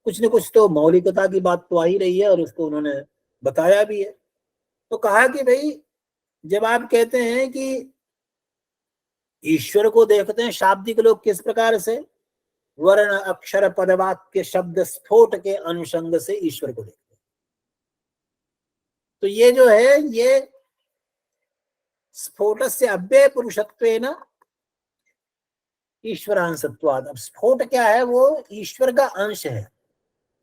कुछ न कुछ तो मौलिकता की बात तो आ ही रही है, और उसको उन्होंने बताया भी है। तो कहा कि भाई जब आप कहते हैं कि ईश्वर को देखते हैं शाब्दिक लोग किस प्रकार से, वर्ण अक्षर पदवाक्य शब्द स्फोट के अनुषंग से ईश्वर को देखते हैं। तो ये जो है ये स्फोटस्य अव्यय पुरुषत्वेन ईश्वरांशत्वाद। अब स्फोट क्या है? वो ईश्वर का अंश है।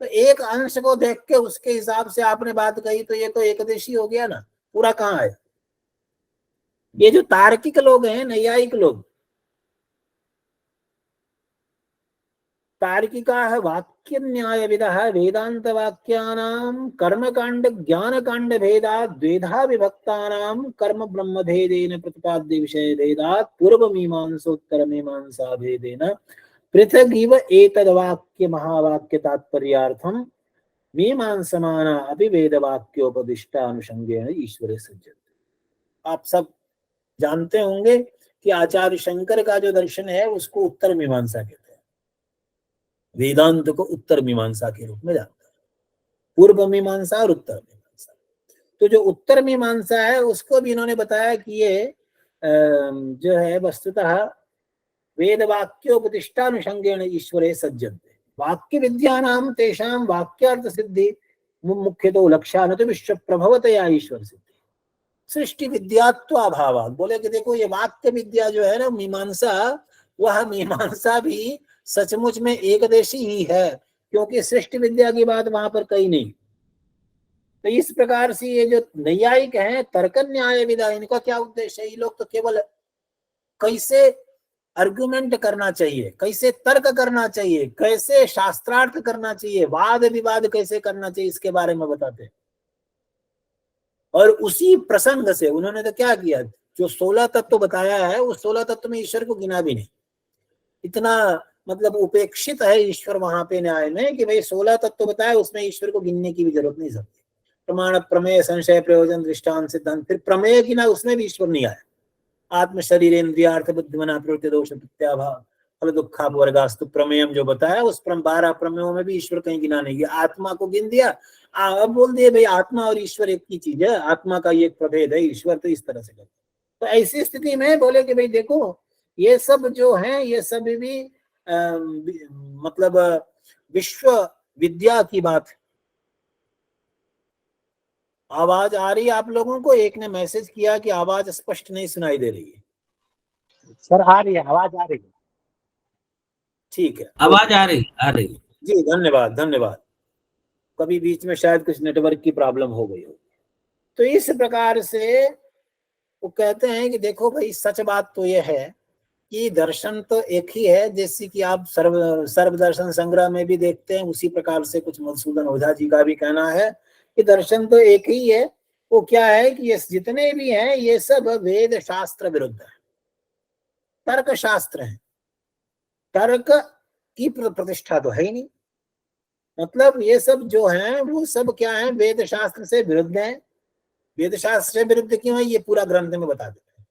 तो एक अंश को देख के उसके हिसाब से आपने बात कही, तो ये तो एकदेशी हो गया ना, पूरा कहाँ है? ये जो तार्किक लोग हैं, नैयायिक लोग, तार्किकाः वाक्य न्याय विदः वेदांत वाक्यानां कर्मकांड ज्ञानकांड भेदात् द्वेधा विभक्तानां कर्म ब्रह्म भेदेन प्रतिपाद्य विषय भेदात् पूर्व मीमांसोत्तर मीमांसा भेदेन पृथगिव एतद् वाक्य महावाक्य तात्पर्यार्थं मीमांसमाना अपि वेद वाक्योपदिष्टानुषंगेन ईश्वरे सज्जते। आप सब जानते होंगे कि आचार्य शंकर का जो दर्शन है उसको उत्तर मीमांसा कहते हैं। वेदांत को उत्तर मीमांसा के रूप में जानते हैं, पूर्व मीमांसा और उत्तर मीमांसा। तो जो उत्तर मीमांसा है उसको भी इन्होंने बताया कि ये जो है वस्तुतः वेद वाक्योपदिष्टानुषंगेण ईश्वरे सज्जन्ते वाक्य विद्यानाम तेषां वाक्यार्थ सिद्धि मुख्यतो लक्ष्या न तो विश्व प्रभवतया ईश्वर सिद्धि सृष्टि विद्यात्वाभावात्। बोले कि देखो ये वाक्य विद्या जो है ना मीमांसा, वह मीमांसा भी सचमुच में एकदेशी ही है, क्योंकि सृष्टि विद्या की बात वहां पर कहीं नहीं। तो इस प्रकार से ये जो नैयायिक हैं तर्क न्याय विदा, इनका क्या उद्देश्य है? ये लोग तो केवल कैसे आर्गुमेंट करना चाहिए, कैसे तर्क करना चाहिए, कैसे शास्त्रार्थ करना चाहिए, वाद विवाद कैसे करना चाहिए, इसके बारे में बताते हैं। और उसी प्रसंग से उन्होंने तो क्या किया, जो 16 तत्व बताया है उस 16 तत्व में ईश्वर को गिना भी नहीं। इतना मतलब उपेक्षित है ईश्वर वहां पे न्याय में कि भाई 16 तत्व बताया, उसमें ईश्वर को गिनने की भी जरूरत नहीं सकती। प्रमाण, प्रमेय, संशय, प्रयोजन, दृष्टांत, सिद्धांत, फिर प्रमेय की ना, उसमें भी ईश्वर नहीं आया। आत्म शरीर इंद्रियार्थ बुद्धिमना प्रवृत्ति दोष प्रत्याभाव फल दुखापवर्गास्तु प्रमेयम जो बताया, उस 12 प्रमेयों में भी ईश्वर कहीं गिना नहीं गया। आत्मा को गिन दिया, अब बोल दिए भाई आत्मा और ईश्वर एक ही चीज है, आत्मा का ये एक प्रभेद है, ईश्वर तो इस तरह से करते। तो ऐसी स्थिति में बोले कि भाई देखो ये सब जो है ये सब भी मतलब विश्व विद्या की बात। आवाज आ रही है आप लोगों को? एक ने मैसेज किया कि आवाज स्पष्ट नहीं सुनाई दे रही है। सर आ रही है, आवाज आ रही है। ठीक है, आवाज आ रही जी, धन्यवाद धन्यवाद। कभी बीच में शायद कुछ नेटवर्क की प्रॉब्लम हो गई हो। तो इस प्रकार से वो कहते हैं कि देखो भाई सच बात तो यह है कि दर्शन तो एक ही है, जैसे कि आप सर्व दर्शन संग्रह में भी देखते हैं, उसी प्रकार से कुछ मधुसूदन ओझा जी का भी कहना है कि दर्शन तो एक ही है। वो क्या है कि ये जितने भी हैं ये सब वेद शास्त्र विरुद्ध है, तर्क शास्त्र है। तर्क की प्रतिष्ठा तो है ही नहीं, मतलब ये सब जो है वो सब क्या है, वेद शास्त्र से विरुद्ध है। वेद शास्त्र से विरुद्ध क्यों है ये पूरा ग्रंथ में बता देते हैं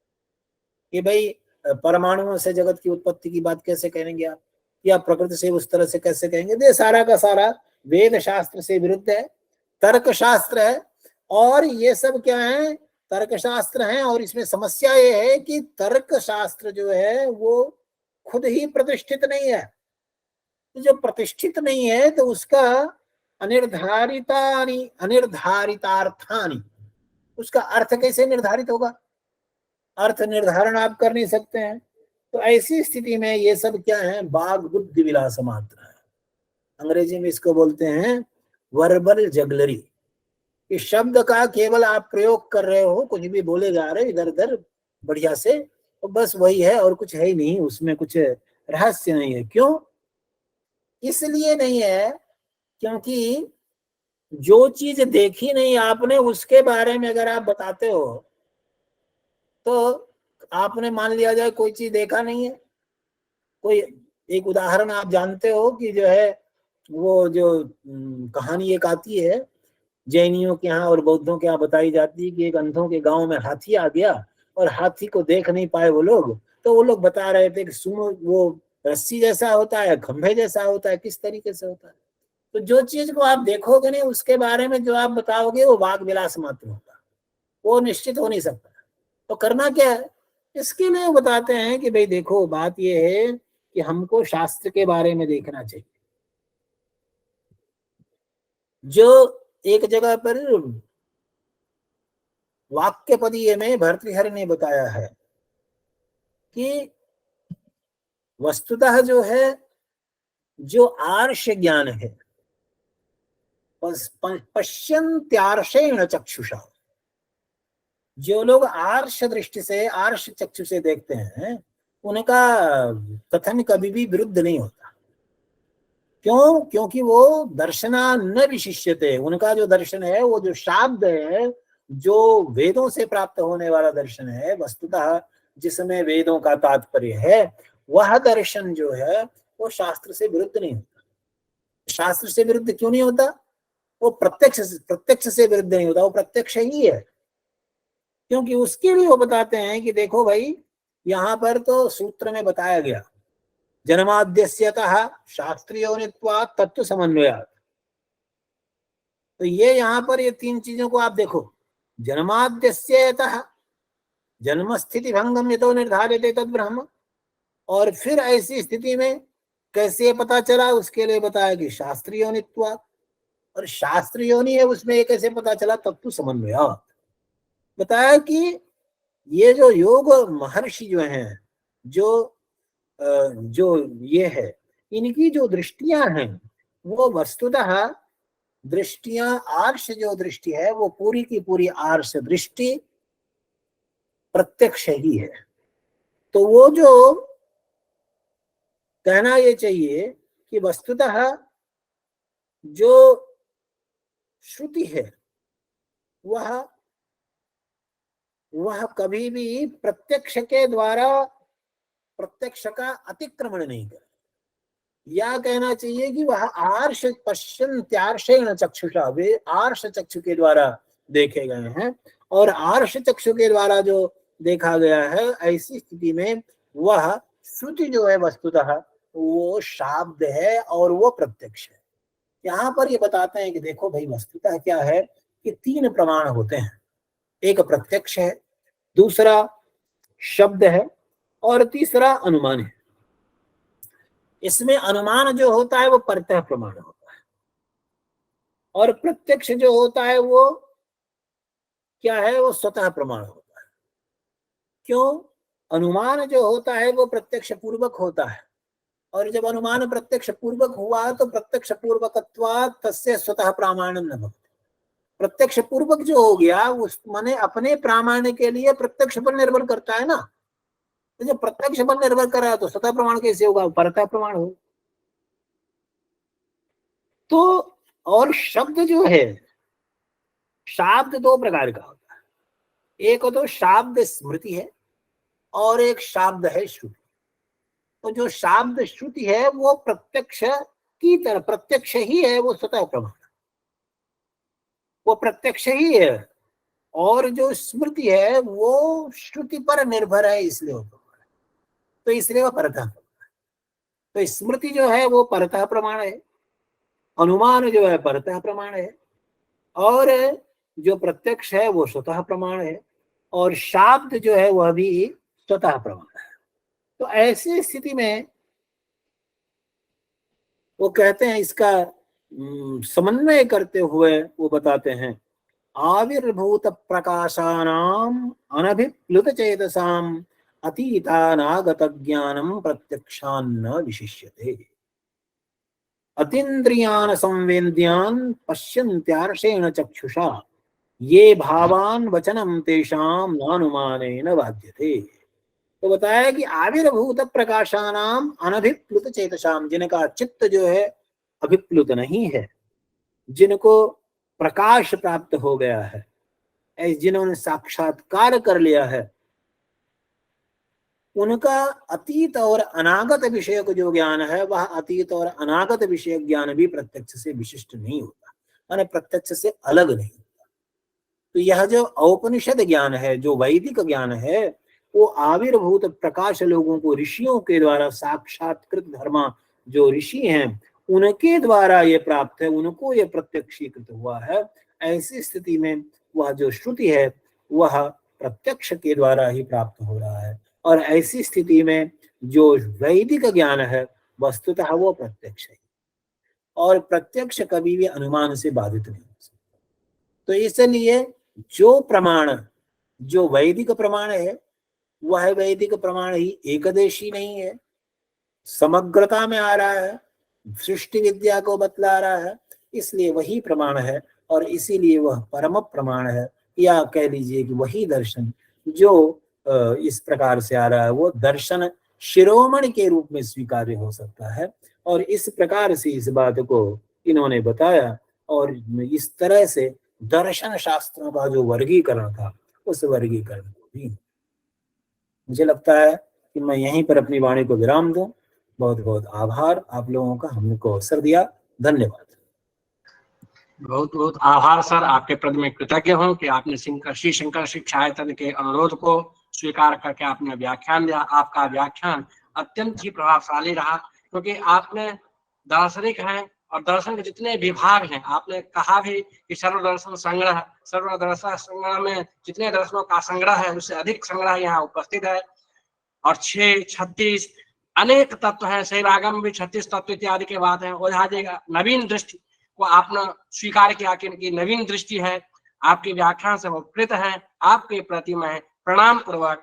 कि भाई परमाणुओं से जगत की उत्पत्ति की बात कैसे करेंगे आप, या प्रकृति से उस तरह से कैसे कहेंगे। ये सारा का सारा वेद शास्त्र से विरुद्ध है, तर्क शास्त्र है। और ये सब क्या है, तर्क शास्त्र है। और इसमें समस्या ये है कि तर्क शास्त्र जो है वो खुद ही प्रतिष्ठित नहीं है। तो जो प्रतिष्ठित नहीं है तो उसका अनिर्धारितार्थानि, उसका अर्थ कैसे निर्धारित होगा? अर्थ निर्धारण आप कर नहीं सकते हैं। तो ऐसी स्थिति में ये सब क्या है, बाग बुद्धि विलास मात्र है। अंग्रेजी में इसको बोलते हैं वर्बल जगलरी। इस शब्द का केवल आप प्रयोग कर रहे हो, कुछ भी बोले जा रहे इधर उधर बढ़िया से, तो बस वही है और कुछ है ही नहीं, उसमें कुछ रहस्य नहीं है। क्यों? इसलिए नहीं है क्योंकि जो चीज देखी नहीं आपने उसके बारे में अगर आप बताते हो तो आपने मान लिया जाए कोई चीज देखा नहीं है। कोई एक उदाहरण आप जानते हो कि जो है वो जो कहानी एक आती है जैनियों के यहाँ और बौद्धों के यहाँ बताई जाती है कि एक अंधों के गांव में हाथी आ गया और हाथी को देख नहीं पाए वो लोग, तो वो लोग बता रहे थे कि सुनो वो रस्सी जैसा होता है, खंभे जैसा होता है, किस तरीके से होता है। तो जो चीज को आप देखोगे नहीं उसके बारे में जो आप बताओगे वो वाग विलास मात्र होगा, वो निश्चित हो नहीं सकता। तो करना क्या है, इसके लिए बताते हैं कि भाई देखो बात ये है कि हमको शास्त्र के बारे में देखना चाहिए। जो एक जगह पर वाक्यपदीय में भर्तृहरि ने बताया है कि वस्तुतः जो है जो आर्ष ज्ञान है पश्यन्त्यार्षेण चक्षुषा, जो लोग आर्ष दृष्टि से आर्ष चक्षु से देखते हैं उनका कथन कभी भी विरुद्ध नहीं होता। क्यों? क्योंकि वो दर्शना न विशिष्यते, उनका जो दर्शन है वो जो शाब्द है, जो वेदों से प्राप्त होने वाला दर्शन है, वस्तुतः जिसमें वेदों का तात्पर्य है, वह दर्शन जो है वो शास्त्र से विरुद्ध नहीं होता। शास्त्र से विरुद्ध क्यों नहीं होता? वो प्रत्यक्ष से विरुद्ध नहीं होता, वो प्रत्यक्ष ही है। क्योंकि उसके लिए वो बताते हैं कि देखो भाई, यहाँ पर तो सूत्र में बताया गया जन्माद्यस्यतः शास्त्रीयोनित्वात् तत्व समन्वयात्। तो ये यहाँ पर ये तीन चीजों को आप देखो, जन्माद्यस्यतः जन्म स्थिति भंगम यतो निर्धारिते तद ब्रह्म, और फिर ऐसी स्थिति में कैसे पता चला उसके लिए बताया कि शास्त्रीयोनित्वात्, और शास्त्रीयोनि है उसमें ये कैसे पता चला, तत्व समन्वयात्। बताया कि ये जो योग महर्षि जो हैं, जो ये है, इनकी जो दृष्टियां हैं वो वस्तुतः दृष्टियां, आर्ष जो दृष्टि है वो पूरी की पूरी आर्ष दृष्टि प्रत्यक्ष ही है। तो वो जो कहना ये चाहिए कि वस्तुतः जो श्रुति है वह कभी भी प्रत्यक्ष के द्वारा प्रत्यक्ष का अतिक्रमण नहीं करे, या कहना चाहिए कि वह आर्ष पश्यन्त्यार्षेण चक्षुषा, वे आर्ष चक्षु के द्वारा देखे गए हैं, और आर्ष चक्षु के द्वारा जो देखा गया है, ऐसी स्थिति में वह श्रुति जो है वस्तुतः वो शाब्द है और वो प्रत्यक्ष है। यहाँ पर ये बताते हैं कि देखो भाई, वस्तुतः क्या है कि तीन प्रमाण होते हैं, एक प्रत्यक्ष है, दूसरा शब्द है, और तीसरा अनुमान है। इसमें अनुमान जो होता है वो परतः प्रमाण होता है, और प्रत्यक्ष जो होता है वो क्या है, वो स्वतः प्रमाण होता है। क्यों? अनुमान जो होता है वो प्रत्यक्ष पूर्वक होता है, और जब अनुमान प्रत्यक्ष पूर्वक हुआ तो प्रत्यक्ष पूर्वकत्वात् तस्य स्वतः प्रामाण्यम न भवति। प्रत्यक्ष पूर्वक जो हो गया उस माने अपने प्रामाण्य के लिए प्रत्यक्ष पर निर्भर करता है ना। तो जब प्रत्यक्ष पर निर्भर कर रहा है तो स्वतः प्रमाण कैसे होगा, परतः प्रमाण हो। तो और शब्द जो है, शाब्द दो प्रकार का होता है, एक तो शाब्द स्मृति है और एक शाब्द है श्रुति। तो जो शाब्द श्रुति है वो प्रत्यक्ष की तरह प्रत्यक्ष ही है, वो स्वतः प्रमाण, वो प्रत्यक्ष ही है, और जो स्मृति है वो श्रुति पर निर्भर है, इसलिए वो प्रमाण है, तो इसलिए वो परतः प्रमाण है। तो स्मृति जो है वो परतः प्रमाण है, अनुमान जो है परतः प्रमाण है, और जो प्रत्यक्ष है वो स्वतः प्रमाण है, और शाब्द जो है वह भी स्वतः प्रमाण है। तो ऐसी स्थिति में वो कहते हैं, इसका समन्वय करते हुए वो बताते हैं, आविर्भूत प्रकाशानाम अनभिप्लुत चेतसाम अतीतानागत ज्ञानम प्रत्यक्षान्न विशिष्यते, अतीन्द्रियान संवेद्यान पश्यन्त्यार्षेण चक्षुषा ये भावान वचनम तेषाम नानुमानेन बाध्यते। तो बताया कि आविर्भूत प्रकाशानाम अनभिप्लुत चेतसाम, जिनका चित्त जो है अभिप्लुत नहीं है, जिनको प्रकाश प्राप्त हो गया है, जिन्होंने साक्षात्कार कर लिया है, उनका अतीत और अनागत विषय को जो ज्ञान है वह अतीत और अनागत विषय ज्ञान भी प्रत्यक्ष से विशिष्ट नहीं होता, माने प्रत्यक्ष से अलग नहीं होता। तो यह जो औपनिषद ज्ञान है, जो वैदिक ज्ञान है, वो आविर्भूत प्रकाश लोगों को ऋषियों के द्वारा साक्षात्कृत धर्मा जो ऋषि हैं उनके द्वारा ये प्राप्त है, उनको ये प्रत्यक्षीकृत हुआ है। ऐसी स्थिति में वह जो श्रुति है वह प्रत्यक्ष के द्वारा ही प्राप्त हो रहा है, और ऐसी स्थिति में जो वैदिक ज्ञान है वस्तुतः वो प्रत्यक्ष है, और प्रत्यक्ष कभी भी अनुमान से बाधित नहीं हो सकता। तो इसलिए जो प्रमाण, जो वैदिक प्रमाण है वह वैदिक प्रमाण ही एकदेशी नहीं है, समग्रता में आ रहा है, सृष्टि विद्या को बतला रहा है, इसलिए वही प्रमाण है, और इसीलिए वह परम प्रमाण है, या कह लीजिए कि वही दर्शन जो इस प्रकार से आ रहा है वो दर्शन शिरोमणि के रूप में स्वीकार्य हो सकता है। और इस प्रकार से इस बात को इन्होंने बताया, और इस तरह से दर्शन शास्त्रों का जो वर्गीकरण था उस वर्गीकरण को भी मुझे लगता है कि मैं यहीं पर अपनी वाणी को विराम दूं। बहुत बहुत आभार आप लोगों का, हमको अवसर दिया, धन्यवाद। बहुत बहुत आभार सर, आपके प्रति मैं कृतज्ञ हूँ कि आपने श्री शंकर शिक्षायतन के अनुरोध को स्वीकार करके आपने व्याख्यान दिया। आपका व्याख्यान अत्यंत ही प्रभावशाली रहा, क्योंकि आपने दार्शनिक हैं और दर्शन के जितने विभाग हैं, आपने कहा भी कि सर्वदर्शन संग्रह में जितने दर्शनों का संग्रह है उससे अधिक संग्रह यहाँ उपस्थित है। और 6, 36 अनेक तत्व हैं, शैवागम भी 36 तत्व इत्यादि के बात है। ओझा जी का नवीन दृष्टि को आपने स्वीकार किया कि इनकी नवीन दृष्टि है। आपके व्याख्यान से उपकृत है। आपके प्रति मैं प्रणाम पूर्वक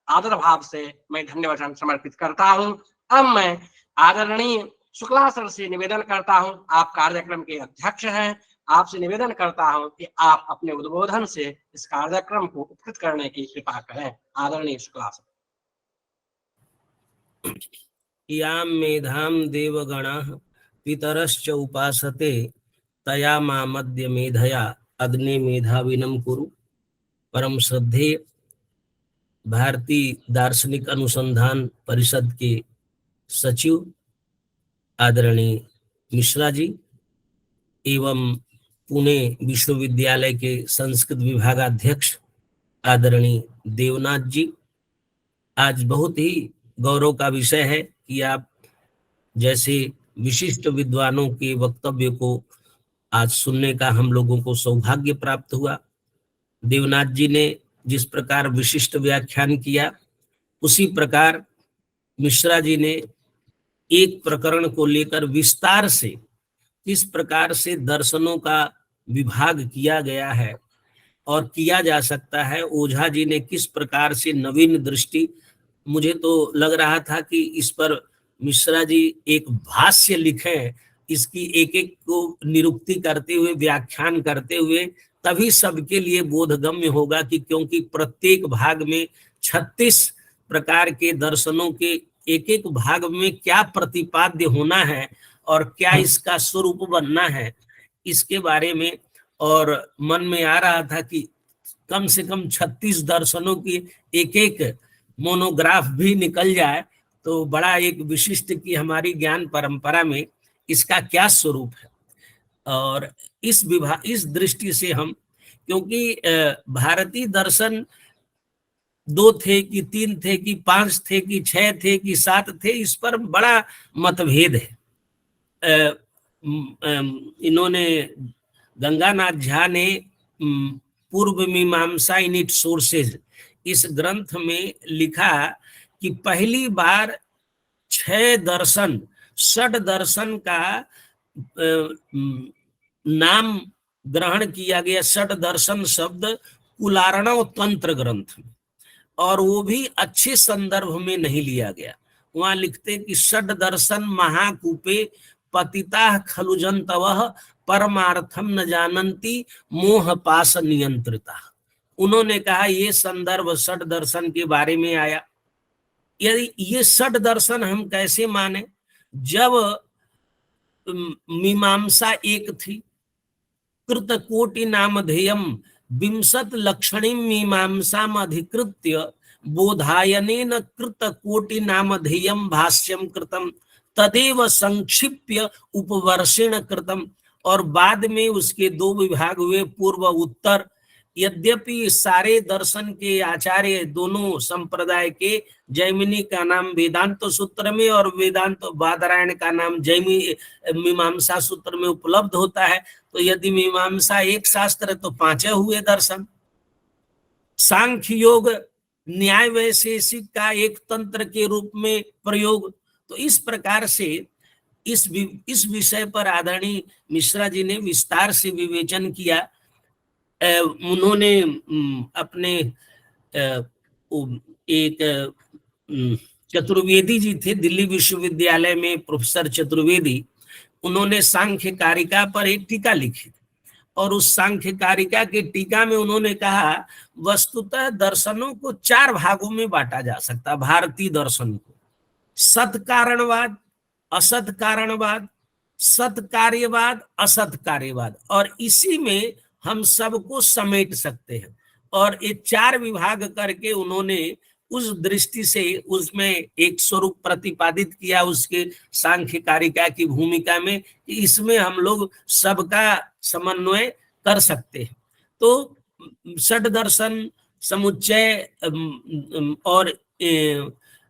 आदर भाव से मैं धन्यवाद समर्पित करता हूं। अब मैं आदरणीय शुक्ला सर से निवेदन करता हूं, आप कार्यक्रम के अध्यक्ष हैं, आपसे निवेदन करता हूं कि आप अपने उद्बोधन से इस कार्यक्रम को उपकृत करने की कृपा करें। आदरणीय शुक्ला सर। याम मेधाम देवगणाः पितरश्च उपासते तया मामद्य मेधया अग्ने मेधाविनम कुरु। परम श्रद्धेय भारतीय दार्शनिक अनुसंधान परिषद के सचिव आदरणीय मिश्रा जी एवं पुणे विश्वविद्यालय के संस्कृत विभागाध्यक्ष आदरणीय देवनाथ जी, आज बहुत ही गौरव का विषय है कि आप जैसे विशिष्ट विद्वानों के वक्तव्य को आज सुनने का हम लोगों को सौभाग्य प्राप्त हुआ। देवनाथ जी ने जिस प्रकार विशिष्ट व्याख्यान किया, उसी प्रकार मिश्रा जी ने एक प्रकरण को लेकर विस्तार से किस प्रकार से दर्शनों का विभाग किया गया है और किया जा सकता है, ओझा जी ने किस प्रकार से नवीन दृष्टि, मुझे तो लग रहा था कि इस पर मिश्रा जी एक भाष्य लिखे, इसकी एक एक को निरुक्ति करते हुए, व्याख्यान करते हुए, तभी सबके लिए बोधगम्य होगा कि क्योंकि प्रत्येक भाग में 36 प्रकार के दर्शनों के एक एक भाग में क्या प्रतिपाद्य होना है और क्या इसका स्वरूप बनना है, इसके बारे में। और मन में आ रहा था कि कम से कम 36 दर्शनों की एक एक मोनोग्राफ भी निकल जाए तो बड़ा एक विशिष्ट की हमारी ज्ञान परंपरा में इसका क्या स्वरूप है। और इस दृष्टि से हम, क्योंकि भारतीय दर्शन 2 थे कि 3 थे कि 5 थे कि 6 थे कि 7 थे, इस पर बड़ा मतभेद है। इन्होंने गंगानाथ झा ने पूर्व मीमांसा इन इट सोर्सेज इस ग्रंथ में लिखा कि पहली बार 6 दर्शन, 6 दर्शन का नाम ग्रहण किया गया। 6 दर्शन शब्द कुलार्णव तंत्र ग्रंथ में, और वो भी अच्छे संदर्भ में नहीं लिया गया। वहां लिखते कि 6 दर्शन महाकूपे पतिता खलुजंतवः परमार्थम न जानन्ति मोह पाश नियंत्रिता। उन्होंने कहा ये संदर्भ 6 दर्शन के बारे में आया। यदि ये 6 दर्शन हम कैसे माने, जब मीमांसा एक थी, कृतकोटि नामधेयम 20 लक्षणीम मीमांसाम अधिकृत्य बोधायनेन कृतकोटि नामधेयम भाष्यम कृतम तदेव संक्षिप्य उपवर्षेण कृतम। और बाद में उसके 2 विभाग हुए, पूर्व उत्तर। यद्यपि सारे दर्शन के आचार्य दोनों संप्रदाय के, जैमिनी का नाम वेदांत सूत्र में और वेदांत बादरायण का नाम जैमी मीमांसा सूत्र में उपलब्ध होता है, तो यदि मीमांसा एक शास्त्र है तो 5 हुए दर्शन। सांख्य योग न्याय वैशेषिक का एक तंत्र के रूप में प्रयोग। तो इस प्रकार से इस विषय पर आदरणीय मिश्रा जी ने विस्तार से विवेचन किया। उन्होंने अपने एक चतुर्वेदी जी थे दिल्ली विश्वविद्यालय में, प्रोफेसर चतुर्वेदी, उन्होंने सांख्य कारिका पर एक टीका लिखी और उस सांख्य कारिका के टीका में उन्होंने कहा वस्तुतः दर्शनों को 4 भागों में बांटा जा सकता, भारतीय दर्शन को, सत कारणवाद, असत कारणवाद, सत कार्यवाद, असत कार्यवाद, और इसी में हम सबको समेट सकते हैं। और ये 4 विभाग करके उन्होंने उस दृष्टि से उसमें एक स्वरूप प्रतिपादित किया उसके सांख्य कारिका की भूमिका में कि इसमें हम लोग सबका समन्वय कर सकते हैं। तो षड दर्शन समुच्चय और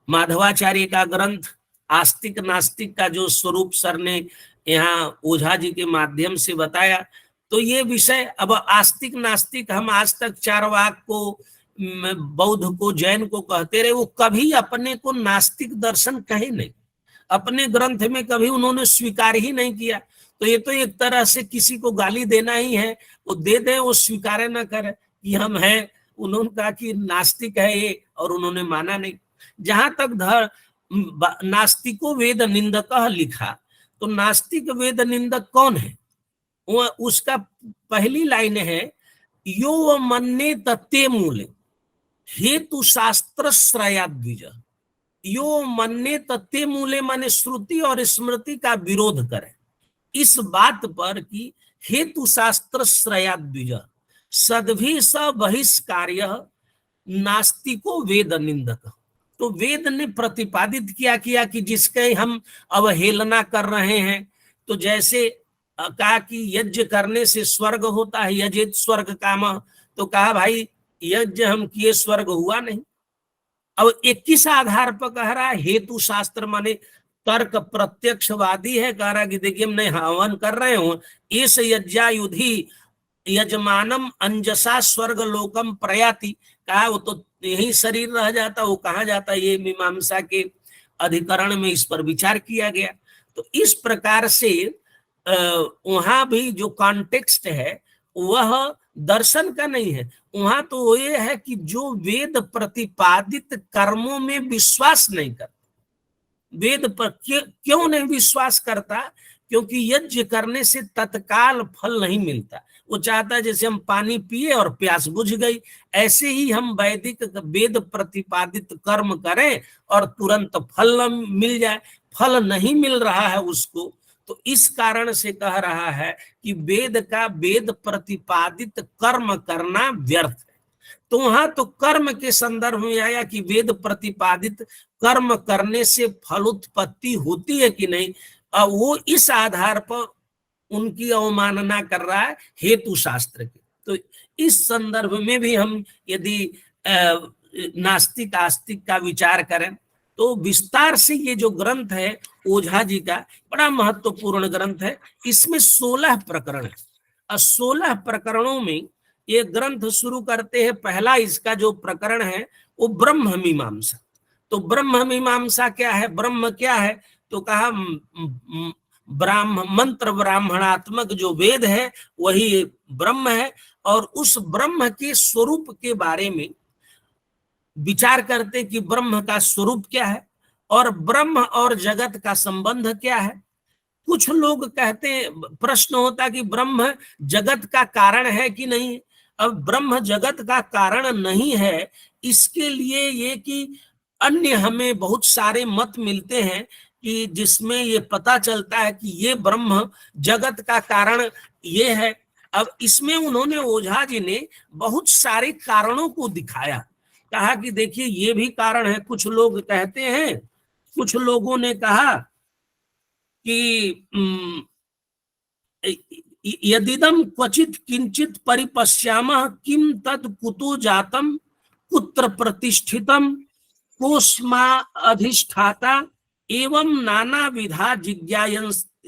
माधवाचार्य का ग्रंथ आस्तिक नास्तिक का जो स्वरूप सर ने यहाँ ओझा जी के माध्यम से बताया, तो ये विषय अब आस्तिक नास्तिक हम आज तक चारवाक को, बौद्ध को, जैन को कहते रहे, वो कभी अपने को नास्तिक दर्शन कहे नहीं, अपने ग्रंथ में कभी उन्होंने स्वीकार ही नहीं किया। तो ये तो एक तरह से किसी को गाली देना ही है, वो दे दे, वो स्वीकार न करे कि हम हैं। उन्होंने कहा कि नास्तिक है ये, और उन्होंने माना नहीं। जहां तक नास्तिको वेद निंदक लिखा, तो नास्तिक वेद निंदक कौन है? वो उसका पहली लाइन है, यो मन्ने तत्ते मूले हेतु शास्त्र श्रयाद्विज। यो मन्ने तत्ते मूले माने श्रुति और स्मृति का विरोध करे इस बात पर कि हेतु शास्त्र श्रयाद्विज सद्भि स बहिष्कार्य नास्तिको वेद निंदक। तो वेद ने प्रतिपादित किया कि जिसके हम अवहेलना कर रहे हैं, तो जैसे कहा कि यज्ञ करने से स्वर्ग होता है, यजेत स्वर्ग काम, तो कहा भाई यज्ञ हम किए स्वर्ग हुआ नहीं। अब 21 आधार पर कह रहा है हेतु शास्त्र माने तर्क प्रत्यक्षवादी है, कह रहा कि देखिए हम नहीं हवन कर रहे हो, इस यज्ञायुधि यजमानम अंजसा स्वर्ग लोकम प्रयाति, कहा वो तो यही शरीर रह जाता, वो कहाँ जाता, ये मीमांसा के अधिकरण में इस पर विचार किया गया। तो इस प्रकार से वहां भी जो कॉन्टेक्स्ट है वह दर्शन का नहीं है, वहां तो ये है कि जो वेद प्रतिपादित कर्मों में विश्वास नहीं करता, वेद पर क्यों नहीं विश्वास करता? क्योंकि यज्ञ करने से तत्काल फल नहीं मिलता। वो चाहता है जैसे हम पानी पिए और प्यास बुझ गई, ऐसे ही हम वैदिक वेद प्रतिपादित कर्म करें और तुरंत फल मिल जाए। फल नहीं मिल रहा है उसको, तो इस कारण से कह रहा है कि वेद का वेद प्रतिपादित कर्म करना व्यर्थ है। तो वहां तो कर्म के संदर्भ में आया कि वेद प्रतिपादित कर्म करने से फलोत्पत्ति होती है कि नहीं, अब वो इस आधार पर उनकी अवमानना कर रहा है हेतु शास्त्र की। तो इस संदर्भ में भी हम यदि नास्तिक आस्तिक का विचार करें तो विस्तार से ये जो ग्रंथ है ओझा जी का बड़ा महत्वपूर्ण ग्रंथ है। इसमें 16 प्रकरण है और 16 प्रकरणों में ये ग्रंथ शुरू करते हैं। पहला इसका जो प्रकरण है वो ब्रह्म मीमांसा। तो ब्रह्म मीमांसा क्या है, ब्रह्म क्या है? तो कहा मंत्र ब्राह्मणात्मक जो वेद है वही ब्रह्म है, और उस ब्रह्म के स्वरूप के बारे में विचार करते कि ब्रह्म का स्वरूप क्या है और ब्रह्म और जगत का संबंध क्या है। कुछ लोग कहते, प्रश्न होता कि ब्रह्म जगत का कारण है कि नहीं। अब ब्रह्म जगत का कारण नहीं है, इसके लिए ये कि अन्य हमें बहुत सारे मत मिलते हैं कि जिसमें ये पता चलता है कि ये ब्रह्म जगत का कारण ये है। अब इसमें उन्होंने ओझा जी ने बहुत सारे कारणों को दिखाया, कहा कि देखिए ये भी कारण है। कुछ लोग कहते हैं, कुछ लोगों ने कहा कि यदिदम क्वचित किंचित परिपश्यामः किम तद कुतो जातम कुत्र प्रतिष्ठितम कोस्मा अधिष्ठाता एवं नाना विधा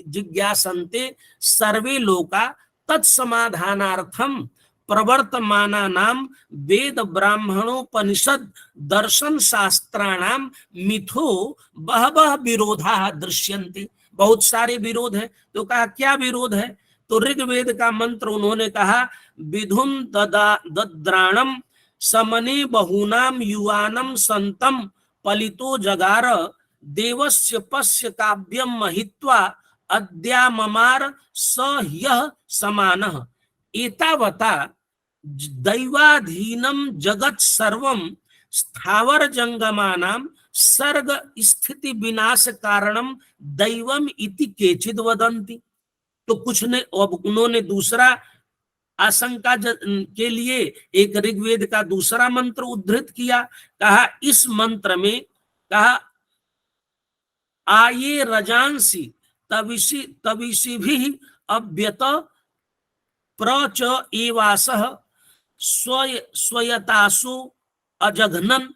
जिज्ञासन्ते सर्वे लोका तत्समाधानार्थम प्रवर्तमानानाम वेद ब्राह्मणोपनिषद दर्शन शास्त्राणाम मिथो बहवः विरोधा दृश्यन्ते। बहुत सारे विरोध है। तो कहा क्या विरोध है? तो ऋग्वेद का मंत्र उन्होंने कहा विधुम दद्राणम समने बहुनाम युवानम संतम पलितो जगार देवस्य पश्य काव्यम महित्वा अद्याममार स यः समानः एतावता दैवाधीनम जगत सर्वम स्थावर जंगमानाम सर्ग स्थिति विनाश कारणम दैवम इति केचिद वदन्ति। तो कुछ ने, अब उन्होंने दूसरा आशंका के लिए एक ऋग्वेद का दूसरा मंत्र उद्धृत किया। कहा इस मंत्र में कहा आये रजांसी तविषि भी अव्यत प्रच एवासह स्वयतासु अजघनन।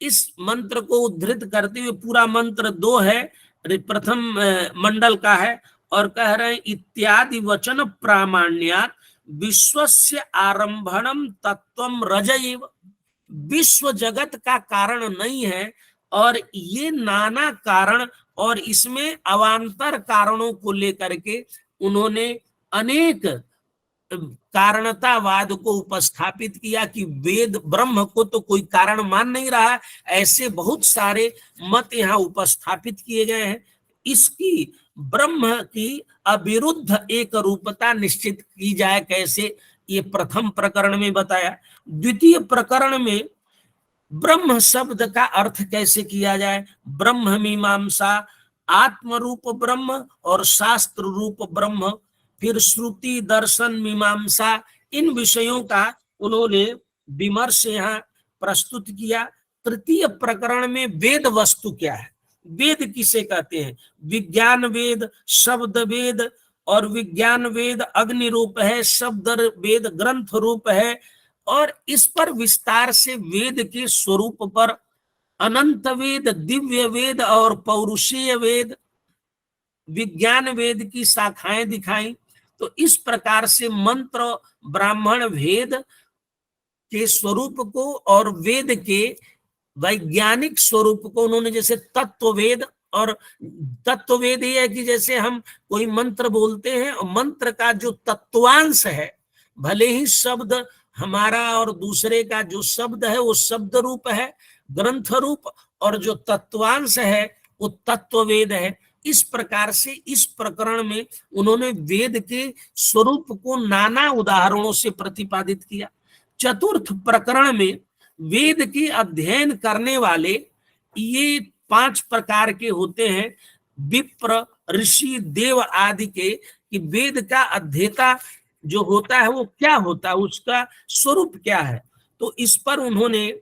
इस मंत्र को उद्धृत करते हुए, पूरा मंत्र 2 है, प्रथम मंडल का है, और कह रहे हैं इत्यादि वचन प्रामाण्यात् विश्वस्य आरंभणम तत्वम रजैव। विश्व जगत का कारण नहीं है, और ये नाना कारण और इसमें अवान्तर कारणों को लेकर के उन्होंने अनेक कारणतावाद को उपस्थापित किया कि वेद ब्रह्म को तो कोई कारण मान नहीं रहा। ऐसे बहुत सारे मत यहाँ उपस्थापित किए गए हैं। इसकी ब्रह्म की अविरुद्ध एक रूपता निश्चित की जाए कैसे, ये प्रथम प्रकरण में बताया। द्वितीय प्रकरण में ब्रह्म शब्द का अर्थ कैसे किया जाए, ब्रह्म मीमांसा, आत्म रूप ब्रह्म और शास्त्र रूप ब्रह्म, फिर श्रुति दर्शन मीमांसा, इन विषयों का उन्होंने विमर्श यहाँ प्रस्तुत किया। तृतीय प्रकरण में वेद वस्तु क्या है, वेद किसे कहते हैं, विज्ञान वेद, शब्द वेद, और विज्ञान वेद अग्नि रूप है, शब्द वेद ग्रंथ रूप है, और इस पर विस्तार से वेद के स्वरूप पर अनंत वेद, दिव्य वेद और पौरुषीय वेद, विज्ञान वेद की शाखाएं दिखाई। तो इस प्रकार से मंत्र ब्राह्मण वेद के स्वरूप को और वेद के वैज्ञानिक स्वरूप को उन्होंने, जैसे तत्ववेद, और तत्ववेद ये है कि जैसे हम कोई मंत्र बोलते हैं और मंत्र का जो तत्वांश है, भले ही शब्द हमारा और दूसरे का जो शब्द है वो शब्द रूप है, ग्रंथ रूप, और जो तत्वांश है वो तत्ववेद है। इस प्रकार से इस प्रकरण में उन्होंने वेद के स्वरूप को नाना उदाहरणों से प्रतिपादित किया। चतुर्थ प्रकरण में वेद के अध्ययन करने वाले ये 5 प्रकार के होते हैं, विप्र, ऋषि, देव आदि के, कि वेद का अध्येता जो होता है वो क्या होता है, उसका स्वरूप क्या है। तो इस पर उन्होंने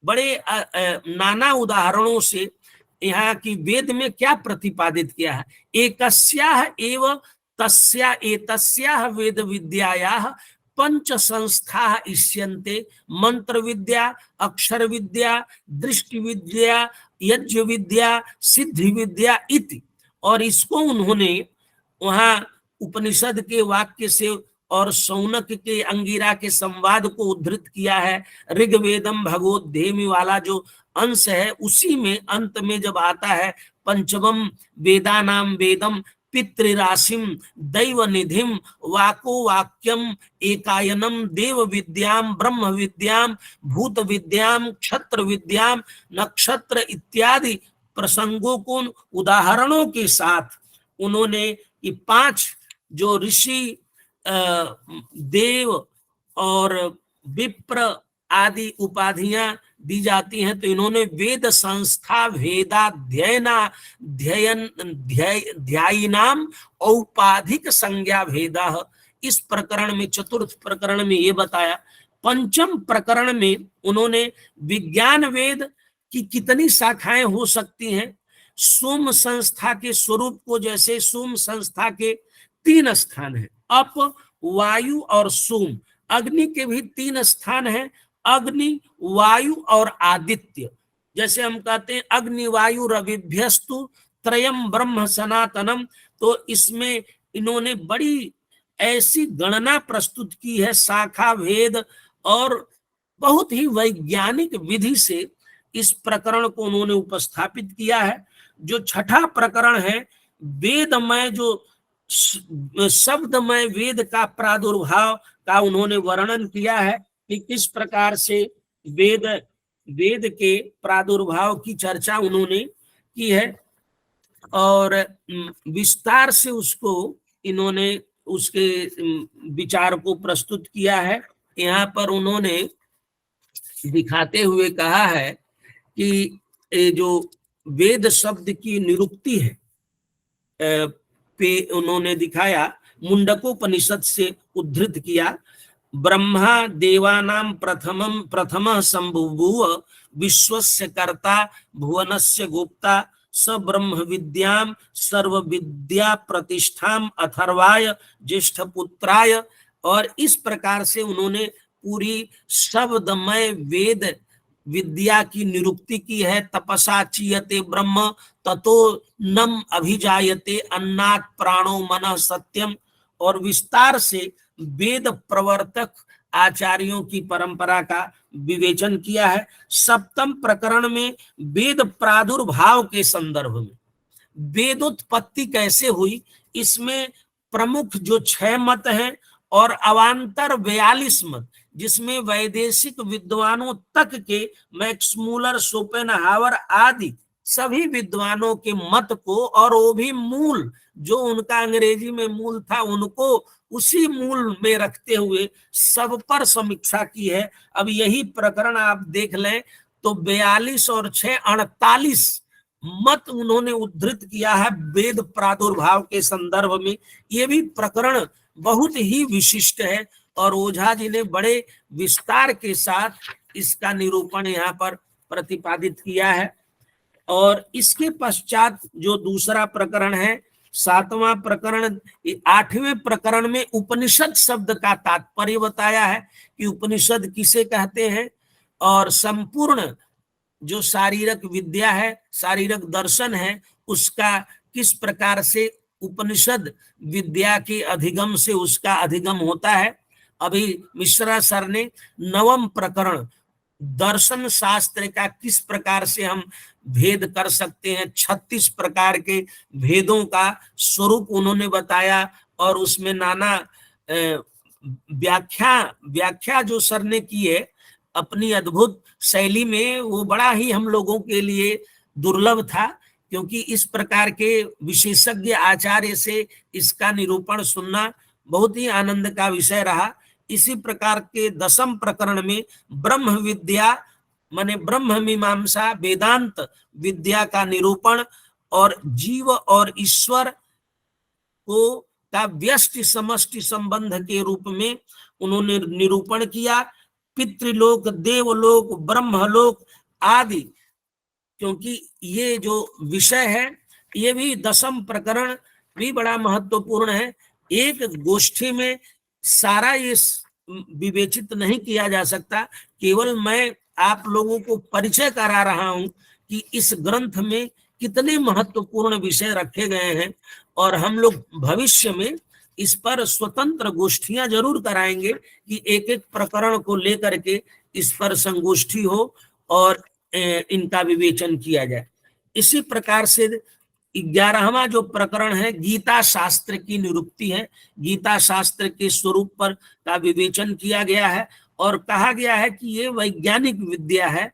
बड़े नाना उदाहरणों से यहाँ की वेद में क्या प्रतिपादित किया है। एकस्याः एव तस्या एतस्याः वेद विद्यायाः 5 संस्थाः इष्यन्ते, मंत्र विद्या, अक्षर विद्या, दृष्टि विद्या, यज्ञ विद्या, सिद्धि विद्या इति। और इसको उन्होंने वहाँ उपनिषद के वाक्य से और शौनक के अंगिरा के संवाद को उद्धृत किया है। ऋग्वेदम भगवद्गीता वाला जो अंश है, उसी में अंत में जब आता है पंचमम वेदानाम वेदम पितृराशिम दैव निधिम वाको वाक्यम एकायनम देव विद्याम ब्रह्म विद्याम भूत विद्याम क्षत्र विद्याम नक्षत्र इत्यादि प्रसंगों को उदाहरणों के साथ उन्होंने ये 5 जो ऋषि, देव और विप्र आदि उपाधियां दी जाती हैं, तो इन्होंने वेद संस्था ध्यायिनाम औपाधिक संज्ञा भेदा, इस प्रकरण में, चतुर्थ प्रकरण में ये बताया। पंचम प्रकरण में उन्होंने विज्ञान वेद की कितनी शाखाएं हो सकती हैं, सोम संस्था के स्वरूप को, जैसे सोम संस्था के 3 स्थान हैं, अप, वायु और सोम। अग्नि के भी 3 स्थान हैं, अग्नि, वायु और आदित्य। जैसे हम कहते हैं अग्नि वायु रविभ्यस्तु त्रयम ब्रह्म सनातनम, तो इसमें इन्होंने बड़ी ऐसी गणना प्रस्तुत की है, शाखा भेद और बहुत ही वैज्ञानिक विधि से इस प्रकरण को उन्होंने उपस्थापित किया है। जो छठा प्रकरण है, वेदमय, जो शब्दमय वेद का प्रादुर्भाव का उन्होंने वर्णन किया है कि किस प्रकार से वेद के प्रादुर्भाव की चर्चा उन्होंने की है, और विस्तार से उसको इन्होंने उसके विचार को प्रस्तुत किया है। यहाँ पर उन्होंने दिखाते हुए कहा है कि जो वेद शब्द की निरुक्ति है पे उन्होंने दिखाया, मुंडकोपनिषद से उद्धृत किया ब्रह्मा देवानां प्रथमः संभुव विश्वस्य कर्ता भुवनस्य गोप्ता स ब्रह्म विद्याम सर्व विद्या प्रतिष्ठाम अथर्वाय ज्येष्ठ पुत्राय। और इस प्रकार से उन्होंने पूरी शब्दमय वेद विद्या की निरुक्ति की है। तपसा चीयते ब्रह्म ततो नम अभिजायते अन्नात् प्राणो मनः सत्यम। और विस्तार से वेद प्रवर्तक आचार्यों की परंपरा का विवेचन किया है। सप्तम प्रकरण में वेद प्रादुर्भाव के संदर्भ में वेदोत्पत्ति कैसे हुई, इसमें प्रमुख जो 6 मत हैं और अवान्तर 42 मत, जिसमें वैदेशिक विद्वानों तक के मैक्स मूलर, शोपेनहावर आदि सभी विद्वानों के मत को, और वो भी मूल जो उनका अंग्रेजी में मूल था उनको उसी मूल में रखते हुए सब पर समीक्षा की है। अब यही प्रकरण आप देख लें तो 42 और 6 48 मत उन्होंने उद्धृत किया है वेद प्रादुर्भाव के संदर्भ में। ये भी प्रकरण बहुत ही विशिष्ट है और ओझा जी ने बड़े विस्तार के साथ इसका निरूपण यहाँ पर प्रतिपादित किया है। और इसके पश्चात जो दूसरा प्रकरण है, 7वां प्रकरण, 8वें प्रकरण में उपनिषद शब्द का तात्पर्य बताया है कि उपनिषद किसे कहते हैं और संपूर्ण जो शारीरक विद्या है, शारीरक दर्शन है, उसका किस प्रकार से उपनिषद विद्या के अधिगम से उसका अधिगम होता है। अभी मिश्रा सर ने 9वां प्रकरण दर्शन शास्त्र का किस प्रकार से हम भेद कर सकते हैं, 36 प्रकार के भेदों का स्वरूप उन्होंने बताया और उसमें नाना व्याख्या जो सर ने की है अपनी अद्भुत शैली में, वो बड़ा ही हम लोगों के लिए दुर्लभ था, क्योंकि इस प्रकार के विशेषज्ञ आचार्य से इसका निरूपण सुनना बहुत ही आनंद का विषय रहा। इसी प्रकार के 10वें प्रकरण में ब्रह्म विद्या माने ब्रह्म मीमांसा वेदांत विद्या का निरूपण और जीव और ईश्वर को का व्यष्टि समष्टि संबंध के रूप में उन्होंने निरूपण किया। पितृलोक, देवलोक, ब्रह्मलोक आदि, क्योंकि ये जो विषय है ये भी 10वां प्रकरण भी बड़ा महत्वपूर्ण है। एक गोष्ठी में सारा ये विवेचित नहीं किया जा सकता, केवल मैं आप लोगों को परिचय करा रहा हूं कि इस ग्रंथ में कितने महत्वपूर्ण विषय रखे गए हैं और हम लोग भविष्य में इस पर स्वतंत्र गोष्ठियां जरूर कराएंगे कि एक एक प्रकरण को लेकर के इस पर संगोष्ठी हो और इनका विवेचन किया जाए। इसी प्रकार से 11वां जो प्रकरण है गीता शास्त्र की निरुक्ति है। गीता शास्त्र के स्वरूप पर का विवेचन किया गया है और कहा गया है कि ये वैज्ञानिक विद्या है।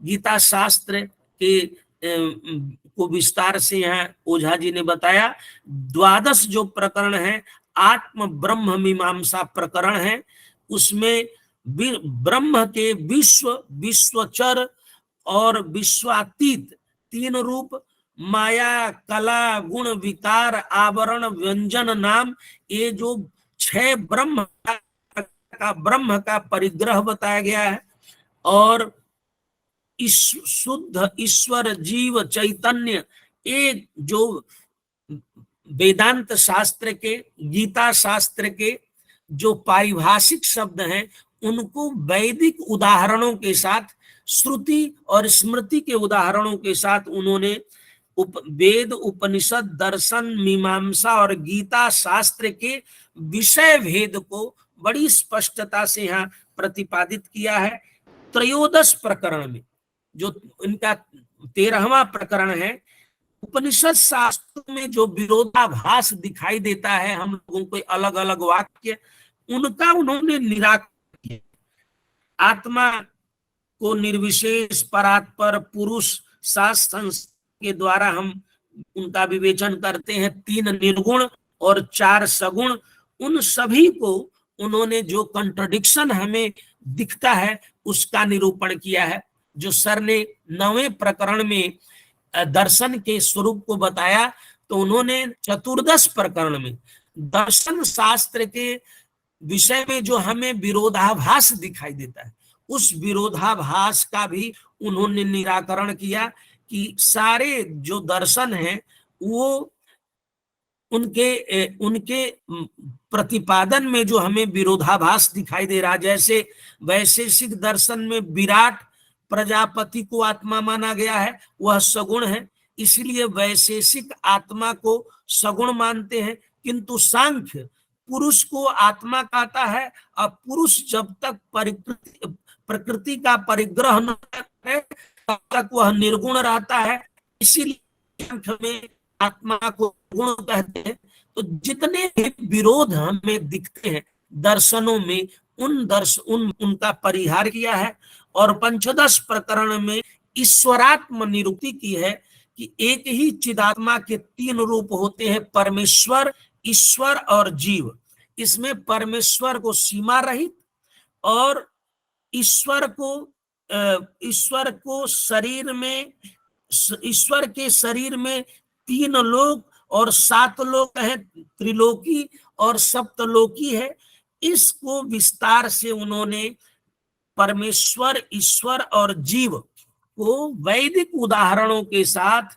गीता शास्त्र के को विस्तार से यहाँ ओझा जी ने बताया। 12 जो प्रकरण है आत्म ब्रह्म मीमांसा प्रकरण है, उसमें ब्रह्म के विश्व, विश्वचर और विश्वातीत 3 रूप, माया, कला, गुण, विकार, आवरण, व्यंजन, नाम, ये जो 6 ब्रह्म का परिग्रह बताया गया है। और शुद्ध ईश्वर जीव चैतन्य, एक जो वेदांत शास्त्र के, गीता शास्त्र के जो पारिभाषिक शब्द हैं उनको वैदिक उदाहरणों के साथ, श्रुति और स्मृति के उदाहरणों के साथ उन्होंने वेद, उपनिषद, दर्शन, मीमांसा और गीता शास्त्र के विषय भेद को बड़ी स्पष्टता से यहाँ प्रतिपादित किया है। 13 प्रकरण में जो इनका 13वां प्रकरण है, उपनिषद शास्त्र में जो विरोधाभास दिखाई देता है हम लोगों को अलग अलग वाक्य, उनका उन्होंने निराकरण किया। आत्मा को निर्विशेष, परात्पर, पुरुष, शास्त्र के द्वारा हम उनका विवेचन करते हैं। 3 निर्गुण और 4 सगुण, उन सभी को उन्होंने जो कंट्रडिक्शन हमें दिखता है उसका निरूपण किया है। जो सर ने 9वें प्रकरण में दर्शन के स्वरूप को बताया, तो उन्होंने 14 प्रकरण में दर्शन शास्त्र के विषय में जो हमें विरोधाभास दिखाई देता है, उस विरोधाभास का भी उन्होंने निराकरण किया कि सारे जो दर्शन हैं वो उनके प्रतिपादन में जो हमें विरोधाभास दिखाई दे रहा, जैसे वैशेषिक दर्शन में विराट प्रजापति को आत्मा माना गया है, वह सगुण है, इसलिए वैशेषिक आत्मा को सगुण मानते हैं, किंतु सांख्य पुरुष को आत्मा कहता है और पुरुष जब तक प्रकृति का परिग्रह न करे तब तक वह निर्गुण रहता है, इसीलिए सांख्य में आत्मा को गुण कहते हैं। तो जितने भी विरोध हमें दिखते हैं दर्शनों में, उनका परिहार किया है और पंचदश प्रकरण में ईश्वरात्म निरूक्ति की है कि एक ही चिदात्मा के तीन रूप होते हैं, परमेश्वर, ईश्वर और जीव। इसमें परमेश्वर को सीमा रहित और ईश्वर के शरीर में 3 लोक और 7 लोक है, त्रिलोकी और सप्तलोकी है। इसको विस्तार से उन्होंने परमेश्वर, ईश्वर और जीव को वैदिक उदाहरणों के साथ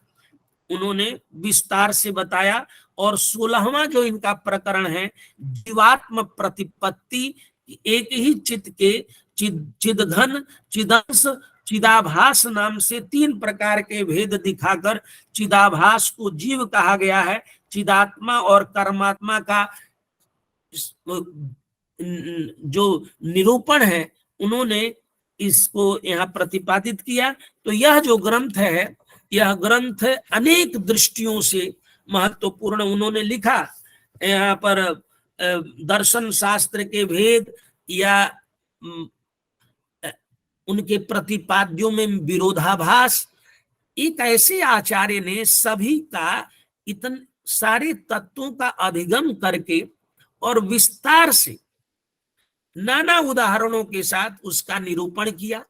उन्होंने विस्तार से बताया। और 16वां जो इनका प्रकरण है, जीवात्म प्रतिपत्ति, एक ही चित्त के चिदघन, चिदंश, चिदाभास नाम से 3 प्रकार के भेद दिखाकर चिदाभास को जीव कहा गया है। चिदात्मा और कर्मात्मा का जो निरूपण है उन्होंने इसको यहाँ प्रतिपादित किया। तो यह जो ग्रंथ है, यह ग्रंथ अनेक दृष्टियों से महत्वपूर्ण उन्होंने लिखा। यहाँ पर दर्शन शास्त्र के भेद या उनके प्रतिपाद्यों में विरोधाभास, एक ऐसे आचार्य ने सभी का इतने सारे तत्वों का अधिगम करके और विस्तार से नाना उदाहरणों के साथ उसका निरूपण किया।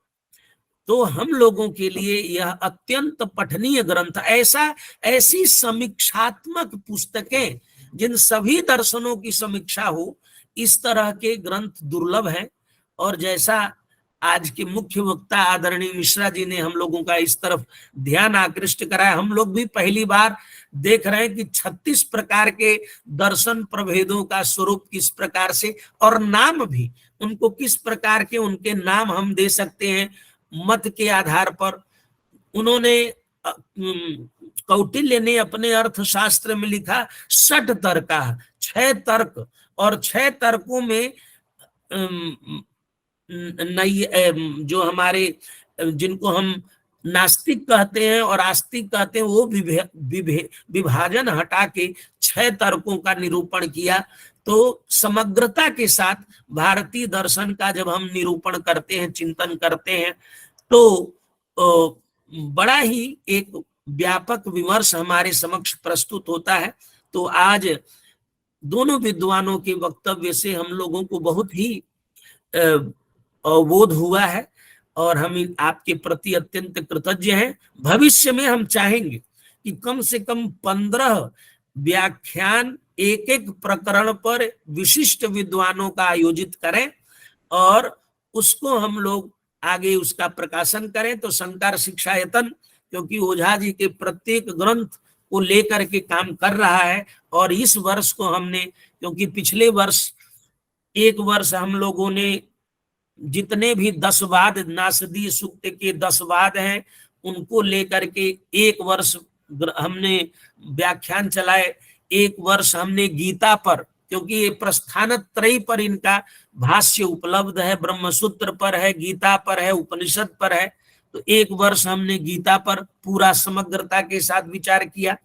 तो हम लोगों के लिए यह अत्यंत पठनीय ग्रंथ, ऐसी समीक्षात्मक पुस्तकें जिन सभी दर्शनों की समीक्षा हो, इस तरह के ग्रंथ दुर्लभ है। और जैसा आज के मुख्य वक्ता आदरणीय मिश्रा जी ने हम लोगों का इस तरफ ध्यान आकृष्ट कराया, हम लोग भी पहली बार देख रहे हैं कि 36 प्रकार के दर्शन प्रभेदों का स्वरूप किस प्रकार से, और नाम भी उनको किस प्रकार के, उनके नाम हम दे सकते हैं मत के आधार पर। उन्होंने कौटिल्य ने अपने अर्थशास्त्र में लिखा 6 तर्का, 6 तर्क, और 6 तर्कों में जो हमारे जिनको हम नास्तिक कहते हैं और आस्तिक कहते हैं, वो विभाजन हटा के 6 तर्कों का निरूपण किया। तो समग्रता के साथ भारतीय दर्शन का जब हम निरूपण करते हैं, चिंतन करते हैं, तो बड़ा ही एक व्यापक विमर्श हमारे समक्ष प्रस्तुत होता है। तो आज दोनों विद्वानों के वक्तव्य से हम लोगों को बहुत ही अवबोध हुआ है और हम आपके प्रति अत्यंत कृतज्ञ हैं। भविष्य में हम चाहेंगे कि कम से कम 15 व्याख्यान एक प्रकरण पर विशिष्ट विद्वानों का आयोजित करें और उसको हम लोग आगे उसका प्रकाशन करें। तो शंकर शिक्षायतन, क्योंकि ओझा जी के प्रत्येक ग्रंथ को लेकर के काम कर रहा है, और इस वर्ष को हमने, क्योंकि पिछले वर्ष एक वर्ष हम लोगों ने जितने भी 10 वाद, नासदी सूक्त के 10 वाद हैं, उनको लेकर के एक वर्ष हमने व्याख्यान चलाए। एक वर्ष हमने गीता पर, क्योंकि ये प्रस्थानत्रयी पर इनका भाष्य उपलब्ध है, ब्रह्मसूत्र पर है, गीता पर है, उपनिषद पर है। तो एक वर्ष हमने गीता पर पूरा समग्रता के साथ विचार किया।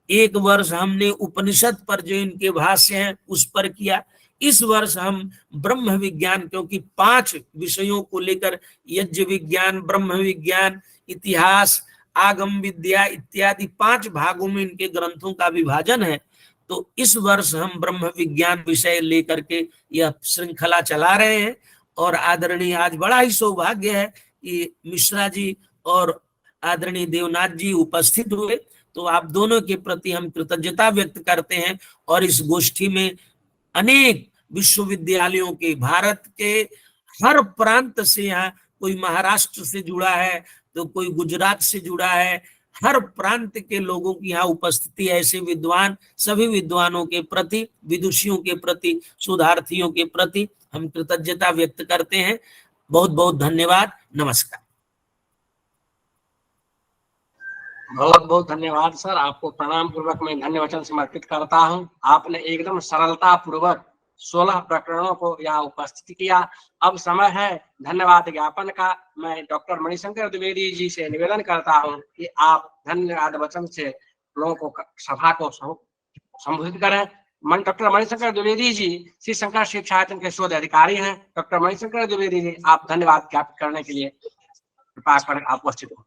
एक वर्ष हमने उपनिषद पर जो इनके भाष्य हैं उस पर किया। इस वर्ष हम ब्रह्म विज्ञान, क्योंकि 5 विषयों को लेकर यज्ञ विज्ञान, ब्रह्म विज्ञान, इतिहास, आगम विद्या इत्यादि 5 भागों में इनके ग्रंथों का विभाजन है। तो इस वर्ष हम ब्रह्म विज्ञान विषय लेकर के यह श्रृंखला चला रहे हैं। और आदरणीय, आज बड़ा ही सौभाग्य है कि मिश्रा जी और आदरणीय देवनाथ जी उपस्थित हुए। तो आप दोनों के प्रति हम कृतज्ञता व्यक्त करते हैं। और इस गोष्ठी में अनेक विश्वविद्यालयों के, भारत के हर प्रांत से, यहाँ कोई महाराष्ट्र से जुड़ा है तो कोई गुजरात से जुड़ा है, हर प्रांत के लोगों की यहाँ उपस्थिति है। ऐसे विद्वान, सभी विद्वानों के प्रति, विदुषियों के प्रति, शोधार्थियों के प्रति हम कृतज्ञता व्यक्त करते हैं। बहुत बहुत धन्यवाद। नमस्कार। बहुत बहुत धन्यवाद सर, आपको प्रणाम पूर्वक मैं धन्यवाद समर्पित करता हूं। आपने एकदम सरलता पूर्वक 16 प्रकरणों को यहाँ उपस्थित किया। अब समय है धन्यवाद ज्ञापन का। मैं डॉक्टर मणिशंकर द्विवेदी जी से निवेदन करता हूं कि आप धन्यवाद वचन से लोगों को, सभा को संबोधित करें। डॉक्टर मणिशंकर द्विवेदी जी श्री शंकर शिक्षा आयतन के शोध अधिकारी हैं। डॉक्टर मणिशंकर द्विवेदी जी, आप धन्यवाद ज्ञापित करने के लिए कृपा कर आप उपस्थित हो।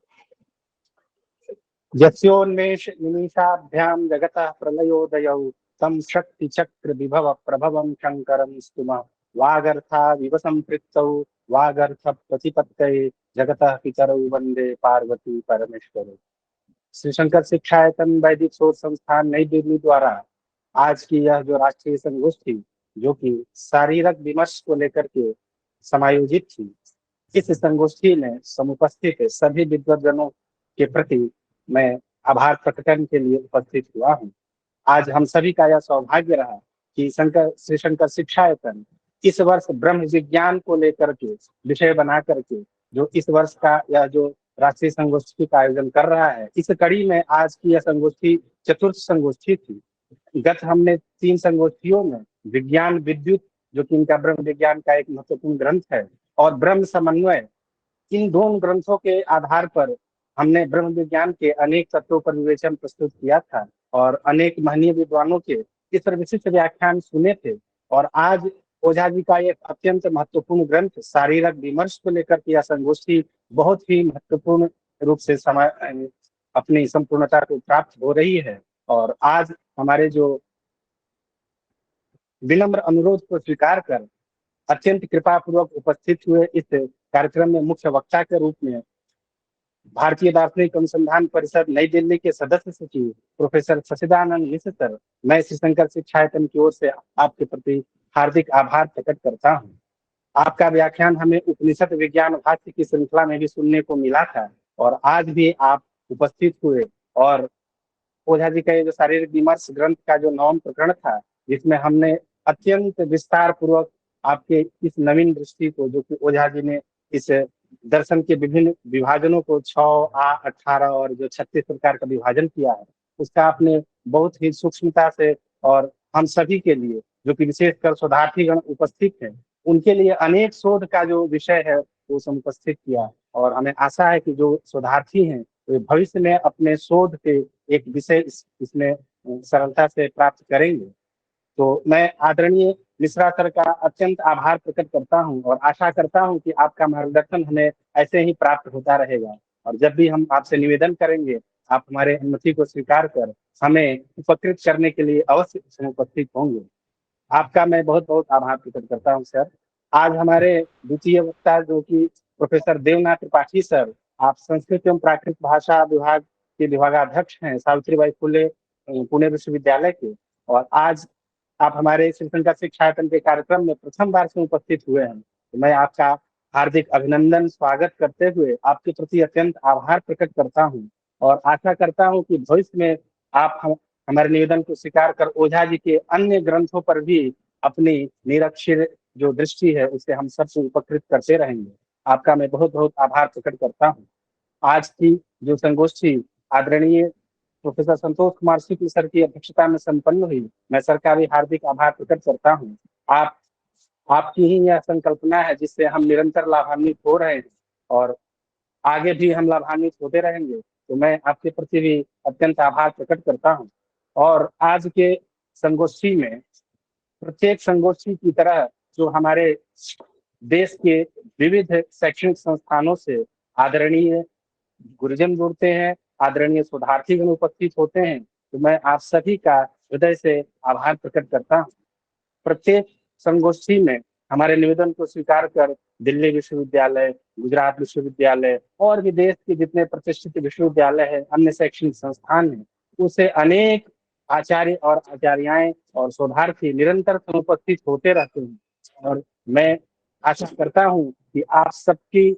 यस्योन्मेष निमिषाभ्याम जगतः प्रलयोदयौ तम शक्ति चक्र विभव प्रभवम शंकरम स्तुमः वागर्था विव संपृक्तौ वागर्थ प्रतिपत्तये जगतः पितरौ वंदे पार्वती परमेश्वरौ। श्री शंकर शिक्षायतन वैदिक शोध संस्थान नई दिल्ली द्वारा आज की यह जो राष्ट्रीय संगोष्ठी, जो कि शारीरिक विमर्श को लेकर के समायोजित थी, इस संगोष्ठी में समुपस्थित सभी विद्वद्जनों के प्रति मैं आभार प्रकटन के लिए उपस्थित हुआ हूँ। आज हम सभी का यह सौभाग्य रहा कि श्री शंकर शिक्षायतन इस वर्ष ब्रह्म विज्ञान को लेकर के विषय बना करके जो इस वर्ष का यह जो राष्ट्रीय संगोष्ठी का आयोजन कर रहा है, इस कड़ी में आज की यह संगोष्ठी चतुर्थ संगोष्ठी थी। गत हमने 3 संगोष्ठियों में विज्ञान विद्युत, जो कि इनका ब्रह्म विज्ञान का एक महत्वपूर्ण ग्रंथ है, और ब्रह्म समन्वय, इन दोनों ग्रंथों के आधार पर हमने ब्रह्म विज्ञान के अनेक तत्वों पर विवेचन प्रस्तुत किया था और अनेक महनीय विद्वानों के इस पर विशिष्ट व्याख्यान सुने थे। और आज ओझा जी का एक अत्यंत महत्वपूर्ण ग्रंथ शारीरिक विमर्श को लेकर के यह संगोष्ठी बहुत ही महत्वपूर्ण रूप से अपनी संपूर्णता को प्राप्त हो रही है। और आज हमारे जो विनम्र अनुरोध को स्वीकार कर अत्यंत कृपापूर्वक उपस्थित हुए इस कार्यक्रम में मुख्य वक्ता के रूप में भारतीय दार्शनिक अनुसंधान परिषद नई दिल्ली के सदस्य सचिव प्रोफेसर सचिदानंद मिश्र सर, मैं श्री शंकर शिक्षायतन की ओर से आपके प्रति हार्दिक आभार प्रकट करता हूं। आपका व्याख्यान हमें उपनिषद विज्ञान भाष्य की श्रृंखला में भी सुनने को मिला था और आज भी आप उपस्थित हुए। और ओझा जी का ये जो शारीरिक विमर्श ग्रंथ का जो 9वां प्रकरण था, जिसमें हमने अत्यंत विस्तार पूर्वक आपके इस नवीन दृष्टि को, जो कि ओझा जी ने इस दर्शन के विभिन्न विभाजनों को 6, 8, 18 और जो 36 प्रकार का विभाजन किया है, उसका आपने बहुत ही सूक्ष्मता से और हम सभी के लिए, जो कि विशेषकर शोधार्थीगण उपस्थित हैं, उनके लिए अनेक शोध का जो विषय है वो समुपस्थित किया। और हमें आशा है कि जो शोधार्थी हैं वे भविष्य में अपने शोध के एक विषय इसमें सरलता से प्राप्त करेंगे। तो मैं आदरणीय मिश्रा सर का अत्यंत आभार प्रकट करता हूं और आशा करता हूं कि आपका मार्गदर्शन हमें ऐसे ही प्राप्त होता रहेगा। और जब भी हम आपसे निवेदन करेंगे, आप हमारे अनुमति को स्वीकार कर हमें उपकृत करने के लिए अवश्य समुपस्थित होंगे। आपका मैं बहुत बहुत आभार प्रकट करता हूं सर। आज हमारे द्वितीय वक्ता जो कि प्रोफेसर देवनाथ त्रिपाठी सर, आप संस्कृत एवं प्राकृत भाषा विभाग के विभागाध्यक्ष हैं सावित्रीबाई फुले पुणे विश्वविद्यालय के, और आज आप हमारे श्री शंकर शिक्षायतन के कार्यक्रम में प्रथम बार से उपस्थित हुए हैं। तो मैं आपका हार्दिक अभिनंदन स्वागत करते हुए आपके प्रति अत्यंत आभार प्रकट करता हूं और आशा करता हूं कि भविष्य में आप हमारे निवेदन को स्वीकार कर ओझा जी के अन्य ग्रंथों पर भी अपनी निरक्षर जो दृष्टि है उसे हम सबसे उपकृत करते रहेंगे। आपका मैं बहुत बहुत आभार प्रकट करता हूँ। आज की जो संगोष्ठी आदरणीय प्रोफेसर संतोष कुमार शुक्ल सर की अध्यक्षता में संपन्न हुई, मैं सर का भी हार्दिक आभार प्रकट करता हूँ। आपकी ही यह संकल्पना है जिससे हम निरंतर लाभान्वित हो रहे हैं और आगे भी हम लाभान्वित होते रहेंगे। तो मैं आपके प्रति भी अत्यंत आभार प्रकट करता हूँ। और आज के संगोष्ठी में प्रत्येक संगोष्ठी की तरह जो हमारे देश के विविध शैक्षणिक संस्थानों से आदरणीय गुरुजन जुड़ते हैं, आदरणीय शोधार्थीगण उपस्थित होते हैं, तो मैं आप सभी का हृदय से आभार प्रकट करता हूँ। प्रत्येक संगोष्ठी में हमारे निवेदन को स्वीकार कर दिल्ली विश्वविद्यालय, गुजरात विश्वविद्यालय और भी देश के जितने प्रतिष्ठित विश्वविद्यालय है, अन्य शैक्षणिक संस्थान है, उसे अनेक आचार्य और आचार्याएं और शोधार्थी निरंतर समुपस्थित होते रहते हैं। और मैं आशा करता हूं कि आप सबकी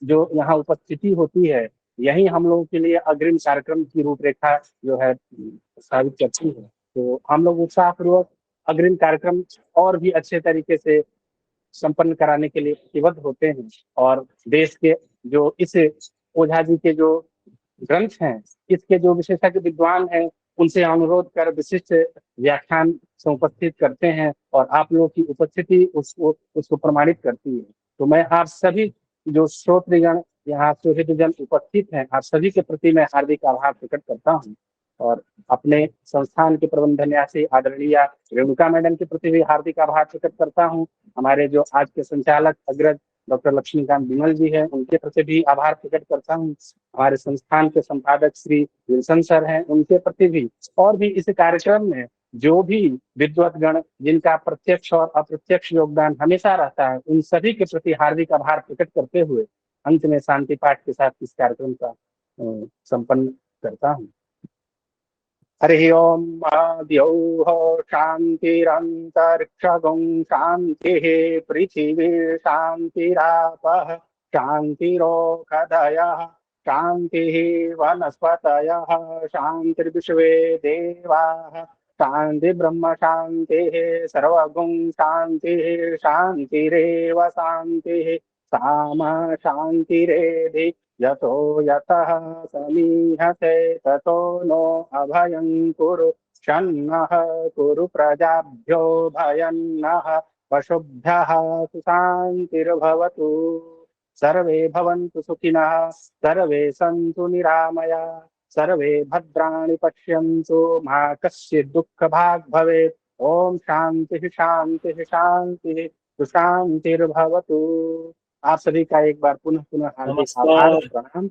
जो यहाँ उपस्थिति होती है यही हम लोगों के लिए अग्रिम कार्यक्रम की रूपरेखा जो है साबित करती है। तो हम लोग उत्साहपूर्वक अग्रिम कार्यक्रम और भी अच्छे तरीके से संपन्न कराने के लिए प्रतिबद्ध होते हैं। और देश के जो इस ओझा जी के जो ग्रंथ हैं, इसके जो विशेषज्ञ विद्वान हैं, उनसे अनुरोध कर विशिष्ट व्याख्यान उपस्थित करते हैं और आप लोगों की उपस्थिति उसको प्रमाणित करती है। तो मैं आप सभी जो श्रोतृगण यहाँ सुहृदजन उपस्थित हैं, आप सभी के प्रति मैं हार्दिक आभार प्रकट करता हूँ। और अपने संस्थान के प्रबंधन्यासी आदरणीय रेणुका मैडम के प्रति भी हार्दिक आभार प्रकट करता हूँ। हमारे जो आज के संचालक अग्रज डॉक्टर लक्ष्मीकांत विमल जी हैं, उनके प्रति भी आभार प्रकट करता हूँ। हमारे संस्थान के संपादक श्री विल्सन सर हैं, उनके प्रति भी। और भी इस कार्यक्रम में जो भी विद्वत्गण जिनका प्रत्यक्ष और अप्रत्यक्ष योगदान हमेशा रहता है, उन सभी के प्रति हार्दिक आभार प्रकट करते हुए अंत में शांति पाठ के साथ इस कार्यक्रम का संपन्न करता हूँ। हरि ओम आद्यौः शान्तिरन्तरिक्षगं शान्तिः पृथिवी शान्तिरापः शान्तिरोषधयः शान्तिः वनस्पतयः शान्तिर्विश्वे देवाः शान्ति ब्रह्म शान्तिः सर्वगुं शान्तिः शान्तिरेव शान्तिः सामा शान्तिरेधि यतो यतः समीहते ततो नो अभयं कुरु शन्नः कुरु प्रजाभ्यो भयन्नः पशुभ्यः सुशान्तिर्भवतु। सर्वे भवन्तु सुखिनः सर्वे सन्तु निरामया सर्वे भद्राणि पश्यन्तु मा कश्चित् दुःखभाग् भवेत्। ओम शांति शांति शांति सुशांतिर्भवतु। आप सभी का एक बार पुनः पुनः हार्दिक आभार और प्रणाम।